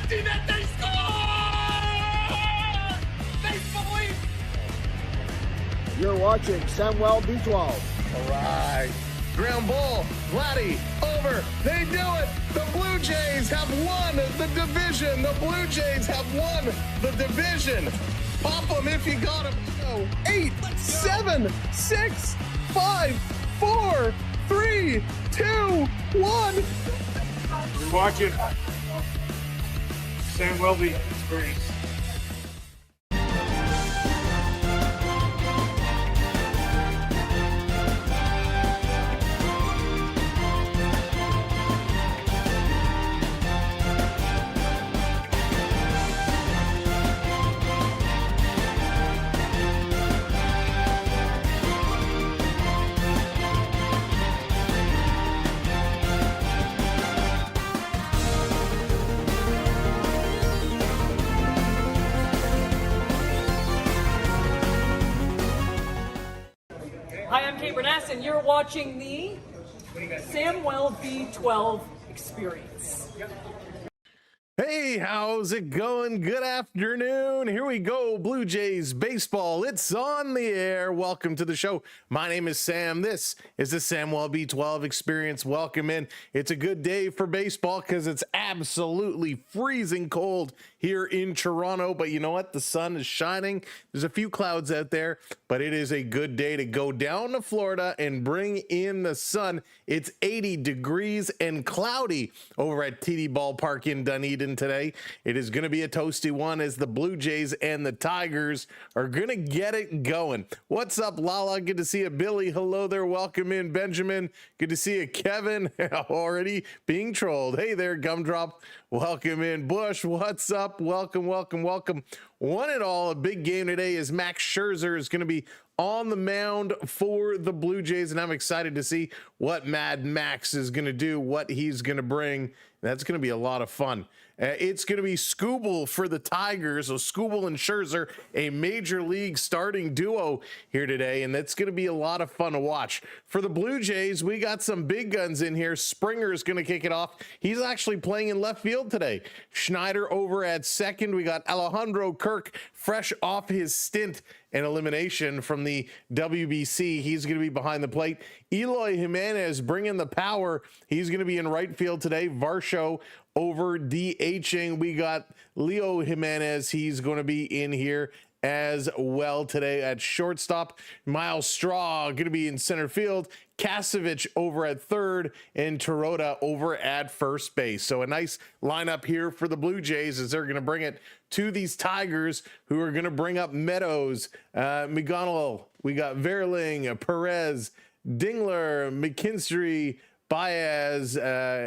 empty net, they score! Make believe! You're watching Samuel B12. All right. Ground ball, Vladdy, over. They do it. The Blue Jays have won the division. The Blue Jays have won the division. Pop them if you got them. Go. 8, 7, 6, 5, 4, 3, 2, 1. You're watching Sam Welby Experience. Hi, I'm Kate Bernass, and you're watching the Samuel B12 Experience. Hey, how's it going? Good afternoon. Here we go. Blue Jays baseball. It's on the air. Welcome to the show. My name is Sam. This is the Samuel B12 Experience. Welcome in. It's a good day for baseball because it's absolutely freezing cold here in Toronto. But you know what? The sun is shining. There's a few clouds out there, but it is a good day to go down to Florida and bring in the sun. It's 80 degrees and cloudy over at TD Ballpark in Dunedin today. It is going to be a toasty one as the Blue Jays and the Tigers are going to get it going. What's up, Lala? Good to see you. Billy, hello there. Welcome in. Benjamin, good to see you. Kevin, already being trolled. Hey there, Gumdrop. Welcome in. Bush, what's up? Welcome, welcome, welcome. One and all, a big game today as Max Scherzer is going to be on the mound for the Blue Jays, and I'm excited to see what Mad Max is going to do, what he's going to bring. That's going to be a lot of fun. It's going to be Skubal for the Tigers. So Skubal and Scherzer, a major league starting duo here today, and that's going to be a lot of fun to watch. For the Blue Jays, we got some big guns in here. Springer is going to kick it off. He's actually playing in left field today. Schneider over at second. We got Alejandro Kirk fresh off his stint and elimination from the WBC. He's going to be behind the plate. Eloy Jimenez bringing the power. He's going to be in right field today. Varsho over DHing. We got Leo Jimenez. He's going to be in here as well today at shortstop. Miles Straw going to be in center field. Kasevich over at third and Tarota over at first base. So a nice lineup here for the Blue Jays as they're going to bring it to these Tigers who are going to bring up Meadows, McGonigal. We got Verling, Perez, Dingler, McKinstry, Baez,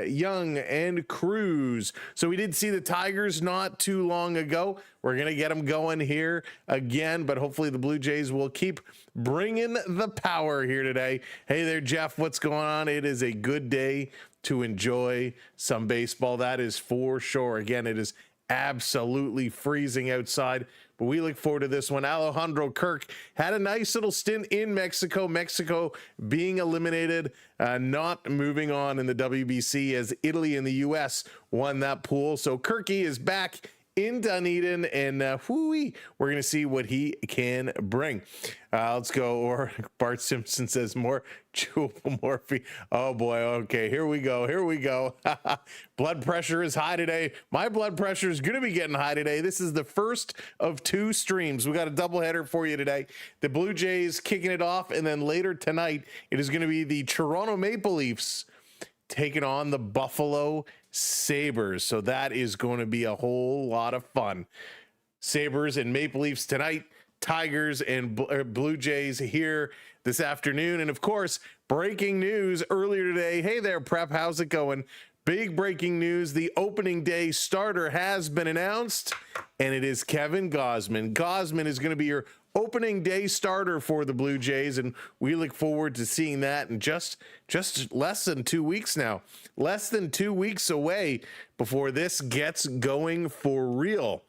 Young, and Cruz. So we did see the Tigers not too long ago. We're going to get them going here again, but hopefully the Blue Jays will keep bringing the power here today. Hey there, Jeff. What's going on? It is a good day to enjoy some baseball. That is for sure. Again, it is absolutely freezing outside, but we look forward to this one. Alejandro Kirk had a nice little stint in Mexico. Mexico being eliminated, not moving on in the WBC as Italy and the U.S. won that pool. So Kirky is back in Dunedin, and we're going to see what he can bring. Let's go. Or Bart Simpson says more chewable morphine. Oh boy. Okay, here we go. Here we go. Blood pressure is high today. My blood pressure is going to be getting high today. This is the first of two streams. We got a doubleheader for you today. The Blue Jays kicking it off, and then later tonight it is going to be the Toronto Maple Leafs taking on the Buffalo Sabres. So that is going to be a whole lot of fun. Sabres and Maple Leafs tonight, Tigers and Blue Jays here this afternoon. And of course, breaking news earlier today. Hey there, Prep. How's it going? Big breaking news. The opening day starter has been announced, and it is Kevin Gausman. Gausman is going to be your opening day starter for the Blue Jays, and we look forward to seeing that in just less than 2 weeks now. Less than 2 weeks away before this gets going for real.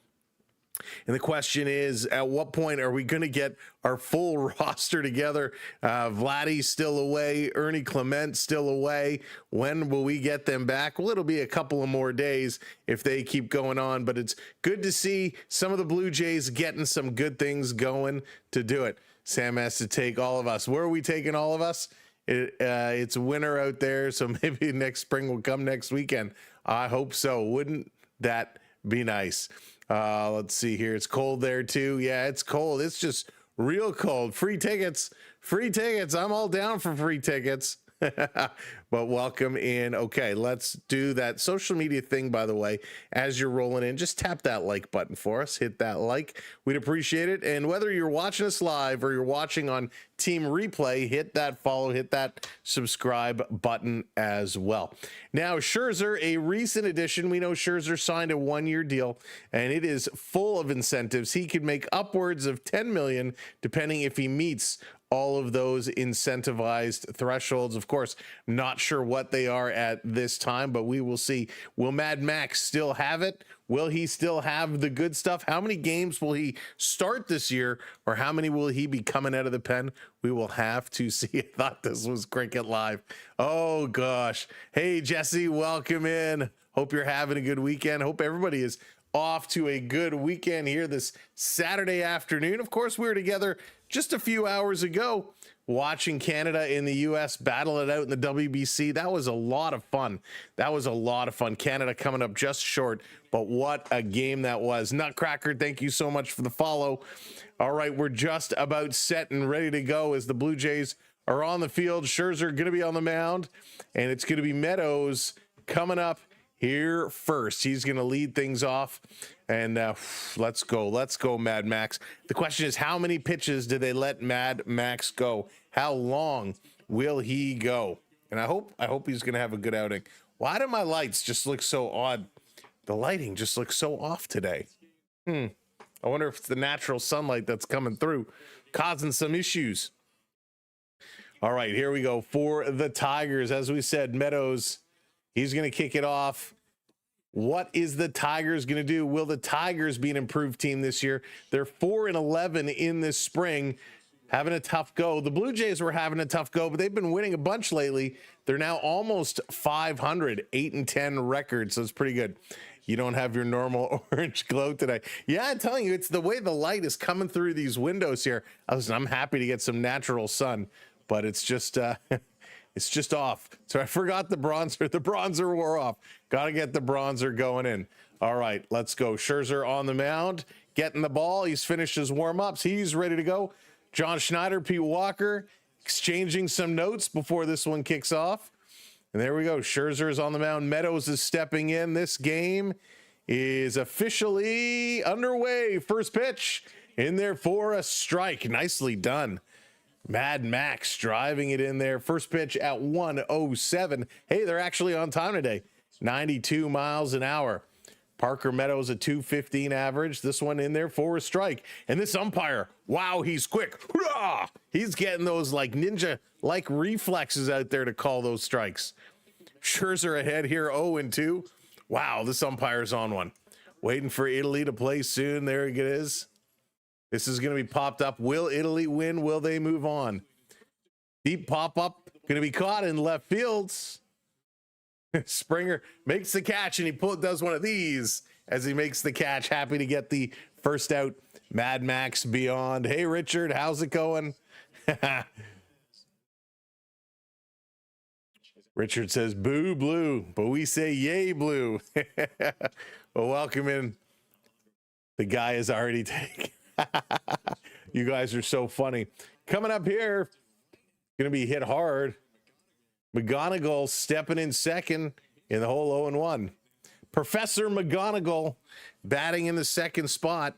And the question is, at what point are we going to get our full roster together? Vladdy's still away. Ernie Clement still away. When will we get them back? Well, it'll be a couple of more days if they keep going on. But it's good to see some of the Blue Jays getting some good things going to do it. Sam has to take all of us. Where are we taking all of us? It's winter out there, so maybe next spring will come next weekend. I hope so. Wouldn't that be nice? Let's see here. It's cold there too. Yeah, it's cold. It's just real cold. Free tickets. Free tickets. I'm all down for free tickets. But welcome in. Okay, let's do that social media thing, by the way. As you're rolling in, just tap that like button for us. Hit that like. We'd appreciate it. And whether you're watching us live or you're watching on Team Replay, hit that follow, hit that subscribe button as well. Now, Scherzer, a recent addition. We know Scherzer signed a one-year deal, and it is full of incentives. He could make upwards of $10 million, depending if he meets all of those incentivized thresholds. Of course, not sure what they are at this time, but we will see. Will Mad Max still have it? Will he still have the good stuff? How many games will he start this year, or how many will he be coming out of the pen? We will have to see. I thought this was Cricket Live. Oh gosh. Hey Jesse, welcome in. Hope you're having a good weekend. Hope everybody is off to a good weekend here this Saturday afternoon. Of course, we were together just a few hours ago watching Canada and the US battle it out in the WBC. That was a lot of fun. That was a lot of fun. Canada coming up just short, but what a game that was. Nutcracker, thank you so much for the follow. All right, we're just about set and ready to go as the Blue Jays are on the field. Scherzer going to be on the mound, and it's going to be Meadows coming up here first. He's going to lead things off, and let's go Mad Max. The question is, how many pitches did they let Mad Max go? How long will he go? And I hope he's going to have a good outing. Why do my lights just look so odd? The lighting just looks so off today. I wonder if it's the natural sunlight that's coming through, causing some issues. All right, here we go for the Tigers. As we said, Meadows, he's going to kick it off. What is the Tigers going to do? Will the Tigers be an improved team this year? They're 4-11 in this spring, having a tough go. The Blue Jays were having a tough go, but they've been winning a bunch lately. They're now almost 500, 8-10 record, so it's pretty good. You don't have your normal orange glow today. Yeah, I'm telling you, it's the way the light is coming through these windows here. I'm happy to get some natural sun, but it's just it's just off. So I forgot the bronzer. The bronzer wore off. Got to get the bronzer going in. All right, let's go. Scherzer on the mound, getting the ball. He's finished his warm-ups. He's ready to go. John Schneider, Pete Walker, exchanging some notes before this one kicks off. And there we go. Scherzer is on the mound. Meadows is stepping in. This game is officially underway. First pitch in there for a strike. Nicely done. Mad Max driving it in there. First pitch at 1:07. Hey, they're actually on time today. 92 miles an hour. Parker Meadows a 215 average. This one in there for a strike. And this umpire, wow, he's quick. Hurrah! He's getting those like ninja-like reflexes out there to call those strikes. Scherzer ahead here, 0-2. Wow, this umpire's on one. Waiting for Italy to play soon. There it is. This is going to be popped up. Will Italy win? Will they move on? Deep pop-up. Going to be caught in left fields. Springer makes the catch, and he does one of these as he makes the catch. Happy to get the first out. Mad Max beyond. Hey, Richard, how's it going? Richard says, boo blue, but we say yay blue. Well, welcome in. The guy is already taken. You guys are so funny. Coming up here, going to be hit hard. McGonigal stepping in second in the whole 0-1. Professor McGonigal batting in the second spot.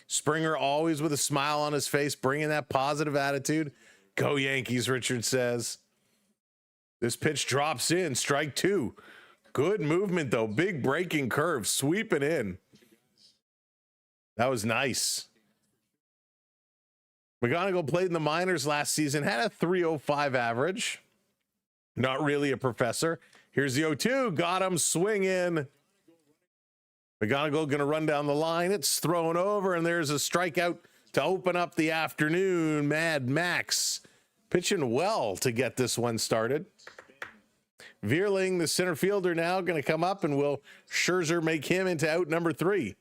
Springer always with a smile on his face, bringing that positive attitude. Go Yankees, Richard says. This pitch drops in, strike two. Good movement, though. Big breaking curve, sweeping in. That was nice. McGonigal played in the minors last season, had a 305 average. Not really a professor. Here's the 0-2. Got him swinging. McGonigal going to run down the line. It's thrown over, and there's a strikeout to open up the afternoon. Mad Max pitching well to get this one started. Veerling, the center fielder, now going to come up, and will Scherzer make him into out number 3?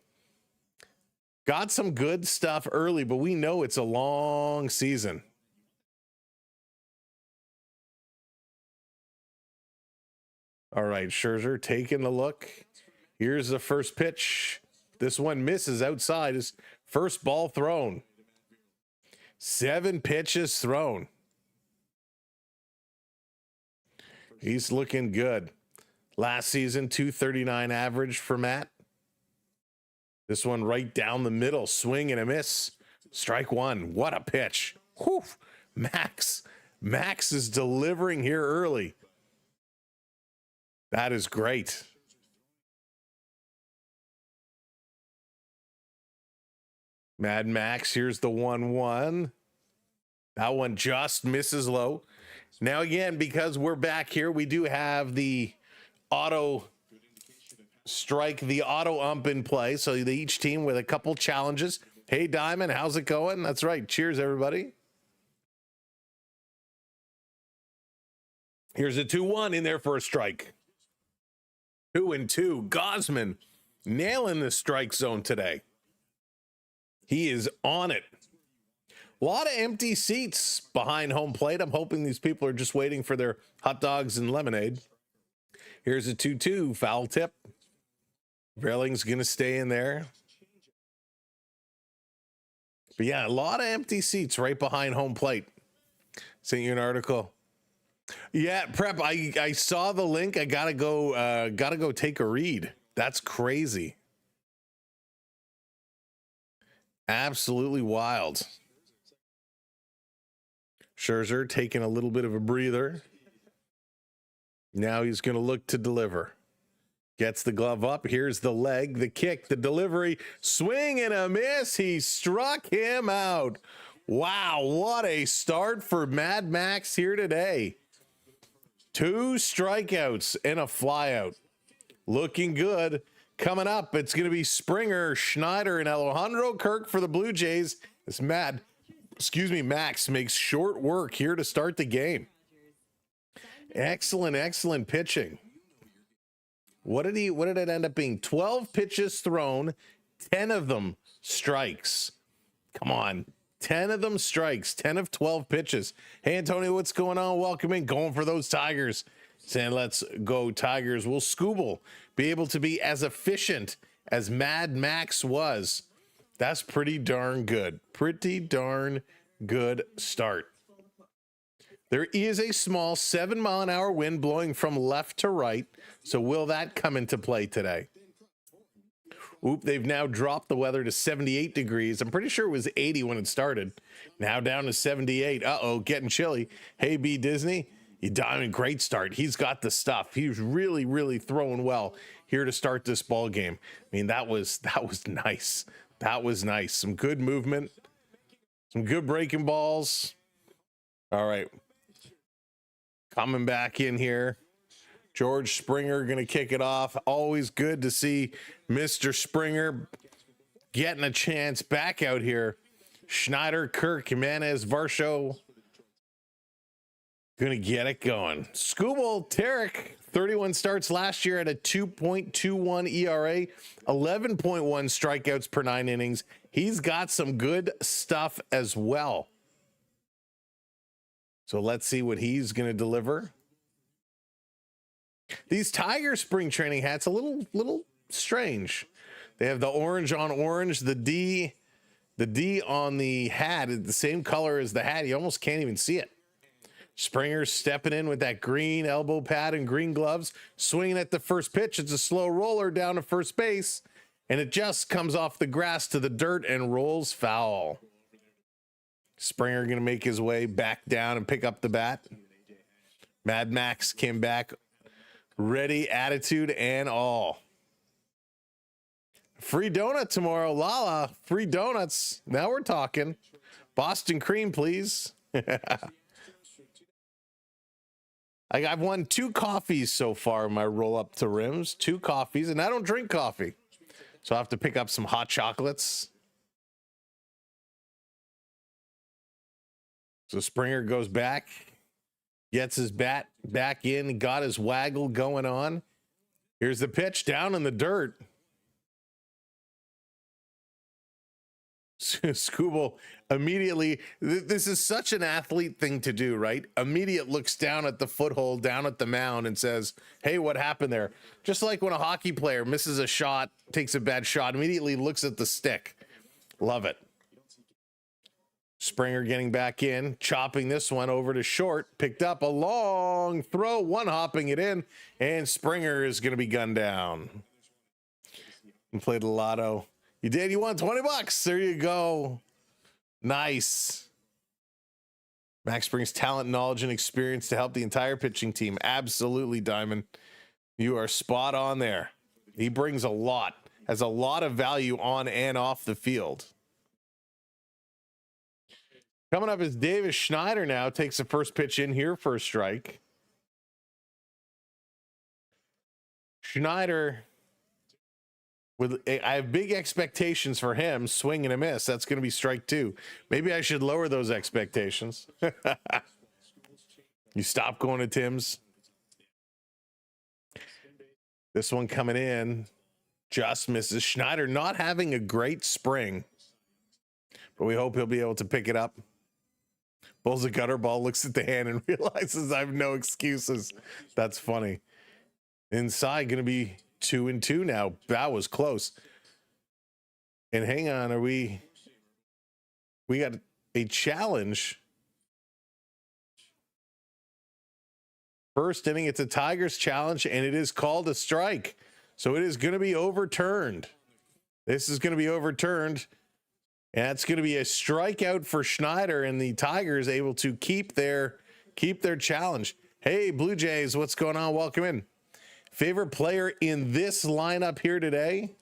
Got some good stuff early, but we know it's a long season. All right, Scherzer taking a look. Here's the first pitch. This one misses outside. His first ball thrown. 7 pitches thrown. He's looking good. Last season, 239 average for Matt. This one right down the middle. Swing and a miss. Strike 1. What a pitch. Whew. Max is delivering here early. That is great. Mad Max, here's the 1-1. That one just misses low. Now again, because we're back here, we do have the auto strike, the auto ump in play. So each team with a couple challenges. Hey, Diamond, how's it going? That's right. Cheers, everybody. Here's a 2-1 in there for a strike. 2-2. Gosman nailing the strike zone today. He is on it. A lot of empty seats behind home plate. I'm hoping these people are just waiting for their hot dogs and lemonade. Here's a 2-2. Foul tip. Veerling's going to stay in there. But yeah, a lot of empty seats right behind home plate. Sent you an article. Yeah, Prep, I saw the link. I gotta go take a read. That's crazy. Absolutely wild. Scherzer taking a little bit of a breather. Now he's going to look to deliver. Gets the glove up. Here's the leg, the kick, the delivery. Swing and a miss. He struck him out. Wow, what a start for Mad Max here today. 2 strikeouts and a flyout. Looking good. Coming up, it's going to be Springer, Schneider, and Alejandro Kirk for the Blue Jays. This Max makes short work here to start the game. Excellent pitching. What did it end up being? 12 pitches thrown, 10 of them strikes. Come on. 10 of them strikes, 10 of 12 pitches. Hey, Antonio, what's going on? Welcome in. Going for those Tigers. Saying, let's go Tigers. Will Skubal be able to be as efficient as Mad Max was? That's pretty darn good. Pretty darn good start. There is a small 7-mile-an-hour wind blowing from left to right. So will that come into play today? Oop, they've now dropped the weather to 78 degrees. I'm pretty sure it was 80 when it started. Now down to 78. Uh-oh, getting chilly. Hey, B. Disney. You Diamond, great start. He's got the stuff. He was really throwing well here to start this ball game. I mean, that was nice. That was nice. Some good movement. Some good breaking balls. All right. Coming back in here. George Springer going to kick it off. Always good to see Mr. Springer getting a chance back out here. Schneider, Kirk, Jimenez, Varsho. Gonna get it going. Skubal, Tarik, 31 starts last year at a 2.21 ERA, 11.1 strikeouts per 9 innings. He's got some good stuff as well. So let's see what he's gonna deliver. These Tiger spring training hats, a little strange. They have the orange on orange, the D on the hat is the same color as the hat. You almost can't even see it. Springer stepping in with that green elbow pad and green gloves, swinging at the first pitch. It's a slow roller down to first base, and it just comes off the grass to the dirt and rolls foul. Springer going to make his way back down and pick up the bat. Mad Max came back, ready, attitude, and all. Free donut tomorrow. Lala, free donuts. Now we're talking. Boston cream, please. I've won 2 coffees so far in my roll up to rims. 2 coffees, and I don't drink coffee. So I'll have to pick up some hot chocolates. So Springer goes back, gets his bat back in, got his waggle going on. Here's the pitch down in the dirt. Skubal immediately, this is such an athlete thing to do, right? Immediate looks down at the foothold, down at the mound, and says, hey, what happened there? Just like when a hockey player misses a shot, takes a bad shot, immediately looks at the stick. Love it. Springer getting back in, chopping this one over to short, picked up a long throw, one hopping it in, and Springer is going to be gunned down. And played the lotto. You did, you won 20 bucks. There you go. Nice. Max brings talent, knowledge, and experience to help the entire pitching team. Absolutely, Diamond. You are spot on there. He brings a lot, has a lot of value on and off the field. Coming up is Davis Schneider now. Takes the first pitch in here for a strike. Schneider, I have big expectations for him. Swing and a miss. That's going to be strike two. Maybe I should lower those expectations. You stop going to Tim's. This one coming in. Just misses. Schneider not having a great spring, but we hope he'll be able to pick it up. Bowls a gutter ball, looks at the hand and realizes I have no excuses. That's funny. Inside, going to be 2-2 now. That was close. And hang on, we got a challenge. First inning, it's a Tigers challenge, and it is called a strike. So it is going to be overturned. This is going to be overturned. And that's going to be a strikeout for Schneider, and the Tigers able to keep their challenge. Hey, Blue Jays, what's going on? Welcome in. Favorite player in this lineup here today?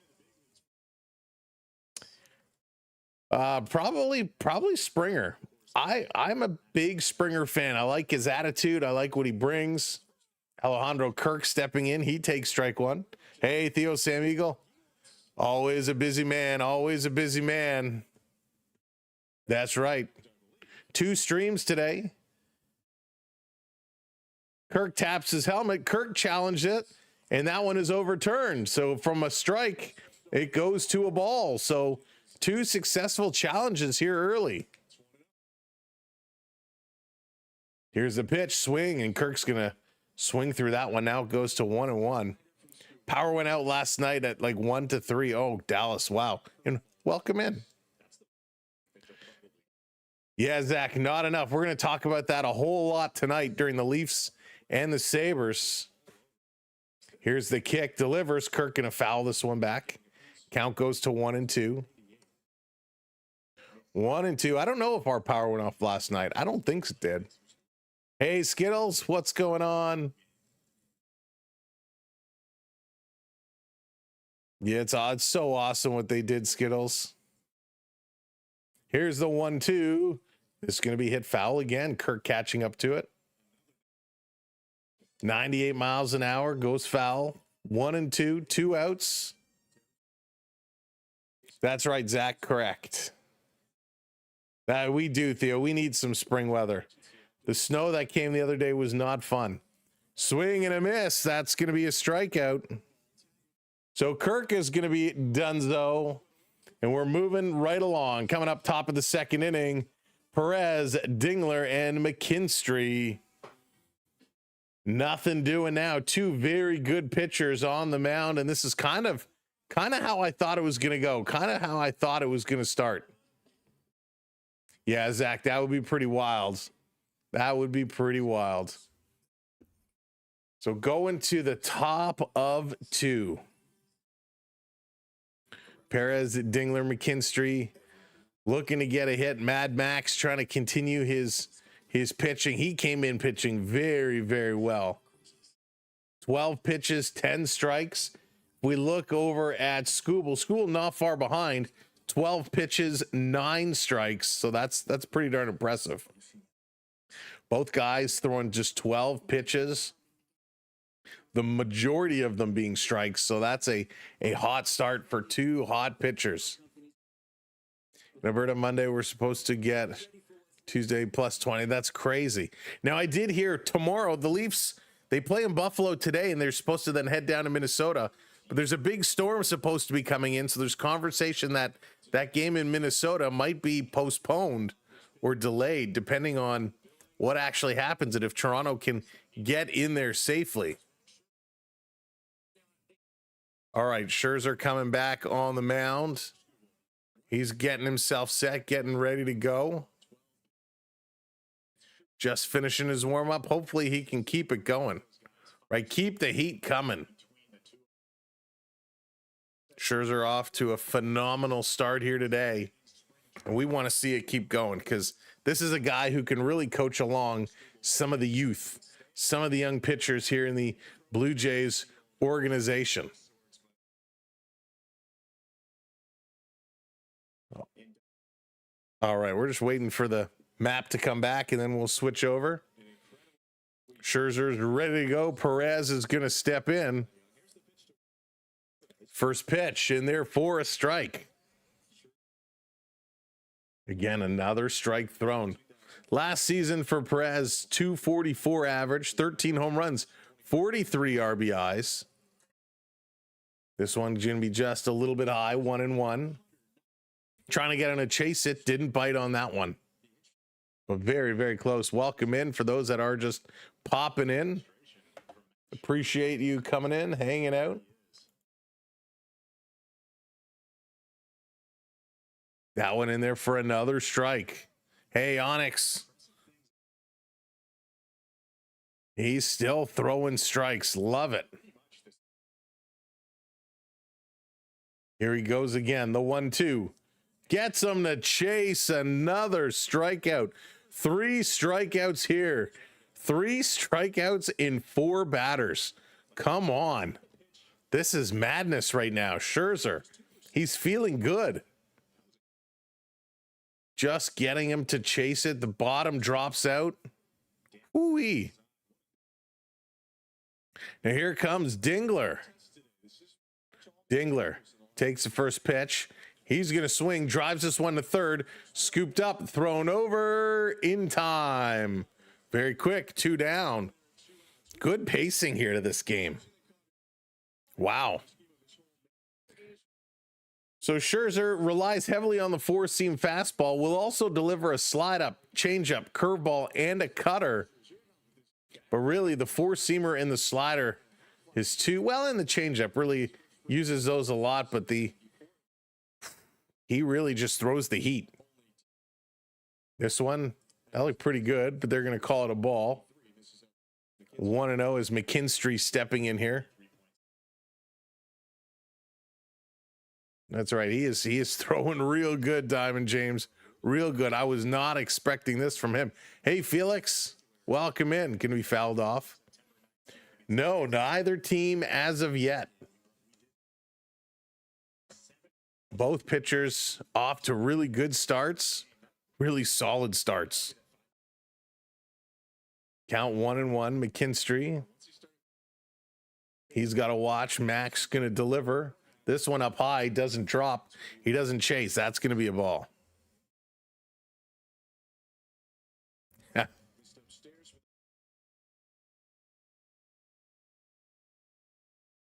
Probably Springer. I'm a big Springer fan. I like his attitude. I like what he brings. Alejandro Kirk stepping in. He takes strike one. Hey, Theo Sam Eagle. Always a busy man. Always a busy man. That's right. 2 streams today. Kirk taps his helmet. Kirk challenged it, and that one is overturned. So from a strike, it goes to a ball. So 2 successful challenges here early. Here's the pitch, swing, and Kirk's going to swing through that one. Now it goes to 1-1. Power went out last night at like 1-3. Oh, Dallas, wow. And welcome in. Yeah, Zach, not enough. We're going to talk about that a whole lot tonight during the Leafs and the Sabres. Here's the kick, delivers. Kirk going to foul this one back. Count goes to 1-2. 1-2. I don't know if our power went off last night. I don't think it did. Hey, Skittles, what's going on? Yeah, it's so awesome what they did, Skittles. Here's the 1-2. It's going to be hit foul again. Kirk catching up to it. 98 miles an hour, goes foul. 1-2, 2 outs. That's right, Zach, correct. We do, Theo. We need some spring weather. The snow that came the other day was not fun. Swing and a miss. That's going to be a strikeout. So Kirk is going to be donezo. And we're moving right along. Coming up top of the second inning, Perez, Dingler, and McKinstry. Nothing doing now. 2 very good pitchers on the mound, and this is kind of how I thought it was going to go. Kind of how I thought it was going to start. Yeah, Zach, that would be pretty wild. That would be pretty wild. So going to the top of 2. Perez, Dingler, McKinstry looking to get a hit. Mad Max trying to continue his pitching. He came in pitching very, very well. 12 pitches, 10 strikes. We look over at Skubal not far behind. 12 pitches, 9 strikes. So that's pretty darn impressive. Both guys throwing just 12 pitches. the majority of them being strikes. So that's a hot start for two hot pitchers. Alberta Monday, we're supposed to get Tuesday plus 20. That's crazy. Now, I did hear tomorrow the Leafs, they play in Buffalo today, and they're supposed to then head down to Minnesota. But there's a big storm supposed to be coming in, so there's conversation that that game in Minnesota might be postponed or delayed, depending on what actually happens and if Toronto can get in there safely. All right, Scherzer coming back on the mound. He's getting himself set, getting ready to go. Just finishing his warm-up. Hopefully he can keep it going. Right, keep the heat coming. Scherzer off to a phenomenal start here today. And we want to see it keep going because this is a guy who can really coach along some of the youth, some of the young pitchers here in the Blue Jays organization. All right, we're just waiting for the map to come back, and then we'll switch over. Scherzer's ready to go. Perez is going to step in. First pitch, and there for a strike. Again, another strike thrown. Last season for Perez, 244 average, 13 home runs, 43 RBIs. This one's going to be just a little bit high, 1-1. Trying to get on a chase it, didn't bite on that one. But very, very close. Welcome in for those that are just popping in. Appreciate you coming in, hanging out. That one in there for another strike. Hey, Onyx. He's still throwing strikes. Love it. Here he goes again. The 1-2. Gets him to chase another strikeout. 3 strikeouts here. 3 strikeouts in 4 batters. Come on. This is madness right now. Scherzer. He's feeling good. Just getting him to chase it. The bottom drops out. Ooh-wee. Now here comes Dingler. Dingler takes the first pitch. He's going to swing, drives this one to third, scooped up, thrown over in time. Very quick, 2 down. Good pacing here to this game. Wow. So Scherzer relies heavily on the 4-seam fastball, will also deliver a slide-up, change-up, curveball, and a cutter. But really, the 4-seamer and the slider is too, well, and the change-up really uses those a lot, but he really just throws the heat. This one, that looked pretty good, but they're going to call it a ball. 1-0 is McKinstry stepping in here. That's right. He is throwing real good, Diamond James. Real good. I was not expecting this from him. Hey, Felix, welcome in. Can we fouled off? No, neither team as of yet. Both pitchers off to really good starts, really solid starts. Count 1-1, McKinstry. He's got to watch. Max going to deliver. This one up high, doesn't drop. He doesn't chase. That's going to be a ball.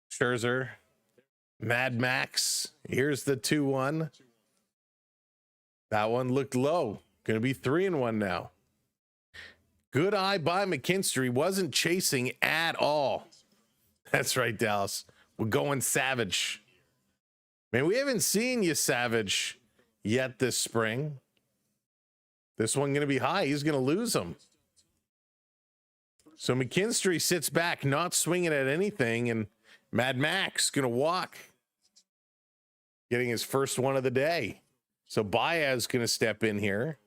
Scherzer. Mad Max. Here's the 2-1. That one looked low. Going to be 3-1 now. Good eye by McKinstry. Wasn't chasing at all. That's right, Dallas. We're going savage. Man, we haven't seen you savage yet this spring. This one going to be high. He's going to lose him. So McKinstry sits back, not swinging at anything, and Mad Max going to walk. Getting his first one of the day. So Baez going to step in here.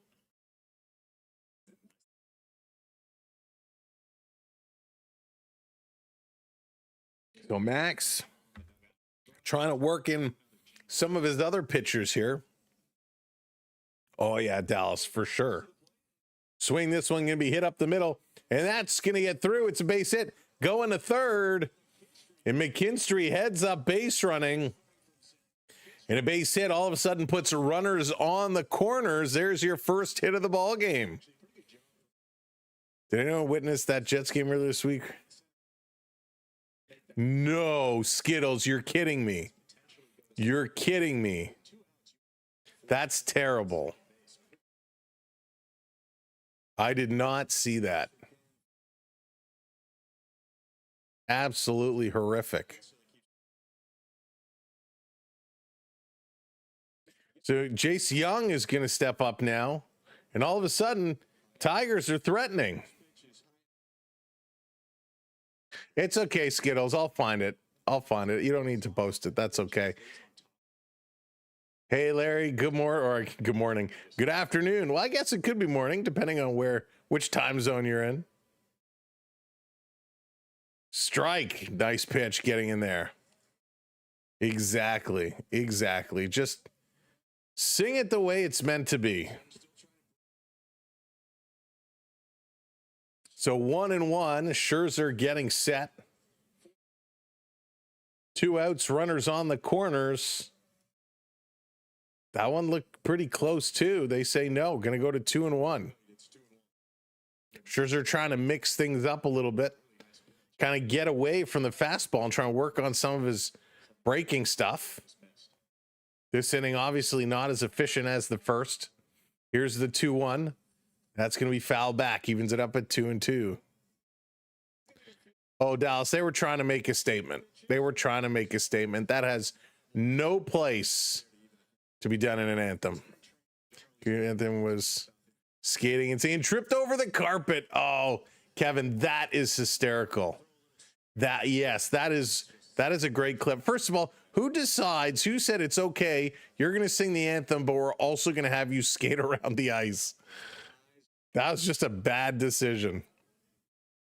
So Max trying to work in some of his other pitchers here. Oh, yeah, Dallas, for sure. Swing this one, going to be hit up the middle, and that's going to get through. It's a base hit. Going to third. And McKinstry heads up base running. And a base hit all of a sudden puts runners on the corners. There's your first hit of the ball game. Did anyone witness that Jets game earlier this week? No, Skittles, you're kidding me. You're kidding me. That's terrible. I did not see that. Absolutely horrific. So Jace Young is going to step up now, and all of a sudden, Tigers are threatening. It's okay, Skittles. I'll find it. I'll find it. You don't need to post it. That's okay. Hey, Larry. Good morning. Good afternoon. Well, I guess it could be morning, depending on which time zone you're in. Strike. Nice pitch getting in there. Exactly. Just sing it the way it's meant to be. So 1-1, Scherzer getting set. 2 outs, runners on the corners. That one looked pretty close too. They say no, going to go to 2-1. Scherzer trying to mix things up a little bit, kind of get away from the fastball and try to work on some of his breaking stuff. This inning obviously not as efficient as the first. Here's the 2-1. That's going to be foul back, evens it up at 2-2. Oh, Dallas, they were trying to make a statement. That has no place to be done in an anthem. The anthem was skating and saying, tripped over the carpet. Oh, Kevin, that is hysterical. That is a great clip. First of all, who said it's okay, you're going to sing the anthem, but we're also going to have you skate around the ice? That was just a bad decision,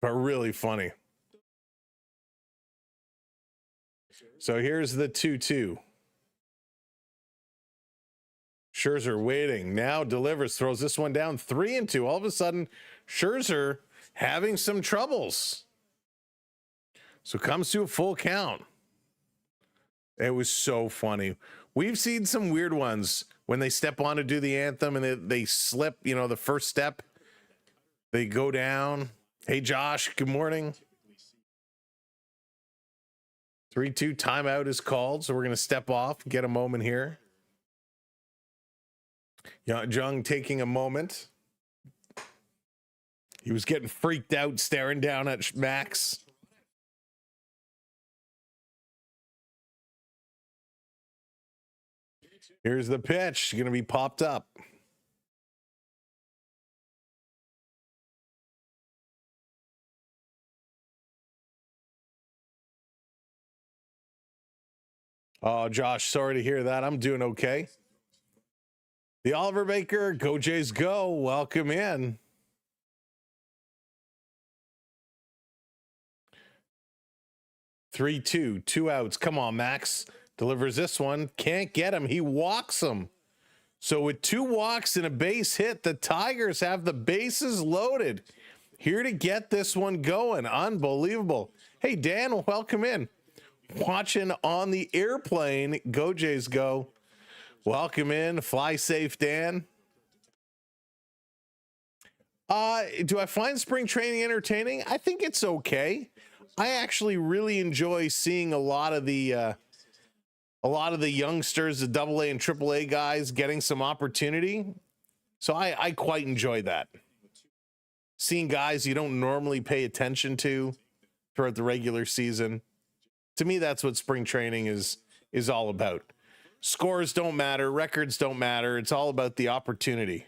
but really funny. So here's the 2-2. Scherzer waiting, now delivers, throws this one down, 3-2. All of a sudden, Scherzer having some troubles. So comes to a full count. It was so funny. We've seen some weird ones when they step on to do the anthem and they slip, the first step. They go down. Hey, Josh, good morning. 3-2 timeout is called, so we're going to step off, get a moment here. Jung taking a moment. He was getting freaked out, staring down at Max. Here's the pitch, going to be popped up. Oh, Josh, sorry to hear that. I'm doing okay. The Oliver Baker, go Jays go. Welcome in. Three-two, 2 outs. Come on, Max. Delivers this one. Can't get him. He walks him. So with 2 walks and a base hit, the Tigers have the bases loaded. Here to get this one going. Unbelievable. Hey, Dan, welcome in. Watching on the airplane. Go Jays go. Welcome in. Fly safe, Dan. Do I find spring training entertaining? I think it's okay. I actually really enjoy seeing a lot of the youngsters, the AA and AAA guys getting some opportunity. So I quite enjoy that. Seeing guys you don't normally pay attention to throughout the regular season. To me, that's what spring training is all about. Scores don't matter. Records don't matter. It's all about the opportunity.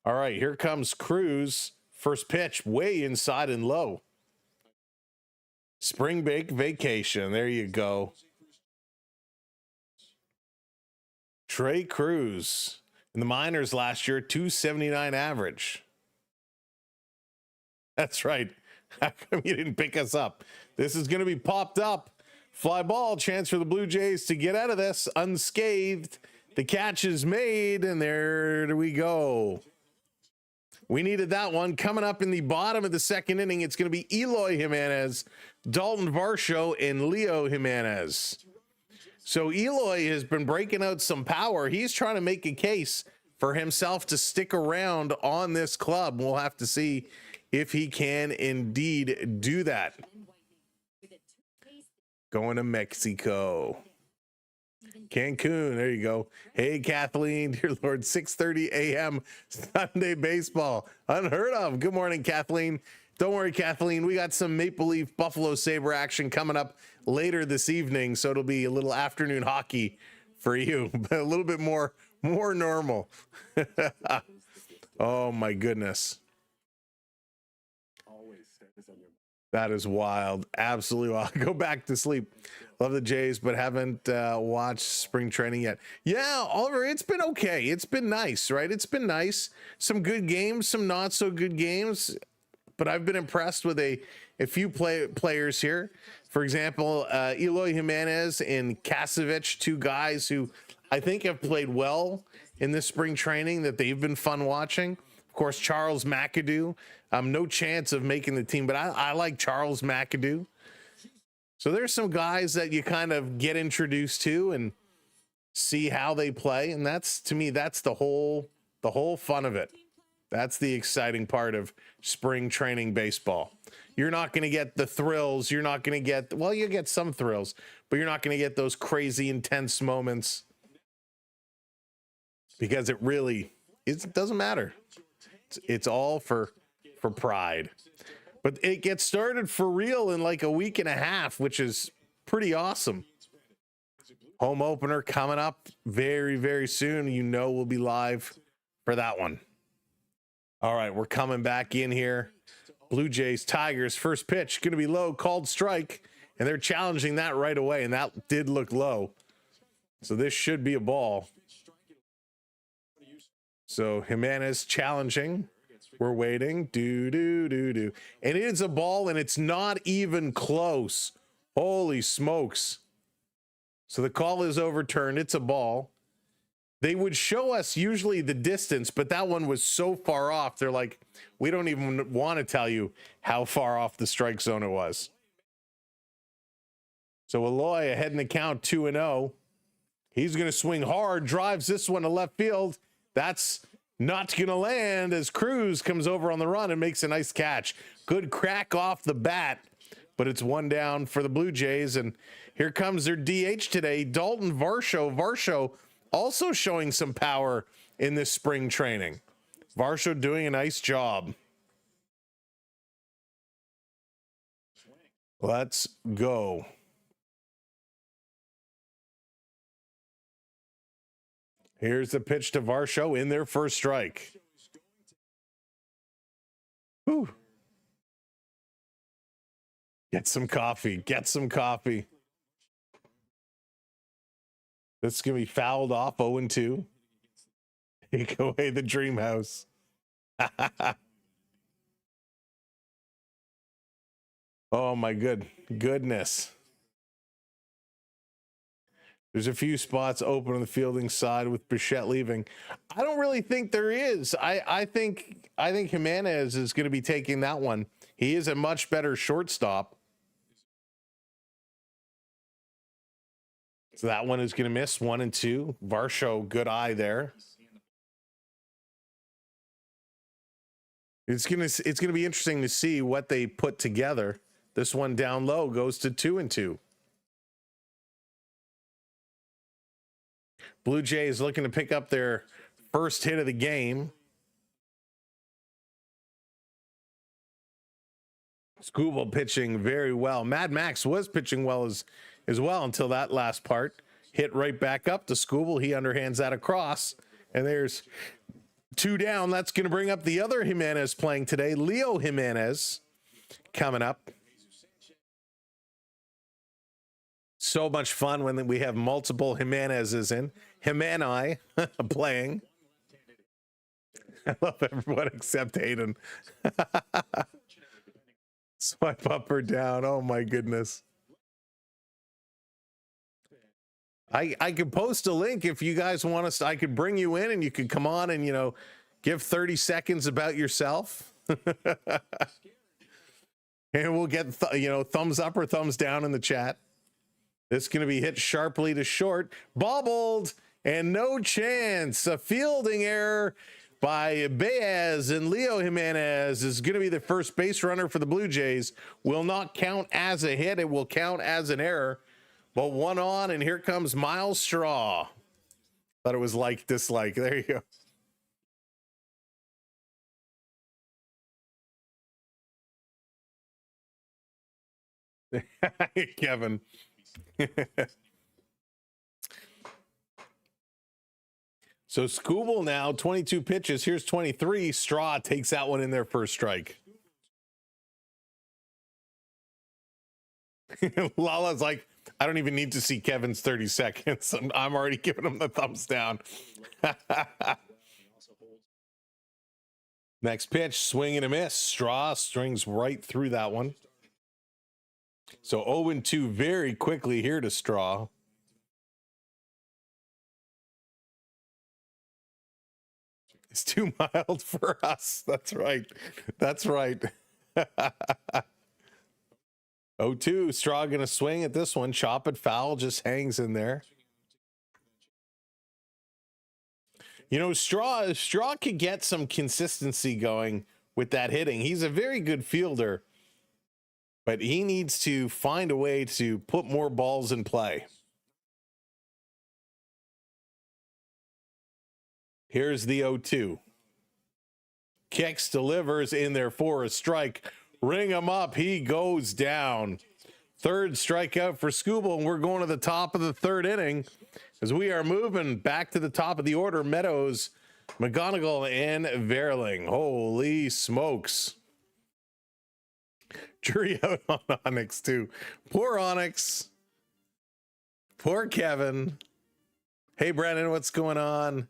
All right, here comes Cruz. First pitch, way inside and low. Spring break vacation. There you go. Trey Cruz. In the minors last year, 279 average. That's right. How come you didn't pick us up? This is going to be popped up. Fly ball, chance for the Blue Jays to get out of this unscathed. The catch is made, and there we go. We needed that one. Coming up in the bottom of the second inning, it's going to be Eloy Jimenez, Dalton Varsho, and Leo Jimenez. So Eloy has been breaking out some power. He's trying to make a case for himself to stick around on this club. We'll have to see if he can indeed do that. Going to Mexico. Cancun, there you go. Hey, Kathleen, dear Lord, 6:30 a.m. Sunday baseball. Unheard of. Good morning, Kathleen. Don't worry, Kathleen. We got some Maple Leaf Buffalo Sabre action coming up later this evening, so it'll be a little afternoon hockey for you, but a little bit more normal. Oh, my goodness. That is wild. Absolutely wild. Go back to sleep. Love the Jays, but haven't watched spring training yet. Yeah, Oliver, it's been okay. It's been nice, right? It's been nice. Some good games, some not so good games, but I've been impressed with a few players here. For example, Eloy Jimenez and Kasevich, two guys who I think have played well in this spring training, that they've been fun watching. Of course, Charles McAdoo, no chance of making the team, but I like Charles McAdoo. So there's some guys that you kind of get introduced to and see how they play. And that's, to me, that's the whole fun of it. That's the exciting part of spring training baseball. You're not going to get the thrills. You're not going to get, well, you get some thrills, but you're not going to get those crazy intense moments, because it doesn't matter. It's all for pride. But it gets started for real in like a week and a half, which is pretty awesome. Home opener coming up very, very soon. You know, we'll be live for that one. All right, we're coming back in here. Blue Jays, Tigers, first pitch, going to be low, called strike, and they're challenging that right away, and that did look low. So this should be a ball. So Jimenez challenging. We're waiting. And it is a ball, and it's not even close. Holy smokes. So the call is overturned. It's a ball. They would show us usually the distance, but that one was so far off. They're like, we don't even want to tell you how far off the strike zone it was. So Eloy ahead in the count, 2-0. He's going to swing hard, drives this one to left field. That's not going to land as Cruz comes over on the run and makes a nice catch. Good crack off the bat, but it's one down for the Blue Jays. And here comes their DH today, Dalton Varsho. Varsho also showing some power in this spring training. Varsho doing a nice job. Let's go. Here's the pitch to Varsho in their first strike. Whew. Get some coffee. Get some coffee. This is going to be fouled off 0-2. Take away the dream house. Oh, my goodness. There's a few spots open on the fielding side with Bichette leaving. I don't really think there is. I think Jimenez is going to be taking that one. He is a much better shortstop. So that one is going to miss 1-2. Varsho, good eye there. It's going to be interesting to see what they put together. This one down low goes to 2-2. Blue Jays looking to pick up their first hit of the game. Skubal pitching very well. Mad Max was pitching well as well until that last part. Hit right back up to Skubal. He underhands that across. And there's two down. That's going to bring up the other Jimenez playing today, Leo Jimenez, coming up. So much fun when we have multiple Jimenez's in. Jimeni playing. I love everyone except Hayden. Swipe up or down. Oh my goodness. I could post a link if you guys want us. I could bring you in and you could come on and, Give 30 seconds about yourself. And we'll get, thumbs up or thumbs down in the chat. This is going to be hit sharply to short. Bobbled and no chance. A fielding error by Baez, and Leo Jimenez is going to be the first base runner for the Blue Jays. Will not count as a hit. It will count as an error. But one on, and here comes Miles Straw. Thought it was like dislike. There you go. Kevin. So Skubal now 22 pitches. Here's 23. Straw takes that one in there for a strike. Lala's like, I don't even need to see Kevin's 30 seconds. I'm already giving him the thumbs down. Next pitch, swing and a miss. Straw strings right through that one. So 0-2 very quickly here to Straw. It's too mild for us. That's right. That's right. 0-2. Straw going to swing at this one. Chop it foul. Just hangs in there. Straw could get some consistency going with that hitting. He's a very good fielder, but he needs to find a way to put more balls in play. Here's the 0-2. Kicks, delivers in there for a strike. Ring him up. He goes down. Third strikeout for Skubal, and we're going to the top of the third inning as we are moving back to the top of the order. Meadows, McGonigal, and Verling. Holy smokes. Jury out on Onyx, too. Poor Onyx. Poor Kevin. Hey, Brandon, what's going on?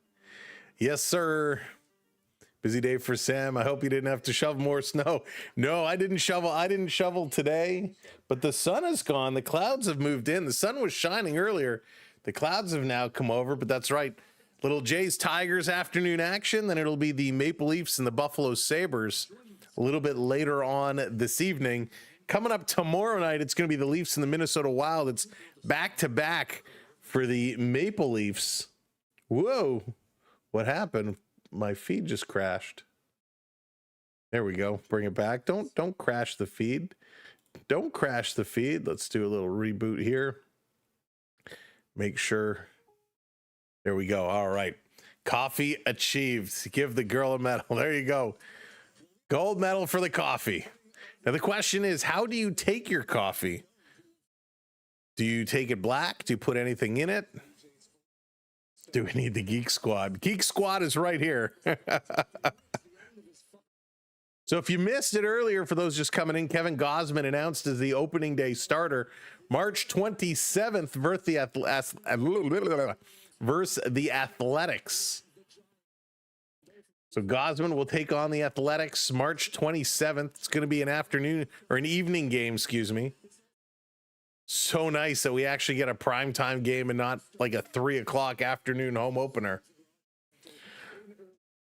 Yes, sir. Busy day for Sam. I hope you didn't have to shovel more snow. No, I didn't shovel. I didn't shovel today, but the sun is gone. The clouds have moved in. The sun was shining earlier. The clouds have now come over, but that's right. Little Jays Tigers afternoon action. Then it'll be the Maple Leafs and the Buffalo Sabres a little bit later on this evening. Coming up tomorrow night, it's going to be the Leafs and the Minnesota Wild. It's back-to-back for the Maple Leafs. Whoa. What happened? My feed just crashed. There we go. Bring it back. Don't crash the feed. Don't crash the feed. Let's do a little reboot here. Make sure. There we go. All right. Coffee achieved. Give the girl a medal. There you go. Gold medal for the coffee. Now the question is, how do you take your coffee? Do you take it black? Do you put anything in it? Do we need the Geek Squad? Geek Squad is right here. So if you missed it earlier, for those just coming in, Kevin Gausman announced as the opening day starter, March 27th versus the Athletics. So Gausman will take on the Athletics March 27th. It's going to be an afternoon or an evening game, excuse me. So nice that we actually get a primetime game and not like a 3 o'clock afternoon home opener.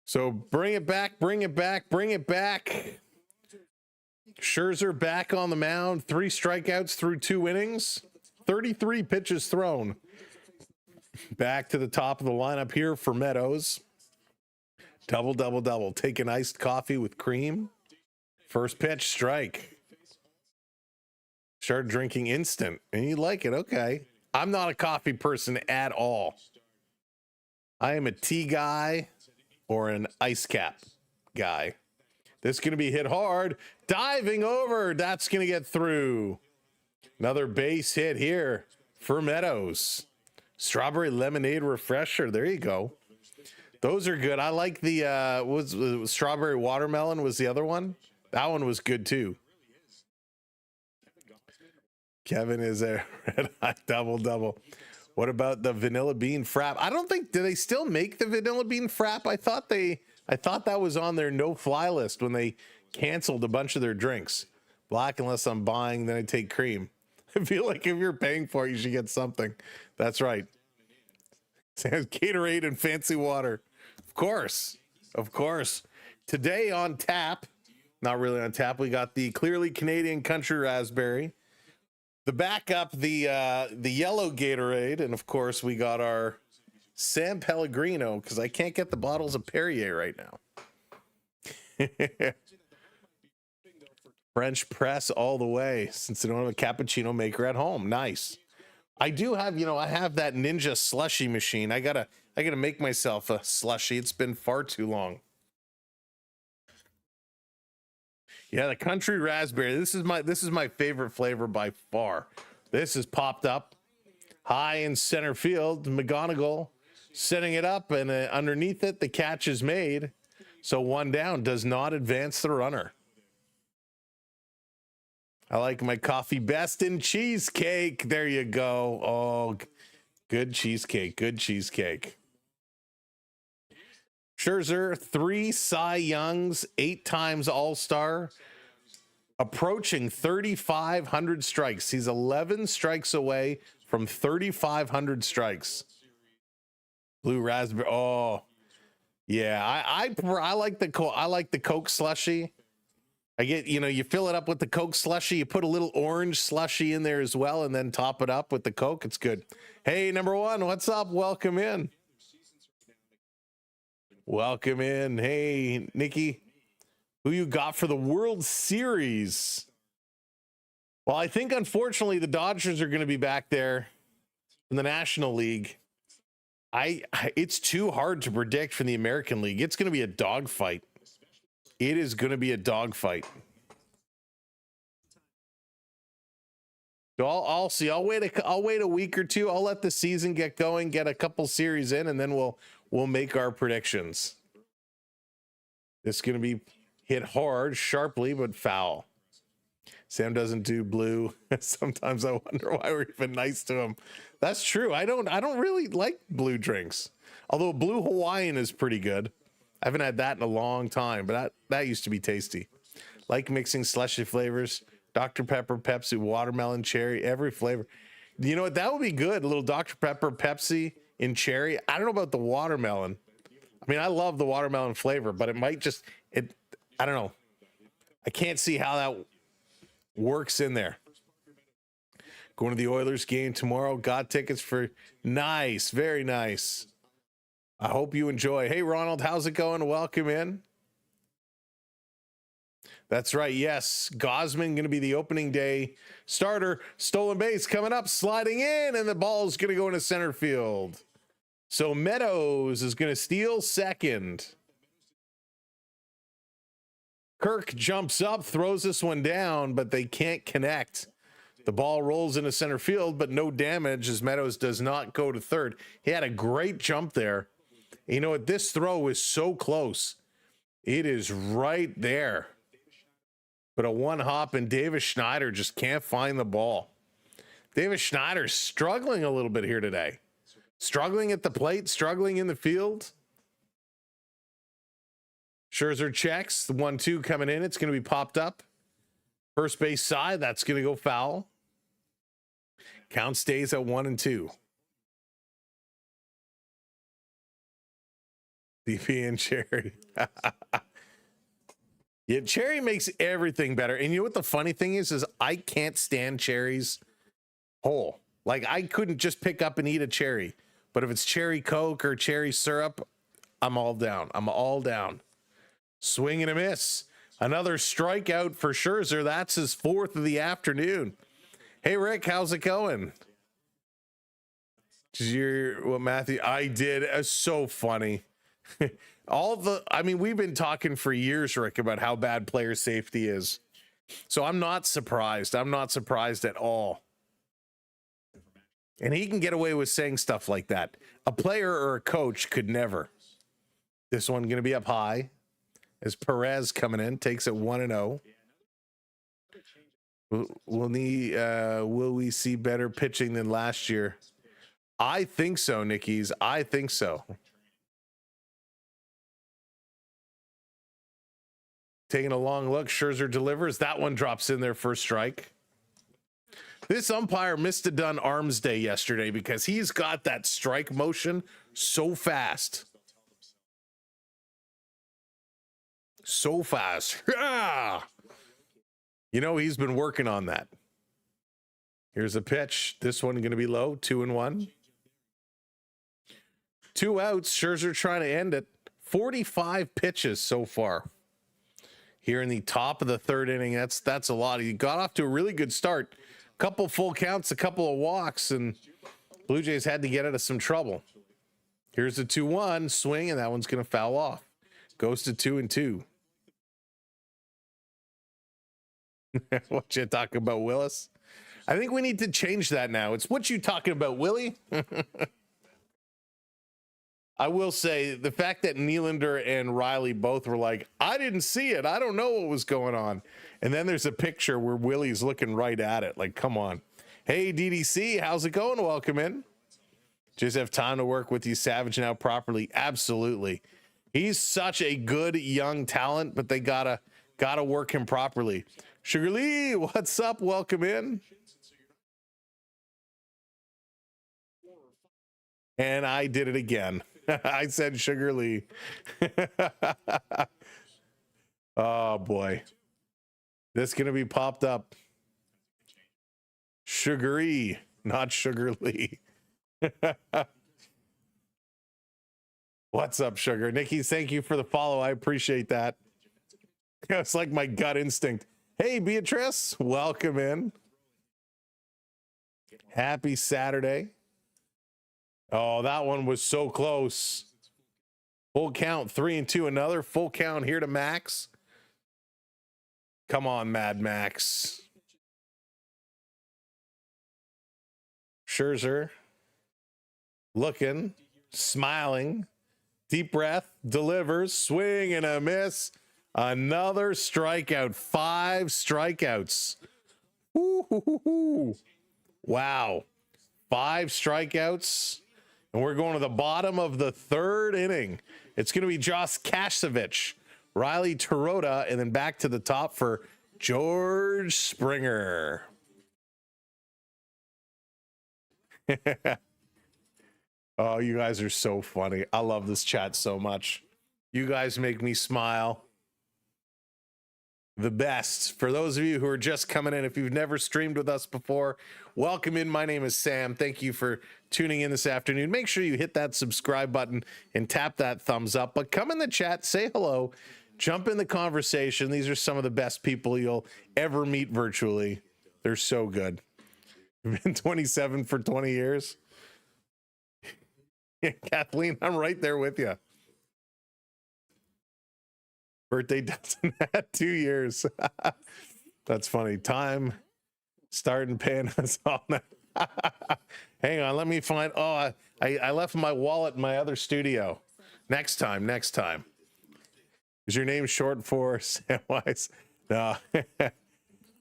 So bring it back, bring it back, bring it back. Scherzer back on the mound, 3 strikeouts through 2 innings, 33 pitches thrown. Back to the top of the lineup here for Meadows. Double, double, double. Take an iced coffee with cream. First pitch, strike. Started drinking instant, and you like it. Okay. I'm not a coffee person at all. I am a tea guy or an ice cap guy. This is going to be hit hard. Diving over. That's going to get through. Another base hit here for Meadows. Strawberry lemonade refresher. There you go. Those are good. I like the was strawberry watermelon was the other one. That one was good too. Kevin is a red hot double. What about the vanilla bean frap? I don't think, do they still make the vanilla bean frap? I thought that was on their no fly list when they canceled a bunch of their drinks. Black unless I'm buying, then I take cream. I feel like if you're paying for it, you should get something. That's right. Gatorade and fancy water. Of course. Of course. Today on tap, not really on tap, we got the clearly Canadian country raspberry. The backup, the yellow Gatorade, and of course we got our San Pellegrino, because I can't get the bottles of Perrier right now. French press all the way, since I don't have a cappuccino maker at home. Nice. I do have, I have that Ninja slushy machine. I gotta make myself a slushy. It's been far too long. Yeah, the country raspberry. This is my favorite flavor by far. This is popped up high in center field. McGonigal setting it up, and underneath it, the catch is made. So one down, does not advance the runner. I like my coffee best in cheesecake. There you go. Oh, good cheesecake. Good cheesecake. Scherzer, 3 Cy Youngs, 8 times All-Star, approaching 3,500 strikes. He's 11 strikes away from 3,500 strikes. Blue raspberry. Oh, yeah. I like the Coke slushy. I get, you fill it up with the Coke slushy. You put a little orange slushy in there as well, and then top it up with the Coke. It's good. Hey, number one, what's up? Welcome in. Welcome in. Hey, Nikki, who you got for the World Series? Well, I think, unfortunately, the Dodgers are going to be back there in the National League. It's too hard to predict from the American League. It's going to be a dogfight. It is going to be a dogfight. So I'll see. I'll wait a week or two. I'll let the season get going, get a couple series in, and then we'll make our predictions. It's going to be hit hard, sharply, but foul. Sam doesn't do blue. Sometimes I wonder why we're even nice to him. That's true. I don't really like blue drinks. Although blue Hawaiian is pretty good. I haven't had that in a long time, but that used to be tasty. Like mixing slushy flavors, Dr. Pepper, Pepsi, watermelon, cherry, every flavor. You know what? That would be good. A little Dr. Pepper, Pepsi in cherry. I don't know about the watermelon. I mean, I love the watermelon flavor, but it might just, I don't know. I can't see how that works in there. Going to the Oilers game tomorrow. Got tickets for nice, very nice. I hope you enjoy. Hey, Ronald, how's it going? Welcome in. That's right. Yes, Gosman going to be the opening day starter. Stolen base coming up, sliding in, and the ball's going to go into center field. So Meadows is going to steal second. Kirk jumps up, throws this one down, but they can't connect. The ball rolls into center field, but no damage as Meadows does not go to third. He had a great jump there. You know what? This throw is so close. It is right there. But a one hop, and Davis Schneider just can't find the ball. Davis Schneider's struggling a little bit here today. Struggling at the plate, struggling in the field. Scherzer checks. The 1-2 coming in. It's going to be popped up. First base side. That's going to go foul. Count stays at 1-2. DP and Cherry. Yeah, Cherry makes everything better. And you know what the funny thing is I can't stand cherries whole. Like, I couldn't just pick up and eat a cherry. But if it's cherry Coke or cherry syrup, I'm all down. I'm all down. Swing and a miss. Another strikeout for Scherzer. That's his 4th of the afternoon. Hey, Rick, how's it going? Matthew, I did. It's so funny. We've been talking for years, Rick, about how bad player safety is. So I'm not surprised. I'm not surprised at all. And he can get away with saying stuff like that. A player or a coach could never. This one going to be up high as Perez coming in, takes it 1-0. Will we see better pitching than last year? I think so, Nickies. I think so. Taking a long look, Scherzer delivers. That one drops in there for a strike. This umpire missed a done arms day yesterday because he's got that strike motion so fast. So fast. Yeah. You know, he's been working on that. Here's a pitch. This one going to be low. 2-1. 2 outs. Scherzer trying to end it. 45 pitches so far. Here in the top of the third inning. That's a lot. He got off to a really good start. Couple full counts, a couple of walks, and Blue Jays had to get out of some trouble. Here's the 2-1 swing, and that one's going to foul off. Goes to 2-2. What you talking about, Willis? I think we need to change that now. It's what you talking about, Willie? I will say the fact that Nylander and Riley both were like, I didn't see it. I don't know what was going on. And then there's a picture where Willie's looking right at it. Like, come on. Hey, DDC, how's it going? Welcome in. Just have time to work with you, Savage, now properly. Absolutely. He's such a good young talent, but they gotta work him properly. Sugar Lee, what's up? Welcome in. And I did it again. I said Sugar Lee. Oh boy. This is gonna be popped up. Sugary, not Sugar Lee. What's up, Sugar? Nikki, thank you for the follow. I appreciate that. It's like my gut instinct. Hey, Beatrice, welcome in. Happy Saturday. Oh, that one was so close. Full count, 3-2. Another full count here to Max. Come on, Mad Max. Scherzer. Looking, smiling. Deep breath, delivers, swing and a miss. Another strikeout. 5 strikeouts. Woo-hoo-hoo-hoo. Wow. 5 strikeouts. And we're going to the bottom of the third inning. It's going to be Josh Kasevich, Riley Tarota, and then back to the top for George Springer. Oh, you guys are so funny. I love this chat so much. You guys make me smile. The best. For those of you who are just coming in, if you've never streamed with us before, welcome in. My name is Sam. Thank you for tuning in this afternoon. Make sure you hit that subscribe button and tap that thumbs up. But come in the chat, say hello, jump in the conversation. These are some of the best people you'll ever meet virtually. They're so good. I've been 27 for 20 years. Kathleen, I'm right there with you. Birthday doesn't have 2 years. That's funny. Time starting paying us all now. Hang on, let me find. Oh, I left my wallet in my other studio. Next time. Is your name short for Samwise? No.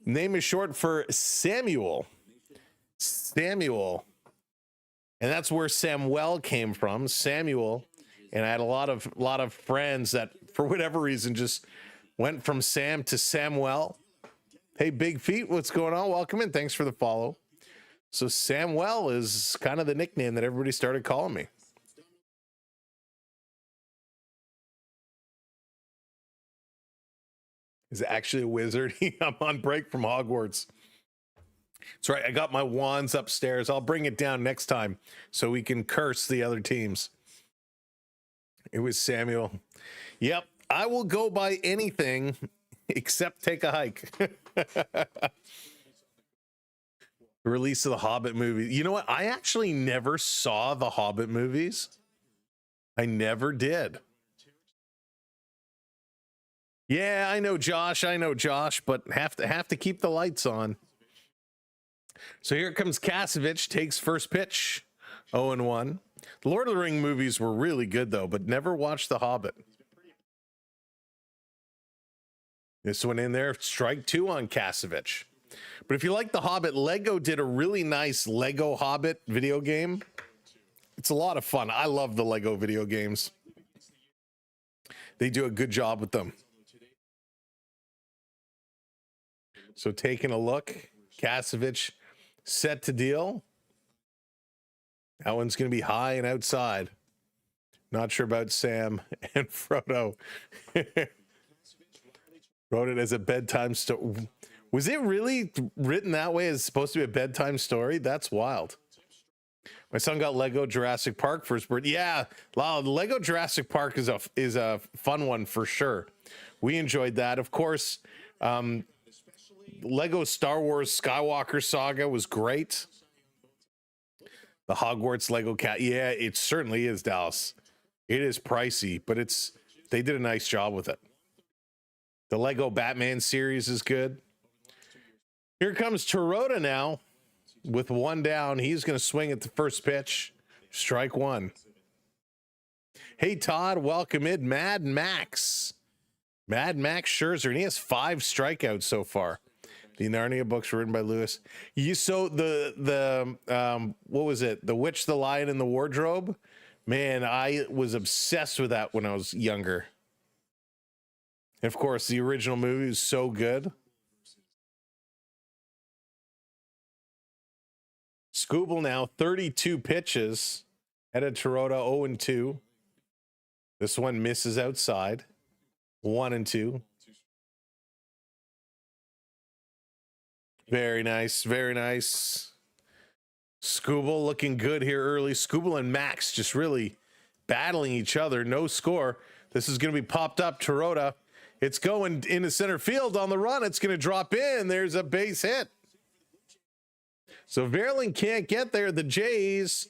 Name is short for Samuel. Samuel. And that's where Samuel came from, Samuel. And I had a lot of friends that, for whatever reason, just went from Sam to Samuel. Hey, Big Feet, what's going on? Welcome in. Thanks for the follow. So Samuel is kind of the nickname that everybody started calling me. He's actually a wizard. I'm on break from Hogwarts. That's right. I got my wands upstairs. I'll bring it down next time so we can curse the other teams. It was Samuel. Yep. I will go by anything except take a hike. Release of the Hobbit movie. You know what? I actually never saw the Hobbit movies. I never did. Yeah, I know Josh, but have to keep the lights on. So here comes Kasevich, takes first pitch, 0-1. The Lord of the Ring movies were really good, though, but never watched The Hobbit. This one in there, strike 2 on Kasevich. But if you like The Hobbit, Lego did a really nice Lego Hobbit video game. It's a lot of fun. I love the Lego video games. They do a good job with them. So taking a look, Kasevich set to deal. That one's going to be high and outside. Not sure about Sam and Frodo. Wrote it as a bedtime story. Was it really written that way as supposed to be a bedtime story? That's wild. My son got Lego Jurassic Park for his birthday. Yeah, wow, Lego Jurassic Park is a fun one for sure. We enjoyed that. Of course, Lego Star Wars Skywalker Saga was great. The Hogwarts Lego cat. Yeah, it certainly is, Dallas. It is pricey, but they did a nice job with it. The Lego Batman series is good. Here comes Toyota now with one down. He's going to swing at the first pitch. Strike one. Hey, Todd, welcome in. Mad Max Scherzer, and he has 5 strikeouts so far. The Narnia books were written by Lewis. So the what was it? The Witch, the Lion, and the Wardrobe. Man, I was obsessed with that when I was younger. And of course, the original movie is so good. Skubal now 32 pitches. Headed Toyota 0-2. This one misses outside. 1-2. Very nice. Very nice. Skubal looking good here early. Skubal and Max just really battling each other. No score. This is going to be popped up. Toyota. It's going into center field on the run. It's going to drop in. There's a base hit. So Verlin can't get there. The Jays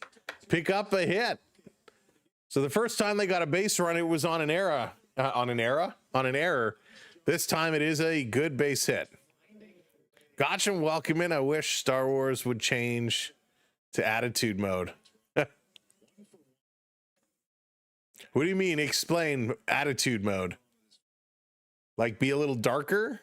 pick up a hit. So the first time they got a base run, it was on an error. On an error. This time it is a good base hit. Gotcha, welcome in. I wish Star Wars would change to attitude mode. What do you mean? Explain attitude mode. Like be a little darker?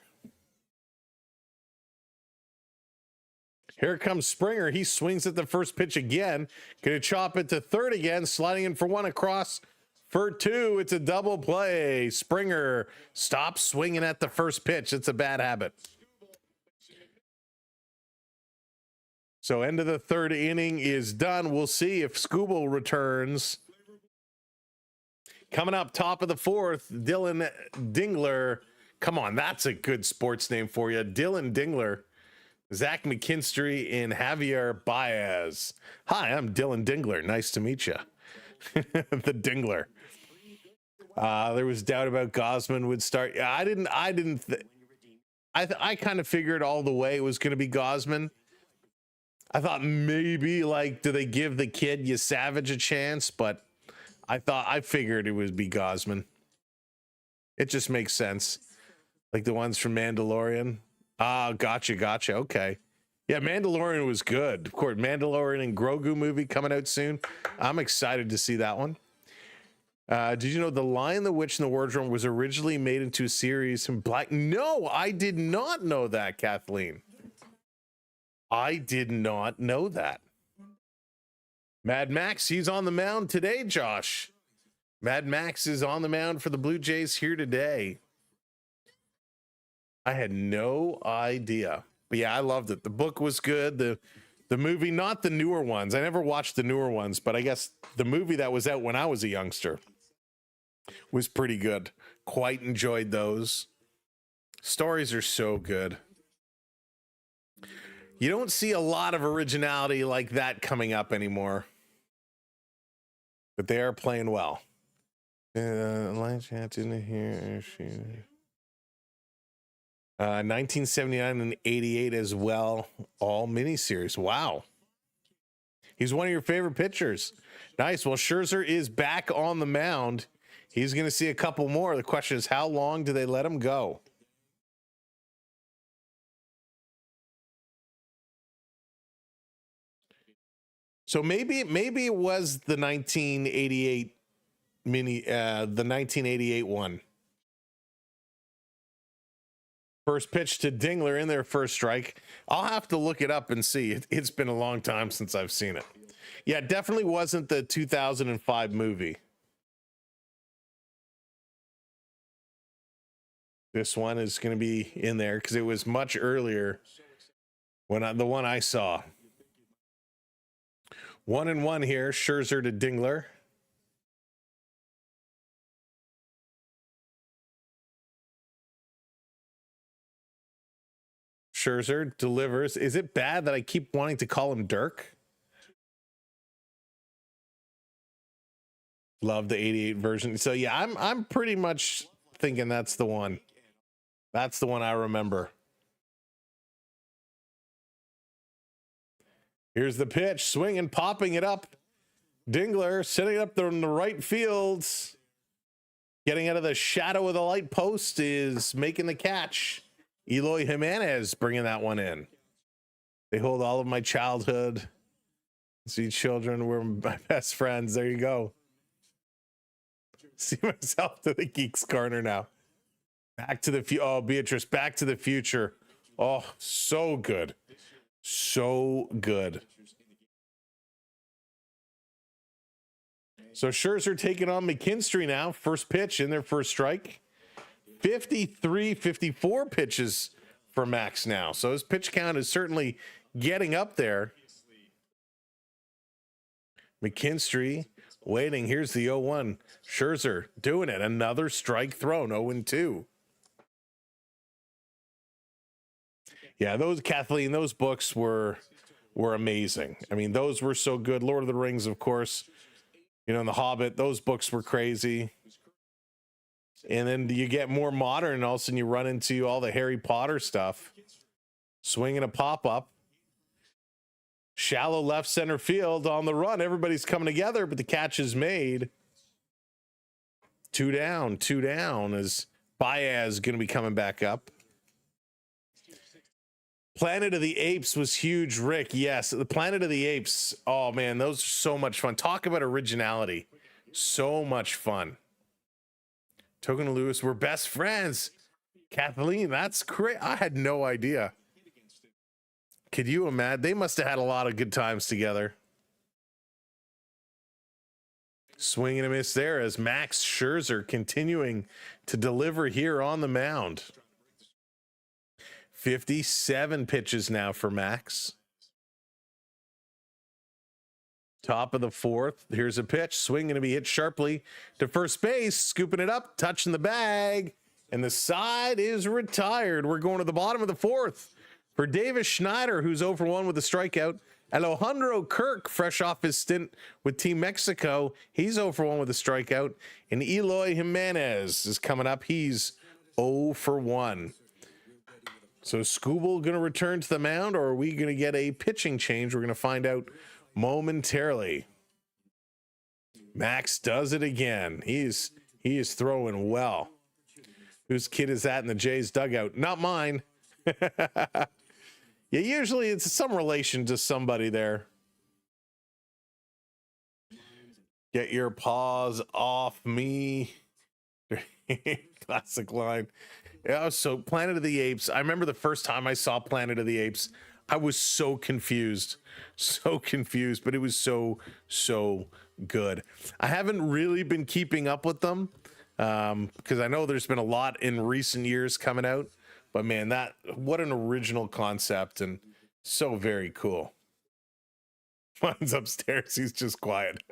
Here comes Springer. He swings at the first pitch again. Gonna chop it to third again. Sliding in for one across for 2. It's a double play. Springer stops swinging at the first pitch. It's a bad habit. So end of the third inning is done. We'll see if Skubal returns. Coming up top of the fourth, Dylan Dingler. Come on, that's a good sports name for you. Dylan Dingler. Zach McKinstry and Javier Baez. Hi, I'm Dylan Dingler. Nice to meet you. The Dingler. There was doubt about Gosman would start. I kind of figured all the way it was going to be Gosman. I thought maybe do they give the kid Savage a chance? But I figured it would be Gosman. It just makes sense. Like the ones from Mandalorian. Gotcha. Okay. Yeah, Mandalorian was good. Of course, Mandalorian and Grogu movie coming out soon. I'm excited to see that one. Did you know The Lion, the Witch, and the Wardrobe was originally made into a series from Black? No, I did not know that, Kathleen. I did not know that. Mad Max, he's on the mound today, Josh. Mad Max is on the mound for the Blue Jays here today. I had no idea. But yeah, I loved it. The book was good. The movie, not the newer ones. I never watched the newer ones, but I guess the movie that was out when I was a youngster was pretty good. Quite enjoyed those. Stories are so good. You don't see a lot of originality like that coming up anymore. But they are playing well. Line chat in here. 1979 and 88 as well. All miniseries. Wow. He's one of your favorite pitchers. Nice. Well, Scherzer is back on the mound. He's going to see a couple more. The question is, how long do they let him go? So maybe it was the 1988 the 1988 one. First pitch to Dingler in their first strike. I'll have to look it up and see. It's been a long time since I've seen it. Yeah, it definitely wasn't the 2005 movie. This one is going to be in there because it was much earlier when the one I saw. 1-1 here. Scherzer to Dingler. Scherzer delivers. Is it bad that I keep wanting to call him Dirk? Love the 88 version. So yeah, I'm pretty much thinking that's the one. That's the one I remember. Here's the pitch, swinging, popping it up. Dingler setting it up there in the right field. Getting out of the shadow of the light post is making the catch. Eloy Jimenez bringing that one in. They hold all of my childhood. See, children were my best friends. There you go. See myself to the Geeks Corner now. Back to the future. Oh, Beatrice, Back to the Future. Oh, so good. So good. So Scherzer taking on McKinstry now. First pitch in their first strike. 54 pitches for Max now. So his pitch count is certainly getting up there. McKinstry waiting. Here's the 0-1. Scherzer doing it. Another strike thrown. 0-2. Yeah, those Kathleen, those books were amazing. I mean, those were so good. Lord of the Rings, of course. You know, and The Hobbit, those books were crazy. And then you get more modern, and all of a sudden you run into all the Harry Potter stuff. Swinging a pop-up. Shallow left center field on the run. Everybody's coming together, but the catch is made. 2 down as Baez going to be coming back up. Planet of the Apes was huge, Rick. Yes, the Planet of the Apes. Oh, man, those are so much fun. Talk about originality. So much fun. Token and Lewis were best friends. Kathleen, that's great. I had no idea. Could you imagine? They must have had a lot of good times together. Swing and a miss there as Max Scherzer continuing to deliver here on the mound. 57 pitches now for Max. Top of the fourth. Here's a pitch. Swing going to be hit sharply to first base. Scooping it up. Touching the bag. And the side is retired. We're going to the bottom of the fourth for Davis Schneider, who's 0 for 1 with a strikeout. Alejandro Kirk, fresh off his stint with Team Mexico. He's 0 for 1 with a strikeout. And Eloy Jimenez is coming up. He's 0 for 1. So Skubal going to return to the mound, or are we going to get a pitching change? We're going to find out momentarily. Max does it again. He is throwing well. Whose kid is that in the Jays dugout? Not mine. Yeah, usually it's some relation to somebody there. Get your paws off me. Classic line. Yeah, so Planet of the Apes. I remember the first time I saw Planet of the Apes, I was so confused, but it was so good. I haven't really been keeping up with them because I know there's been a lot in recent years coming out, but man, what an original concept and so very cool. Mine's upstairs. He's just quiet.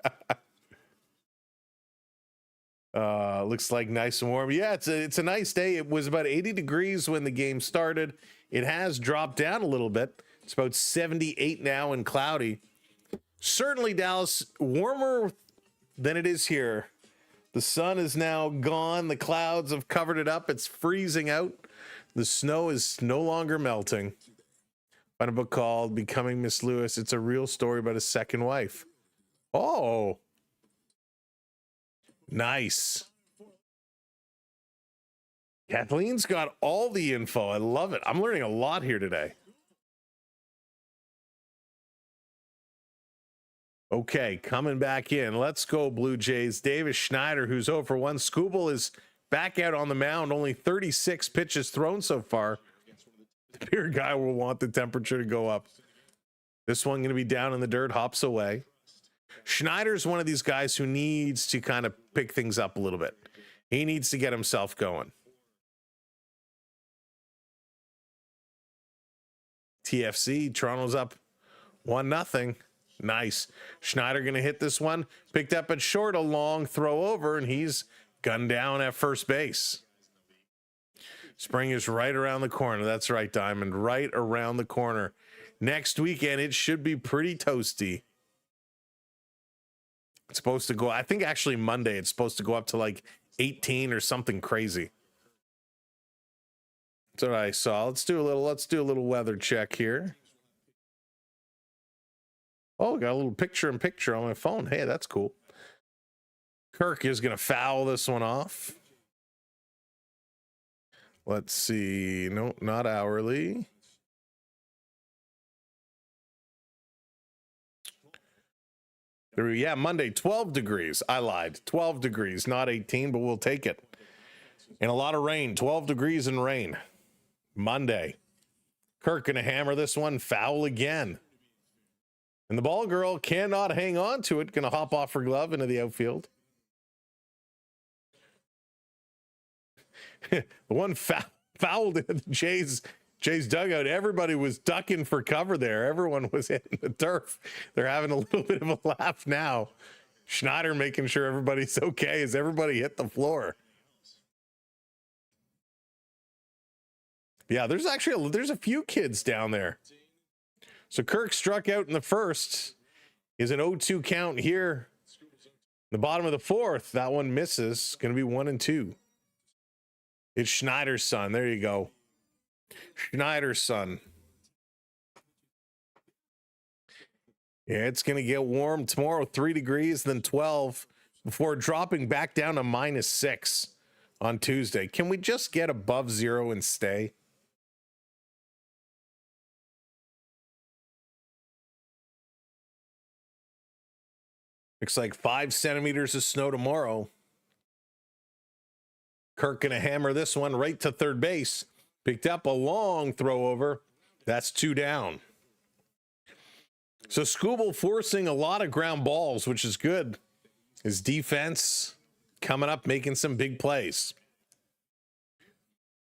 Looks like nice and warm. Yeah, it's a nice day. It was about 80 degrees when the game started. It has dropped down a little bit. It's about 78 now and cloudy. Certainly, Dallas, warmer than it is here. The sun is now gone. The clouds have covered it up. It's freezing out. The snow is no longer melting. Find a book called Becoming Miss Lewis. It's a real story about a second wife. Oh, nice. Kathleen's got all the info. I love it. I'm learning a lot here today. Okay, coming back in. Let's go, Blue Jays. Davis Schneider, who's 0 for 1. Skubal is back out on the mound. Only 36 pitches thrown so far. The beer guy will want the temperature to go up. This one going to be down in the dirt, hops away. Schneider's one of these guys who needs to kind of pick things up a little bit. He needs to get himself going. TFC, Toronto's up 1-0. Nice. Schneider going to hit this one. Picked up at short, a long throw over, and he's gunned down at first base. Spring is right around the corner. That's right, Diamond. Right around the corner. Next weekend, it should be pretty toasty. It's supposed to go, I think actually Monday, it's supposed to go up to like 18 or something crazy. That's what I saw. Let's do a little weather check here. Oh, got a little picture-in-picture on my phone. Hey, that's cool. Kirk is going to foul this one off. Let's see. No, not hourly. Yeah, Monday, 12 degrees. I lied. 12 degrees, not 18, but we'll take it. And a lot of rain. 12 degrees and rain. Monday. Kirk going to hammer this one. Foul again. And the ball girl cannot hang on to it. Going to hop off her glove into the outfield. The one fouled in the Jays dugout. Everybody was ducking for cover there. Everyone was hitting the turf. They're having a little bit of a laugh now. Schneider making sure everybody's okay as everybody hit the floor. Yeah, there's a few kids down there. So Kirk struck out in the first. Is an 0-2 count here. The bottom of the fourth, that one misses. Going to be 1-2. It's Schneider's son. There you go. Schneider's son. Yeah, it's going to get warm tomorrow, 3 degrees, then 12, before dropping back down to -6 on Tuesday. Can we just get above 0 and stay? Looks like 5 centimeters of snow tomorrow. Kirk going to hammer this one right to third base. Picked up a long throw over. That's 2 down. So Skubal forcing a lot of ground balls, which is good. His defense coming up, making some big plays.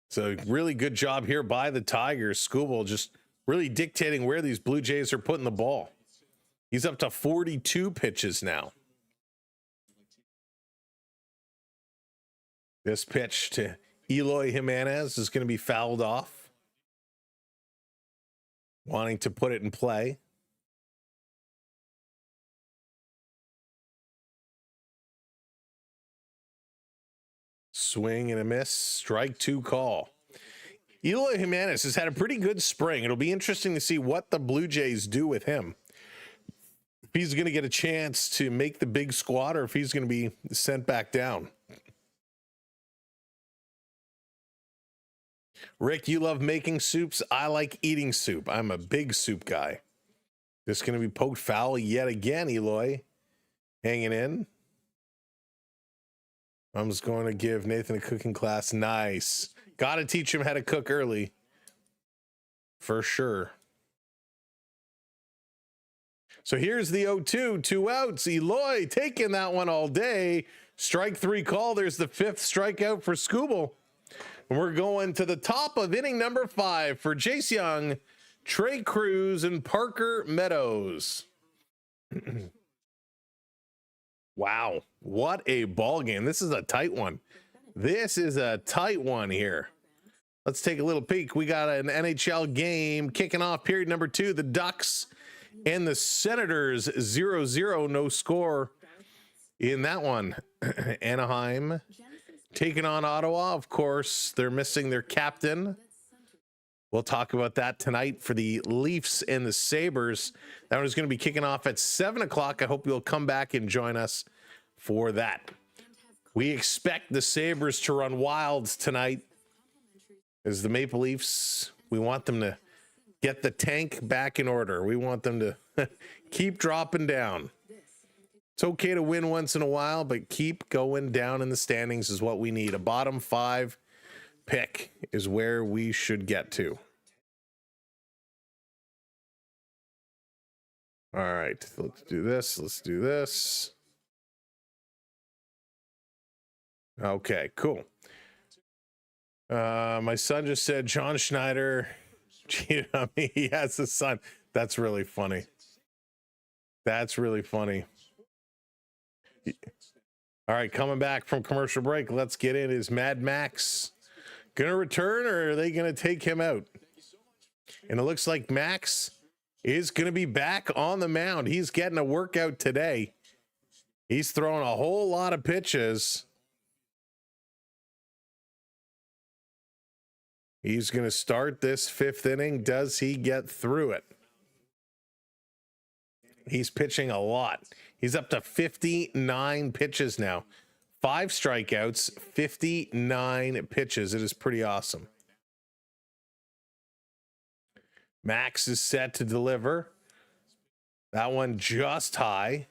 So really good job here by the Tigers. Skubal just really dictating where these Blue Jays are putting the ball. He's up to 42 pitches now. This pitch to Eloy Jimenez is going to be fouled off. Wanting to put it in play. Swing and a miss. Strike 2 call. Eloy Jimenez has had a pretty good spring. It'll be interesting to see what the Blue Jays do with him. If he's going to get a chance to make the big squad or if he's going to be sent back down. Rick, you love making soups. I like eating soup. I'm a big soup guy. This going to be poked foul yet again, Eloy. Hanging in. I'm just going to give Nathan a cooking class. Nice. Got to teach him how to cook early. For sure. So here's the 0-2. 2 outs. Eloy taking that one all day. Strike 3 call. There's the 5th strikeout for Skubal. And we're going to the top of inning number 5 for Jace Young, Trey Cruz, and Parker Meadows. Wow, what a ball game. This is a tight one. This is a tight one here. Let's take a little peek. We got an NHL game kicking off period number 2. The Ducks and the Senators 0-0, no score in that one. Anaheim taking on Ottawa. Of course, they're missing their captain. We'll talk about that tonight for the Leafs and the Sabres. That one is going to be kicking off at 7 o'clock. I hope you'll come back and join us for that. We expect the Sabres to run wild tonight as the Maple Leafs. We want them to get the tank back in order. We want them to keep dropping down. It's okay to win once in a while, but keep going down in the standings is what we need. A bottom 5 pick is where we should get to. All right, let's do this. Let's do this. Okay, cool. My son just said John Schneider cheated on me. He has a son. That's really funny. That's really funny. All right, coming back from commercial break, let's get in. Is Mad Max going to return, or are they going to take him out? And it looks like Max is going to be back on the mound. He's getting a workout today. He's throwing a whole lot of pitches. He's going to start this 5th inning. Does he get through it? He's pitching a lot. He's up to 59 pitches now. 5 strikeouts, 59 pitches. It is pretty awesome. Max is set to deliver. That one just high.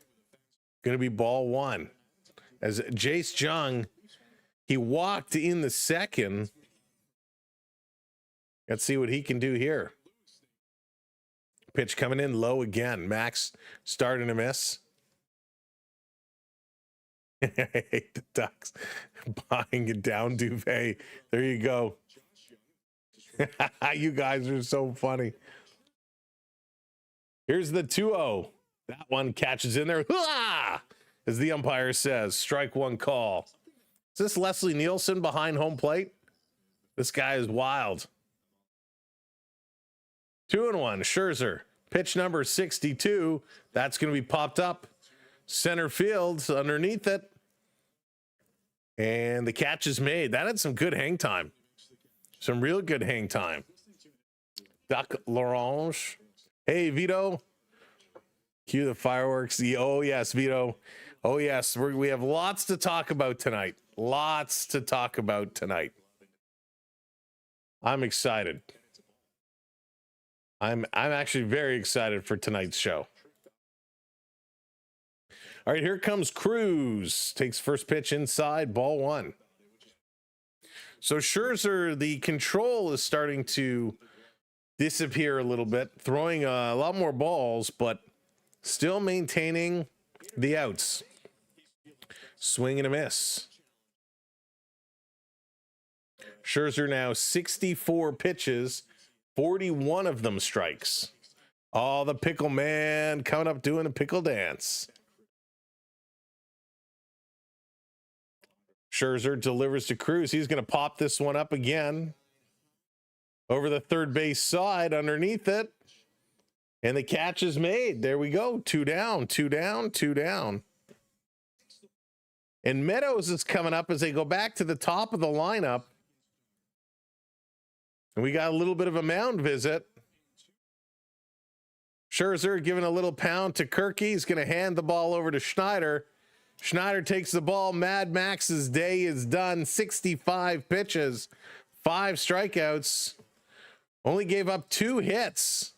Going to be ball 1. As Jace Jung, he walked in the 2nd. Let's see what he can do here. Pitch coming in low again. Max starting to miss. I hate the Ducks buying a down duvet. There you go. You guys are so funny. Here's the 2-0. That one catches in there. Hoo-ah! As the umpire says, strike 1 call. Is this Leslie Nielsen behind home plate? This guy is wild. 2-1. Scherzer. Pitch number 62. That's going to be popped up. Center field underneath it. And the catch is made. That had some good hang time. Some real good hang time. Duck L'Orange. Hey, Vito. Cue the fireworks. Oh, yes, Vito. Oh, yes. We have lots to talk about tonight. Lots to talk about tonight. I'm excited. I'm actually very excited for tonight's show. All right, here comes Cruz. Takes first pitch inside, ball 1. So Scherzer, the control is starting to disappear a little bit, throwing a lot more balls, but still maintaining the outs. Swing and a miss. Scherzer now 64 pitches, 41 of them strikes. Oh, the pickle man coming up doing a pickle dance. Scherzer delivers to Cruz. He's going to pop this one up again. Over the third base side, underneath it. And the catch is made. There we go. 2 down, 2 down, 2 down. And Meadows is coming up as they go back to the top of the lineup. And we got a little bit of a mound visit. Scherzer giving a little pound to Kirky. He's going to hand the ball over to Schneider. Schneider takes the ball. Mad Max's day is done. 65 pitches, 5 strikeouts. Only gave up 2 hits.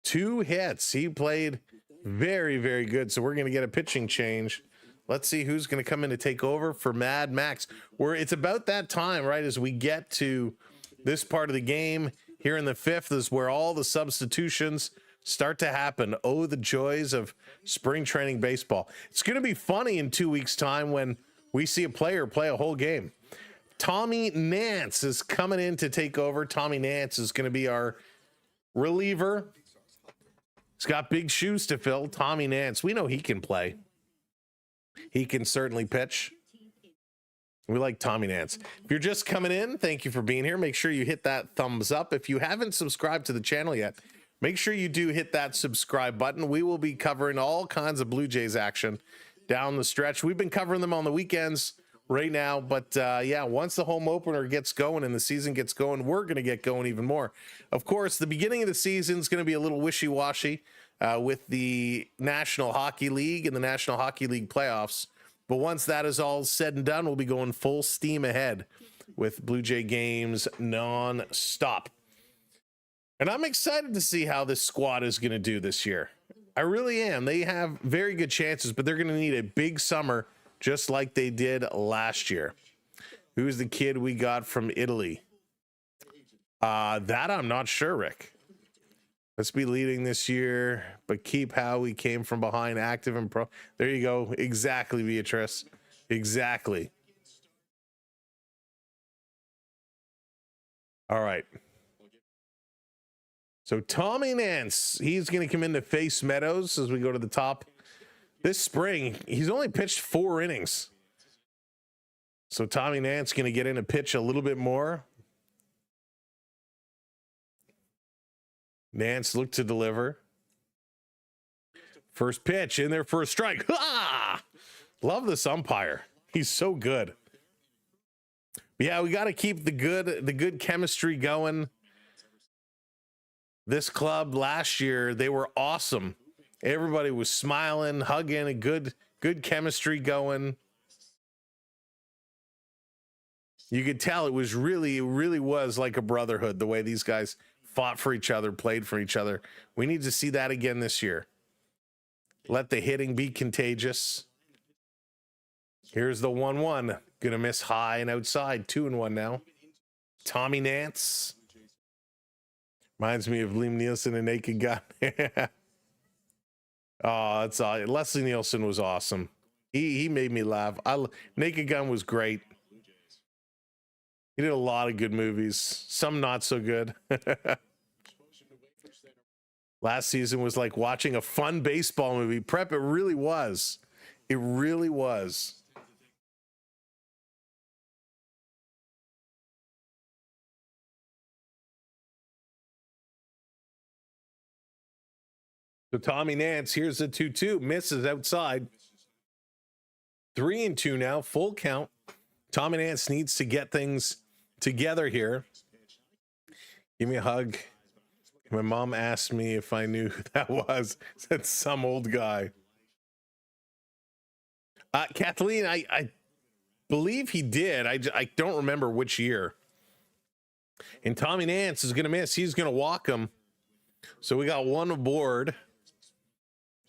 2 hits. He played very, very good. So we're going to get a pitching change. Let's see who's going to come in to take over for Mad Max. It's about that time, right, as we get to this part of the game here in the 5th is where all the substitutions start to happen. Oh, the joys of spring training baseball. It's going to be funny in 2 weeks' time when we see a player play a whole game. Tommy Nance is coming in to take over. Tommy Nance is going to be our reliever. He's got big shoes to fill. Tommy Nance, we know he can play. He can certainly pitch. We like Tommy Nance. If you're just coming in, thank you for being here. Make sure you hit that thumbs up. If you haven't subscribed to the channel yet, make sure you do hit that subscribe button. We will be covering all kinds of Blue Jays action down the stretch. We've been covering them on the weekends right now, but yeah, once the home opener gets going and the season gets going, we're going to get going even more. Of course, the beginning of the season is going to be a little wishy-washy with the National Hockey League and the National Hockey League playoffs. But once that is all said and done, we'll be going full steam ahead with Blue Jay games non-stop. And I'm excited to see how this squad is going to do this year. I really am. They have very good chances, but they're going to need a big summer just like they did last year. Who's the kid we got from Italy? That I'm not sure, Rick. Let's be leading this year, but keep how we came from behind, active and pro. There you go. Exactly, Beatrice. Exactly. All right. So Tommy Nance, he's going to come in to face Meadows as we go to the top. This spring, he's only pitched 4 innings. So Tommy Nance going to get in a pitch a little bit more. Nance looked to deliver. First pitch in there for a strike. Ah! Love this umpire. He's so good. Yeah, we got to keep the good chemistry going. This club last year, they were awesome. Everybody was smiling, hugging, a good chemistry going. You could tell it really was like a brotherhood, the way these guys fought for each other, played for each other. We need to see that again this year. Let the hitting be contagious. Here's the 1-1. Gonna miss high and outside. 2-1 now. Tommy Nance. Reminds me of Liam Nielsen and Naked Gun. Oh, it's Leslie Nielsen was awesome. He made me laugh. Naked Gun was great. He did a lot of good movies. Some not so good. Last season was like watching a fun baseball movie. Prep, it really was. It really was. So Tommy Nance, here's the 2-2. Misses outside. 3-2 now, full count. Tommy Nance needs to get things together here. Give me a hug. My mom asked me if I knew who that was. Said some old guy. Kathleen, I believe he did. I don't remember which year. And Tommy Nance is going to miss. He's going to walk him. So we got one aboard.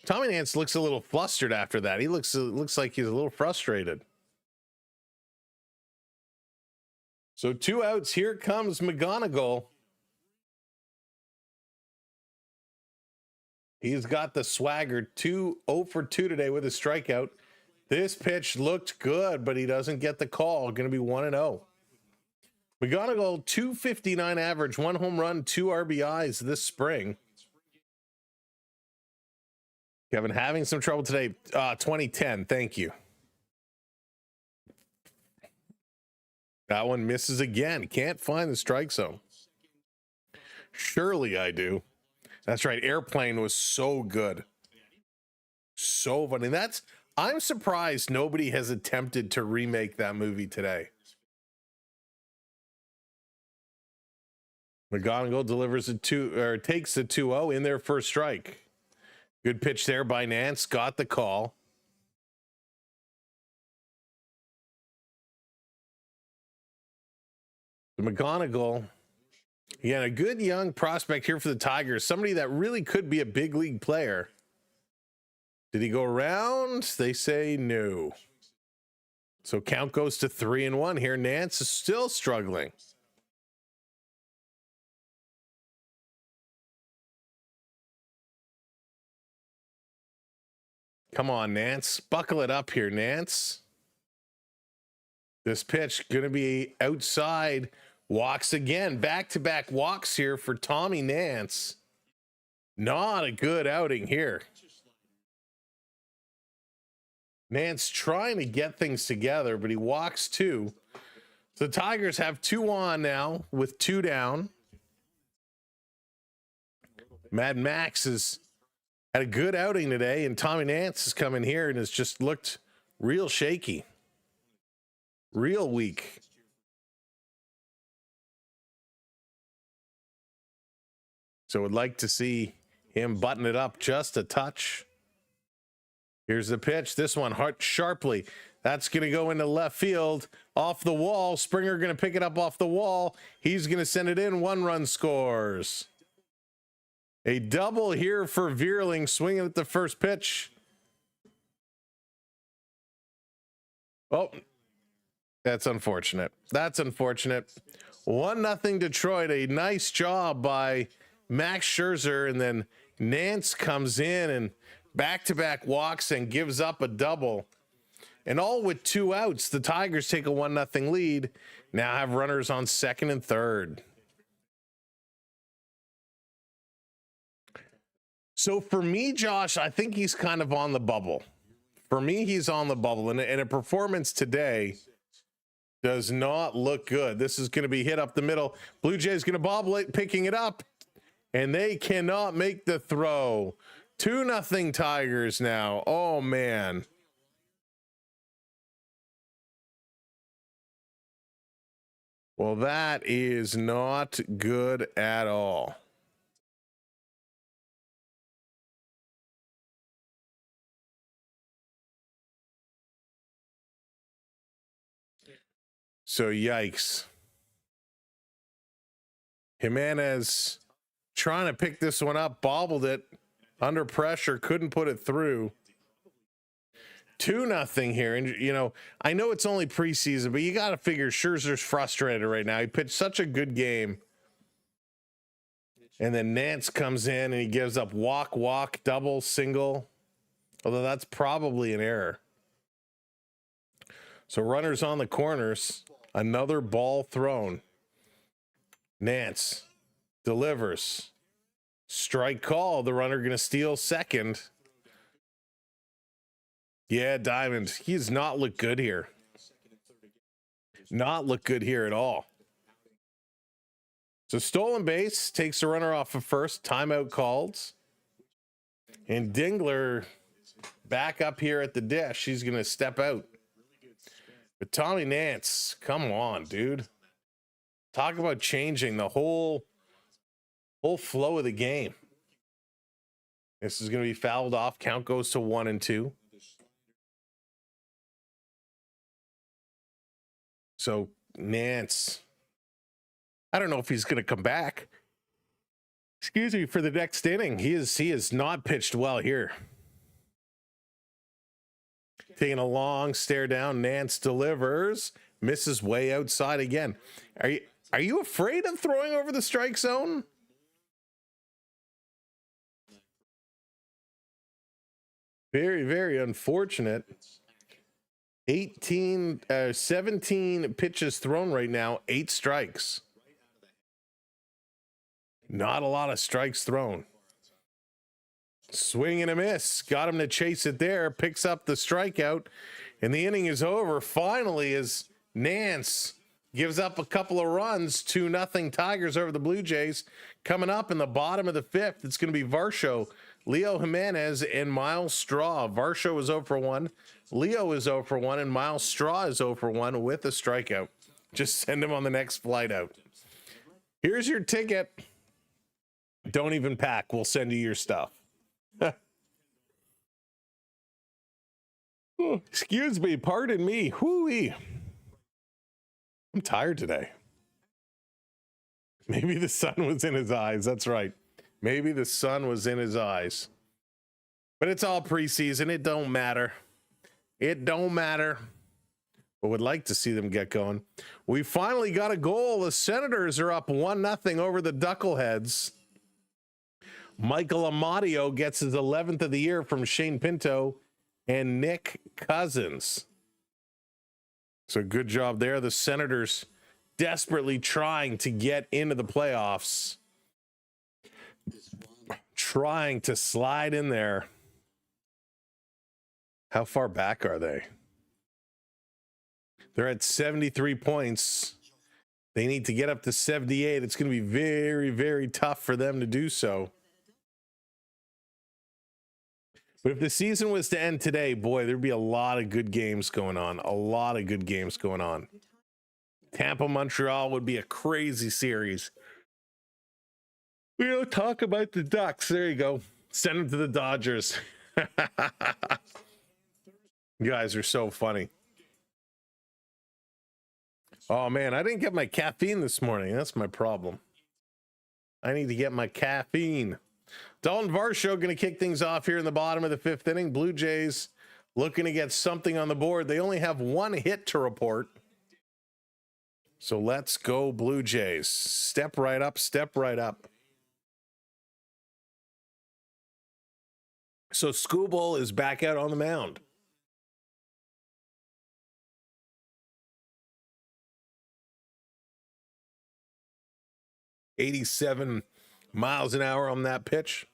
Tommy Nance looks a little flustered after that. He looks like he's a little frustrated. So 2 outs. Here comes McGonigal. He's got the swagger. 0 for 2 today with a strikeout. This pitch looked good, but he doesn't get the call. Going to be 1-0. McGonigal, 259 average, 1 home run, 2 RBIs this spring. Kevin, having some trouble today. 2010. Thank you. That one misses again. Can't find the strike zone. Surely I do. That's right. Airplane was so good. So funny. I'm surprised nobody has attempted to remake that movie today. McGonigal delivers takes the 2-0 in their first strike. Good pitch there by Nance. Got the call. McGonigal, again, a good young prospect here for the Tigers. Somebody that really could be a big league player. Did he go around? They say no. So count goes to 3-1 here. Nance is still struggling. Come on, Nance. Buckle it up here, Nance. This pitch going to be outside. Walks again. Back-to-back walks here for Tommy Nance. Not a good outing here. Nance trying to get things together, but he walks 2. So the Tigers have 2 on now with 2 down. Mad Max has had a good outing today, and Tommy Nance has come in here and has just looked real shaky. Real weak. So would like to see him button it up just a touch. Here's the pitch. This one hard sharply. That's going to go into left field. Off the wall. Springer going to pick it up off the wall. He's going to send it in. 1 run scores. A double here for Vierling, swinging at the first pitch. Oh, that's unfortunate. That's unfortunate. 1-0 Detroit. A nice job by Max Scherzer, and then Nance comes in and back-to-back walks and gives up a double. And all with 2 outs. The Tigers take a 1-0 lead. Now have runners on second and third. So for me, Josh, I think he's kind of on the bubble. For me, he's on the bubble. And a performance today Does not look good. This is going to be hit up the middle. Blue Jays going to bobble it, picking it up, and they cannot make the throw. 2-0 Tigers now. Oh, man. Well, that is not good at all. So, yikes. Jimenez trying to pick this one up, bobbled it under pressure, couldn't put it through. 2-0 here. And, you know, I know it's only preseason, but you got to figure Scherzer's frustrated right now. He pitched such a good game. And then Nance comes in and he gives up walk, double, single. Although that's probably an error. So runners on the corners. Another ball thrown. Nance delivers. Strike call. The runner going to steal second. Yeah, Diamond. He does not look good here. Not look good here at all. So stolen base takes the runner off of first. Timeout called. And Dingler back up here at the dish. He's going to step out. But Tommy Nance, come on, dude. Talk about changing the whole flow of the game. This is going to be fouled off. Count goes to 1-2. So Nance, I don't know if he's going to come back. Excuse me, for the next inning. He is not pitched well here. Taking a long stare down. Nance delivers, misses way outside again. Are you afraid of throwing over the strike zone? Very, very unfortunate. 17 pitches thrown right now, 8 strikes. Not a lot of strikes thrown. Swing and a miss. Got him to chase it there. Picks up the strikeout. And the inning is over. Finally, as Nance gives up a couple of runs. 2-0 Tigers over the Blue Jays. Coming up in the bottom of the 5th, it's going to be Varsho, Leo Jimenez, and Miles Straw. Varsho is 0 for 1. Leo is 0 for 1. And Miles Straw is 0 for 1 with a strikeout. Just send him on the next flight out. Here's your ticket. Don't even pack. We'll send you your stuff. Oh, excuse me, pardon me. Hooey. I'm tired today. Maybe the sun was in his eyes. That's right. Maybe the sun was in his eyes. But it's all preseason. It don't matter. It don't matter. But would like to see them get going. We finally got a goal. The Senators are up 1-0 over the Duckleheads. Michael Amadio gets his 11th of the year from Shane Pinto and Nick Cousins. So good job there. The Senators desperately trying to get into the playoffs. Trying to slide in there. How far back are they? They're at 73 points. They need to get up to 78. It's going to be very, very tough for them to do so. But if the season was to end today, boy, there'd be a lot of good games going on. A lot of good games going on. Tampa, Montreal would be a crazy series. We don't talk about the Ducks. There you go. Send them to the Dodgers. You guys are so funny. Oh, man, I didn't get my caffeine this morning. That's my problem. I need to get my caffeine. Dalton Varsho going to kick things off here in the bottom of the 5th inning. Blue Jays looking to get something on the board. They only have 1 hit to report. So let's go Blue Jays. Step right up, step right up. So Skubal is back out on the mound. .87 miles an hour on that pitch.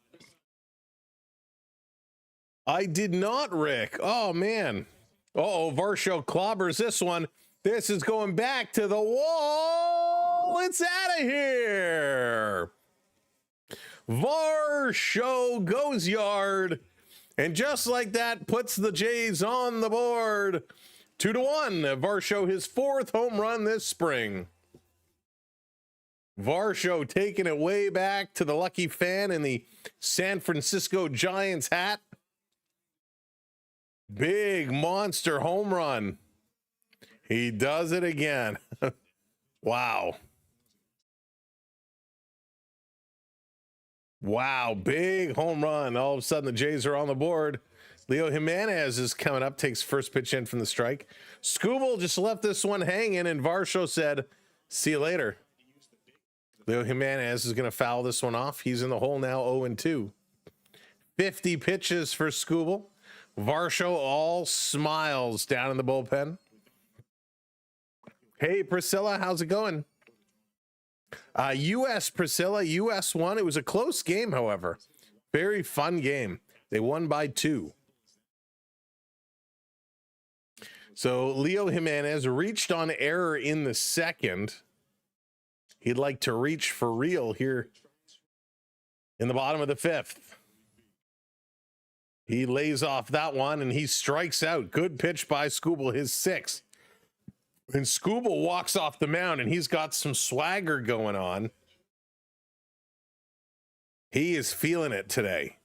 I did not, Rick. Oh, man. Uh-oh, Varsho clobbers this one. This is going back to the wall. It's out of here. Varsho goes yard. And just like that, puts the Jays on the board. 2-1. Varsho, his 4th home run this spring. Varsho taking it way back to the lucky fan in the San Francisco Giants hat. Big monster home run. He does it again. Wow. Wow, big home run. All of a sudden, the Jays are on the board. Leo Jimenez is coming up, takes first pitch in from the strike. Skubal just left this one hanging, and Varsho said, see you later. Leo Jimenez is going to foul this one off. He's in the hole now, 0-2. 50 pitches for Skubal. Varsho all smiles down in the bullpen. Hey, Priscilla, how's it going? U.S. Priscilla, U.S. won. It was a close game, however. Very fun game. They won by 2. So Leo Jimenez reached on error in the 2nd. He'd like to reach for real here in the bottom of the 5th. He lays off that one, and he strikes out. Good pitch by Skubal, his 6th. And Skubal walks off the mound, and he's got some swagger going on. He is feeling it today.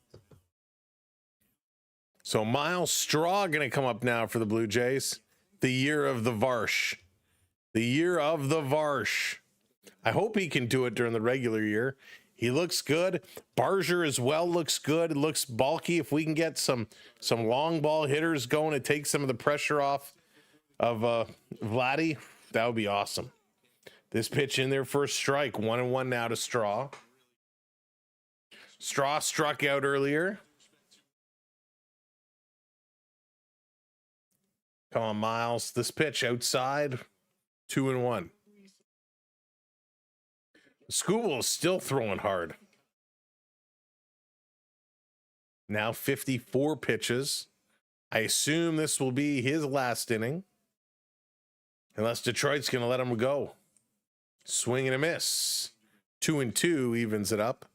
So Miles Straw going to come up now for the Blue Jays. The year of the Varsh. The year of the Varsh. I hope he can do it during the regular year. He looks good. Barger as well looks good. It looks bulky. If we can get some long ball hitters going to take some of the pressure off of Vladdy, that would be awesome. This pitch in there for a strike. 1-1 now to Straw. Straw struck out earlier. Come on, Miles. This pitch outside. 2-1. Skubal is still throwing hard. Now 54 pitches. I assume this will be his last inning. Unless Detroit's going to let him go. Swing and a miss. 2-2 evens it up.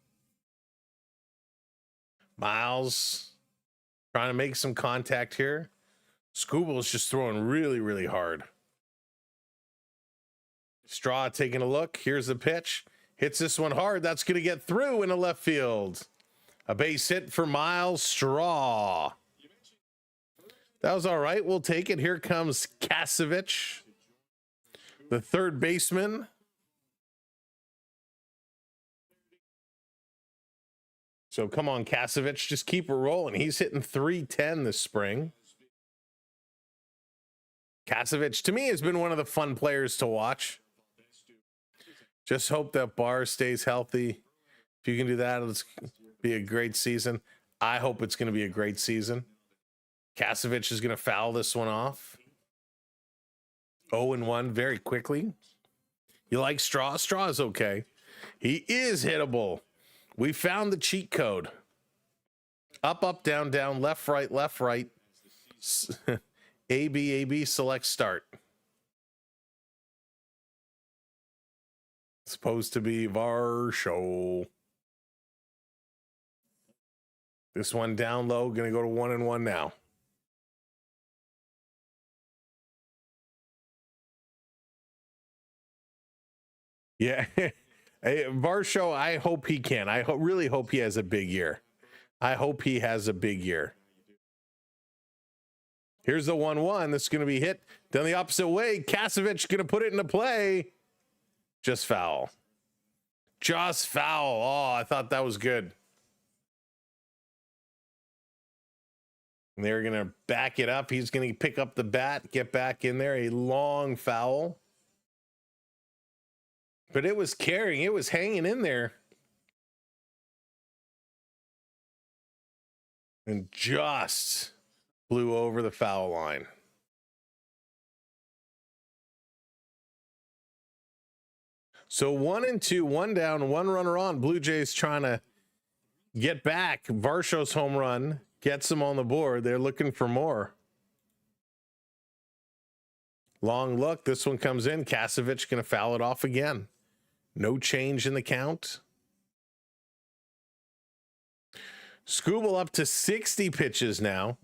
Miles trying to make some contact here. Skubal is just throwing really, really hard. Straw taking a look. Here's the pitch. Hits this one hard. That's going to get through into left field. A base hit for Miles Straw. That was all right. We'll take it. Here comes Kasevich, the third baseman. So come on, Kasevich. Just keep it rolling. He's hitting .310 this spring. Kasevich, to me, has been one of the fun players to watch. Just hope that Barr stays healthy. If you can do that, it'll be a great season. I hope it's going to be a great season. Kasevich is going to foul this one off. 0-1 very quickly. You like Straw? Straw is okay. He is hittable. We found the cheat code. Up, up, down, down, left, right, left, right. A, B, select, start. Supposed to be Varsho. This one down low, going to go to 1-1 now. Yeah. Hey, Varsho, I hope he can. I really hope he has a big year. I hope he has a big year. Here's the 1-1 that's going to be hit down the opposite way. Kasevich going to put it into play. Just foul. Just foul. Oh, I thought that was good. And they're going to back it up. He's going to pick up the bat, get back in there. A long foul. But it was carrying. It was hanging in there. And just flew over the foul line. So 1-2, 1 down, 1 runner on. Blue Jays trying to get back. Varsho's home run gets them on the board. They're looking for more. Long look. This one comes in. Kasevich going to foul it off again. No change in the count. Skubal up to 60 pitches now.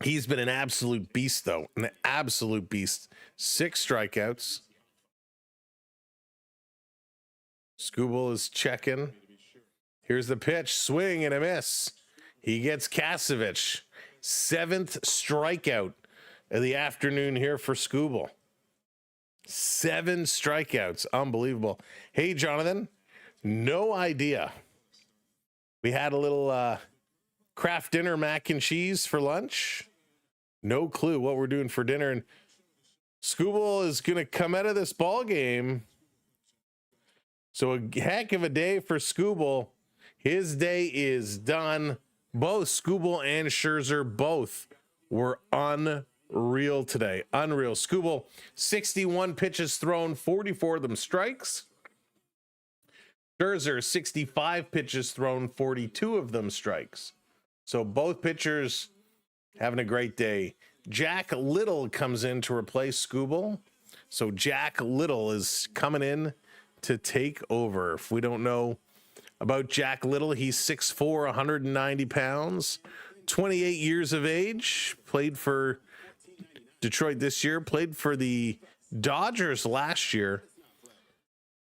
He's been an absolute beast, though. An absolute beast. 6 strikeouts. Skubal is checking. Here's the pitch. Swing and a miss. He gets Kasevich. 7th strikeout of the afternoon here for Skubal. 7 strikeouts. Unbelievable. Hey, Jonathan. No idea. We had a little Kraft dinner mac and cheese for lunch. No clue what we're doing for dinner. And Skubal is going to come out of this ball game. So a heck of a day for Skubal. His day is done. Both Skubal and Scherzer both were unreal today. Unreal. Skubal, 61 pitches thrown, 44 of them strikes. Scherzer, 65 pitches thrown, 42 of them strikes. So both pitchers having a great day. Jack Little comes in to replace Skubal. So Jack Little is coming in to take over. If we don't know about Jack Little, he's 6'4", 190 pounds, 28 years of age, played for Detroit this year, played for the Dodgers last year.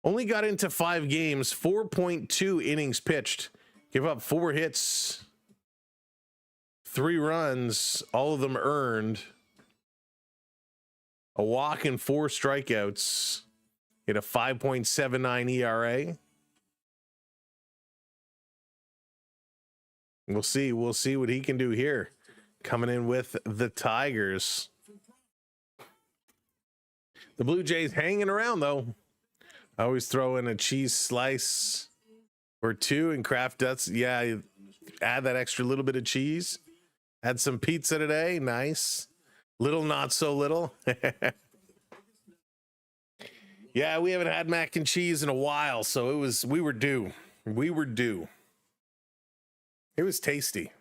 Only got into 5 games, 4.2 innings pitched, gave up 4 hits, 3 runs, all of them earned, a walk and 4 strikeouts, hit a 5.79 ERA. We'll see what he can do here. Coming in with the Tigers. The Blue Jays hanging around, though. I always throw in a cheese slice or 2 and Kraft does. Yeah, add that extra little bit of cheese. Had some pizza today. Nice. Little, not so little. Yeah, we haven't had mac and cheese in a while, so we were due. We were due. It was tasty.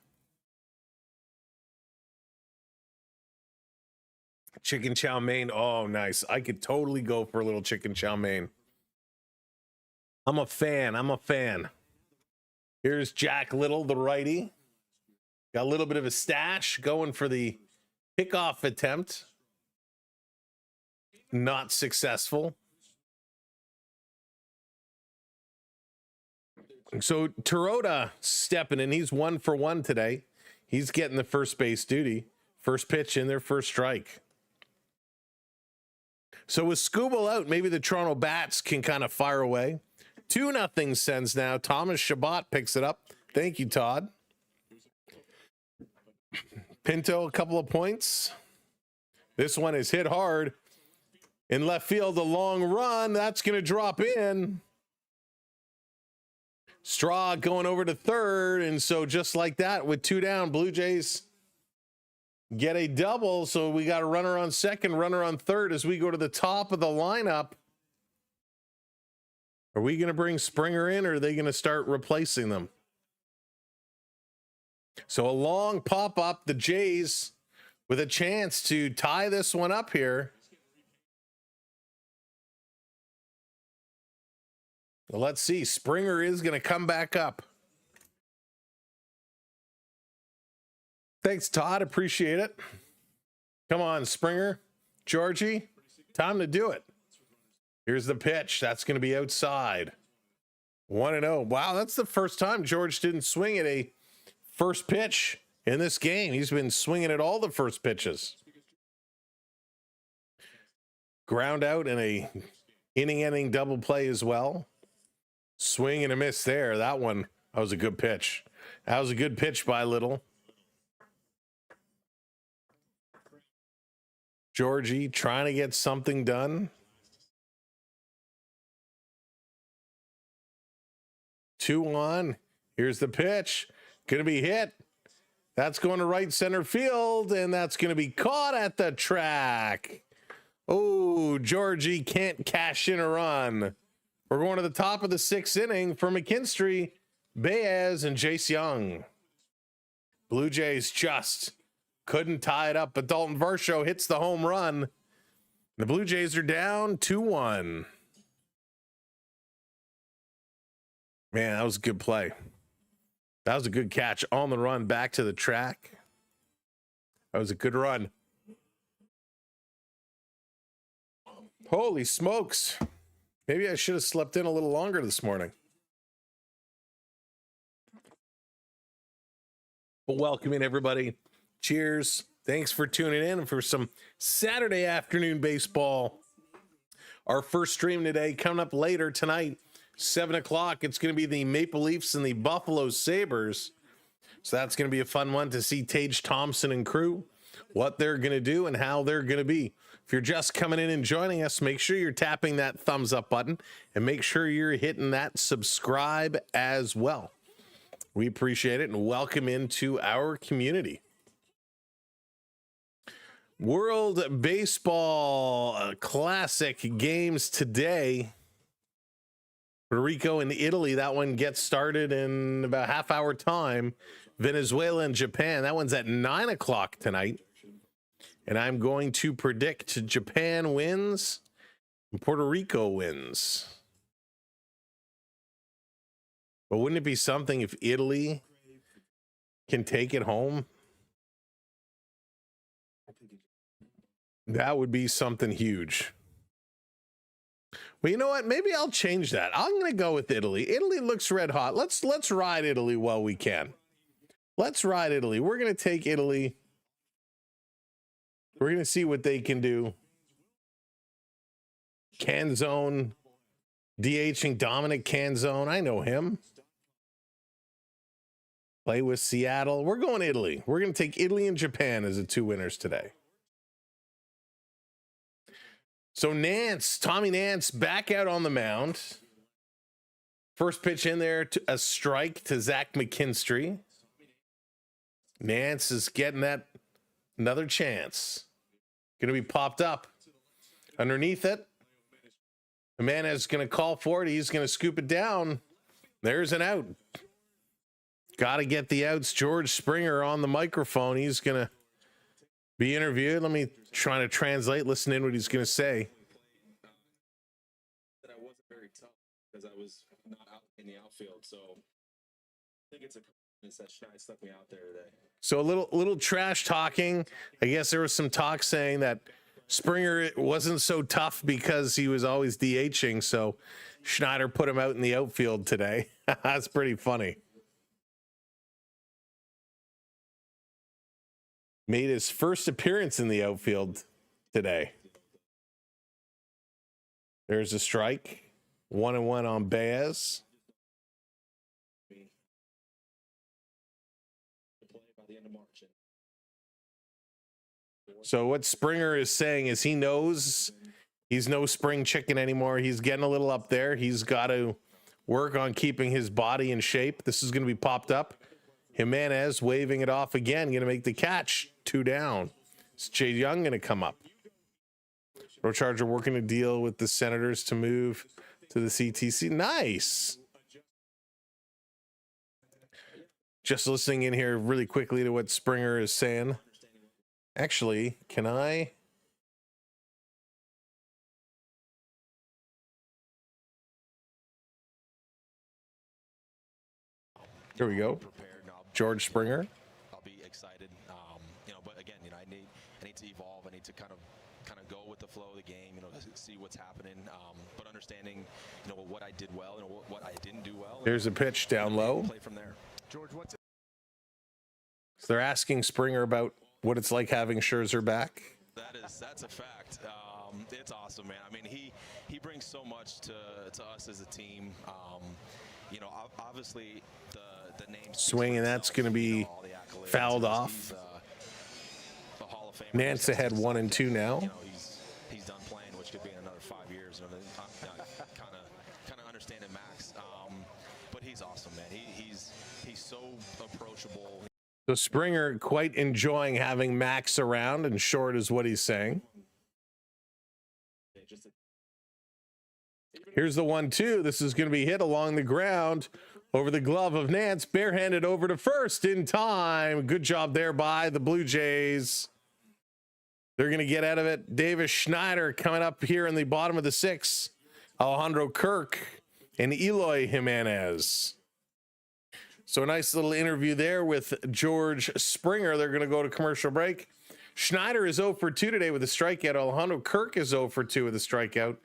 Chicken chow mein. Oh, nice. I could totally go for a little chicken chow mein. I'm a fan. Here's Jack Little, the righty. Got a little bit of a stash going for the pickoff attempt. Not successful. So Tarik stepping in. He's 1 for 1 today. He's getting the first base duty. First pitch in there, first strike. So with Skubal out, maybe the Toronto Bats can kind of fire away. 2-0 Sens now. Thomas Shabbat picks it up. Thank you, Todd. Pinto, a couple of points. This one is hit hard. In left field, a long run. That's going to drop in. Straw going over to third, and so just like that, with 2 down, Blue Jays get a double. So we got a runner on second, runner on third as we go to the top of the lineup. Are we going to bring Springer in, or are they going to start replacing them? So a long pop up, the Jays with a chance to tie this one up here. Well, let's see. Springer is going to come back up. Thanks, Todd. Appreciate it. Come on, Springer. Georgie, time to do it. Here's the pitch. That's going to be outside. 1-0. Wow, that's the first time George didn't swing at a first pitch in this game. He's been swinging at all the first pitches. Ground out in a inning-ending double play as well. Swing and a miss there. That was a good pitch. That was a good pitch by Little. Georgie trying to get something done. 2-1. Here's the pitch. Going to be hit. That's going to right center field, and that's going to be caught at the track. Oh, Georgie can't cash in a run. We're going to the top of the 6th inning for McKinstry, Baez, and Jace Young. Blue Jays just couldn't tie it up, but Dalton Varsho hits the home run. The Blue Jays are down 2-1. Man, that was a good play. That was a good catch on the run back to the track. That was a good run. Holy smokes. Maybe I should have slept in a little longer this morning. Well, welcome in, everybody. Cheers. Thanks for tuning in for some Saturday afternoon baseball. Our first stream today coming up later tonight, 7 o'clock. It's going to be the Maple Leafs and the Buffalo Sabres. So that's going to be a fun one to see Tage Thompson and crew, what they're going to do and how they're going to be. If you're just coming in and joining us, make sure you're tapping that thumbs up button and make sure you're hitting that subscribe as well. We appreciate it and welcome into our community. World Baseball Classic games today. Puerto Rico and Italy, that one gets started in about half-hour time. Venezuela and Japan, that one's at 9 o'clock tonight. And I'm going to predict Japan wins and Puerto Rico wins. But wouldn't it be something if Italy can take it home? That would be something huge. Well, you know what? Maybe I'll change that. I'm going to go with Italy. Italy looks red hot. Let's ride Italy while we can. Let's ride Italy. We're going to take Italy. We're going to see what they can do. Canzone, DHing Dominic Canzone. I know him. Play with Seattle. We're going Italy. We're going to take Italy and Japan as the two winners today. So Nance, Tommy Nance back out on the mound. First pitch in there, a strike to Zach McKinstry. Nance is getting that another chance. Going to be popped up. Underneath it, the man is going to call for it. He's going to scoop it down. There's an out. Got to get the outs. George Springer on the microphone. He's going to be interviewed. Let me try to translate. Listen in what he's going to say. That I wasn't very tough because I was not out in the outfield. So I think it's a coincidence that Schneider stuck me out there today. So a little trash talking. I guess there was some talk saying that Springer wasn't so tough because he was always DHing. So Schneider put him out in the outfield today. That's pretty funny. Made his first appearance in the outfield today. There's a strike. 1-1 on Baez. So what Springer is saying is he knows he's no spring chicken anymore. He's getting a little up there. He's got to work on keeping his body in shape. This is going to be popped up. Jimenez waving it off again. Going to make the catch. 2 down. Is Jay Young going to come up? Pro Charger working a deal with the Senators to move to the CTC. Nice. Just listening in here really quickly to what Springer is saying. Actually, can I? Here we go. George Springer. I'll be excited, but again, I need to evolve. I need to kind of go with the flow of the game, to see what's happening, but understanding, what I did well and what I didn't do well. There's a pitch down low. Play from there. George, what's it? So they're asking Springer about what it's like having Scherzer back. That's a fact. It's awesome, man. I mean, he brings so much to us as a team. Obviously the name swing, and that's going to be fouled off. Nance ahead 1-2 now. He's done playing, which could be in another 5 years. Kind of understanding Max, but he's awesome, man. He's so approachable. So Springer quite enjoying having Max around, and short is what he's saying. Here's the 1-2. This is going to be hit along the ground. over the glove of Nance, barehanded over to first in time. Good job there by the Blue Jays. They're going to get out of it. Davis Schneider coming up here in the bottom of the 6th. Alejandro Kirk and Eloy Jimenez. So a nice little interview there with George Springer. They're going to go to commercial break. Schneider is 0 for 2 today with a strikeout. Alejandro Kirk is 0 for 2 with a strikeout.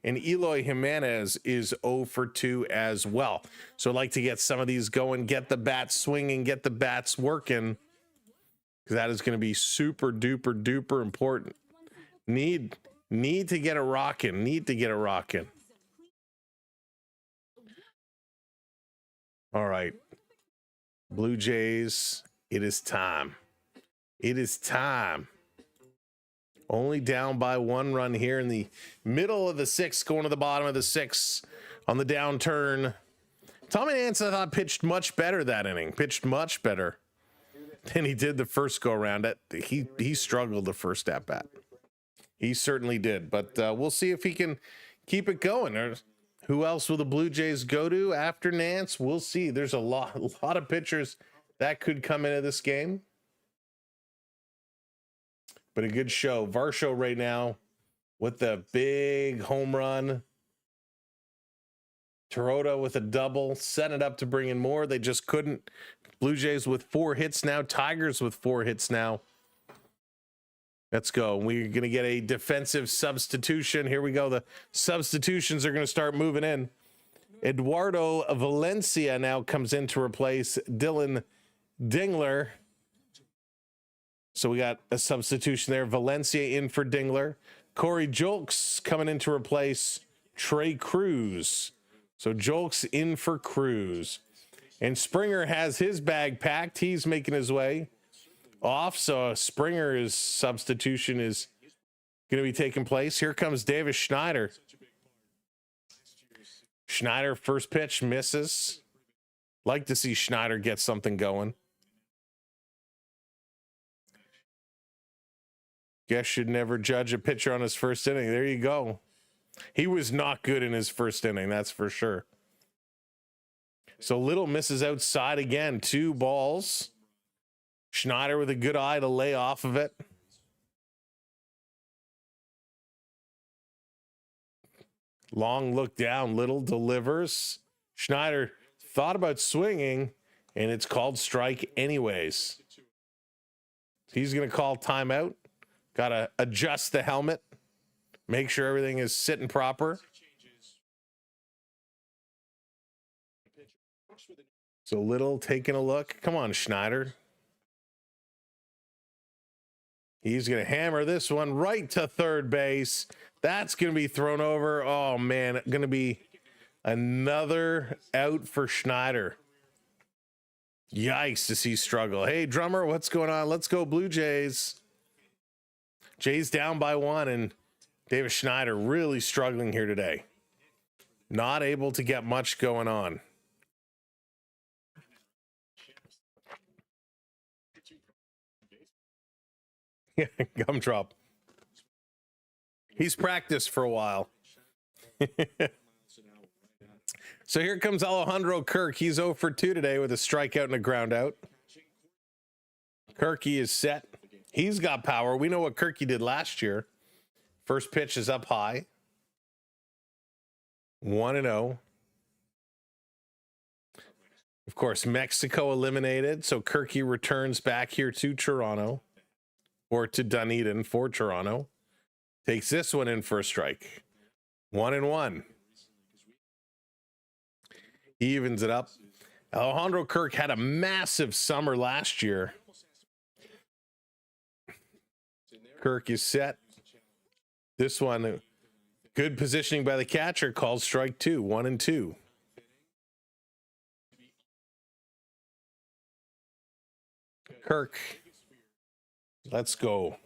And Eloy Jimenez is 0 for 2 as well. So I'd like to get some of these going, get the bats swinging, get the bats working. Because that is going to be super duper duper important. Need to get it rocking. Need to get it rocking. All right. Blue Jays, it is time. It is time. Only down by 1 run here in the middle of the 6th, going to the bottom of the 6th on the downturn. Tommy Nance, I thought, pitched much better that inning. Pitched much better than he did the first go around. He struggled the first at bat. He certainly did. But we'll see if he can keep it going. Or who else will the Blue Jays go to after Nance? We'll see. There's a lot of pitchers that could come into this game. But a good show. Varsho right now with the big home run. Toronto with a double. Set it up to bring in more. They just couldn't. Blue Jays with 4 hits now. Tigers with 4 hits now. Let's go. We're going to get a defensive substitution. Here we go. The substitutions are going to start moving in. Eduardo Valencia now comes in to replace Dylan Dingler. So we got a substitution there. Valencia in for Dingler. Corey Julks coming in to replace Trey Cruz. So Julks in for Cruz. And Springer has his bag packed. He's making his way off. So Springer's substitution is going to be taking place. Here comes Davis Schneider. Schneider, first pitch, misses. Like to see Schneider get something going. Guess should never judge a pitcher on his first inning. There you go. He was not good in his first inning, that's for sure. So Little misses outside again. 2 balls. Schneider with a good eye to lay off of it. Long look down. Little delivers. Schneider thought about swinging, and it's called strike anyways. He's going to call timeout. Got to adjust the helmet. Make sure everything is sitting proper. So Little taking a look. Come on, Schneider. He's going to hammer this one right to third base. That's going to be thrown over. Oh, man. Going to be another out for Schneider. Yikes to see struggle. Hey, drummer, what's going on? Let's go Blue Jays. Jays down by 1, and Davis Schneider really struggling here today. Not able to get much going on. Gumdrop. He's practiced for a while. So here comes Alejandro Kirk. He's 0 for 2 today with a strikeout and a ground out. Kirky is set. He's got power. We know what Kirky did last year. First pitch is up high. 1-0. Of course, Mexico eliminated. So Kirky returns back here to Toronto. Or to Dunedin for Toronto. Takes this one in for a strike. 1-1. He evens it up. Alejandro Kirk had a massive summer last year. Kirk is set. This one, good positioning by the catcher, called strike 2, 1-2. Kirk, let's go.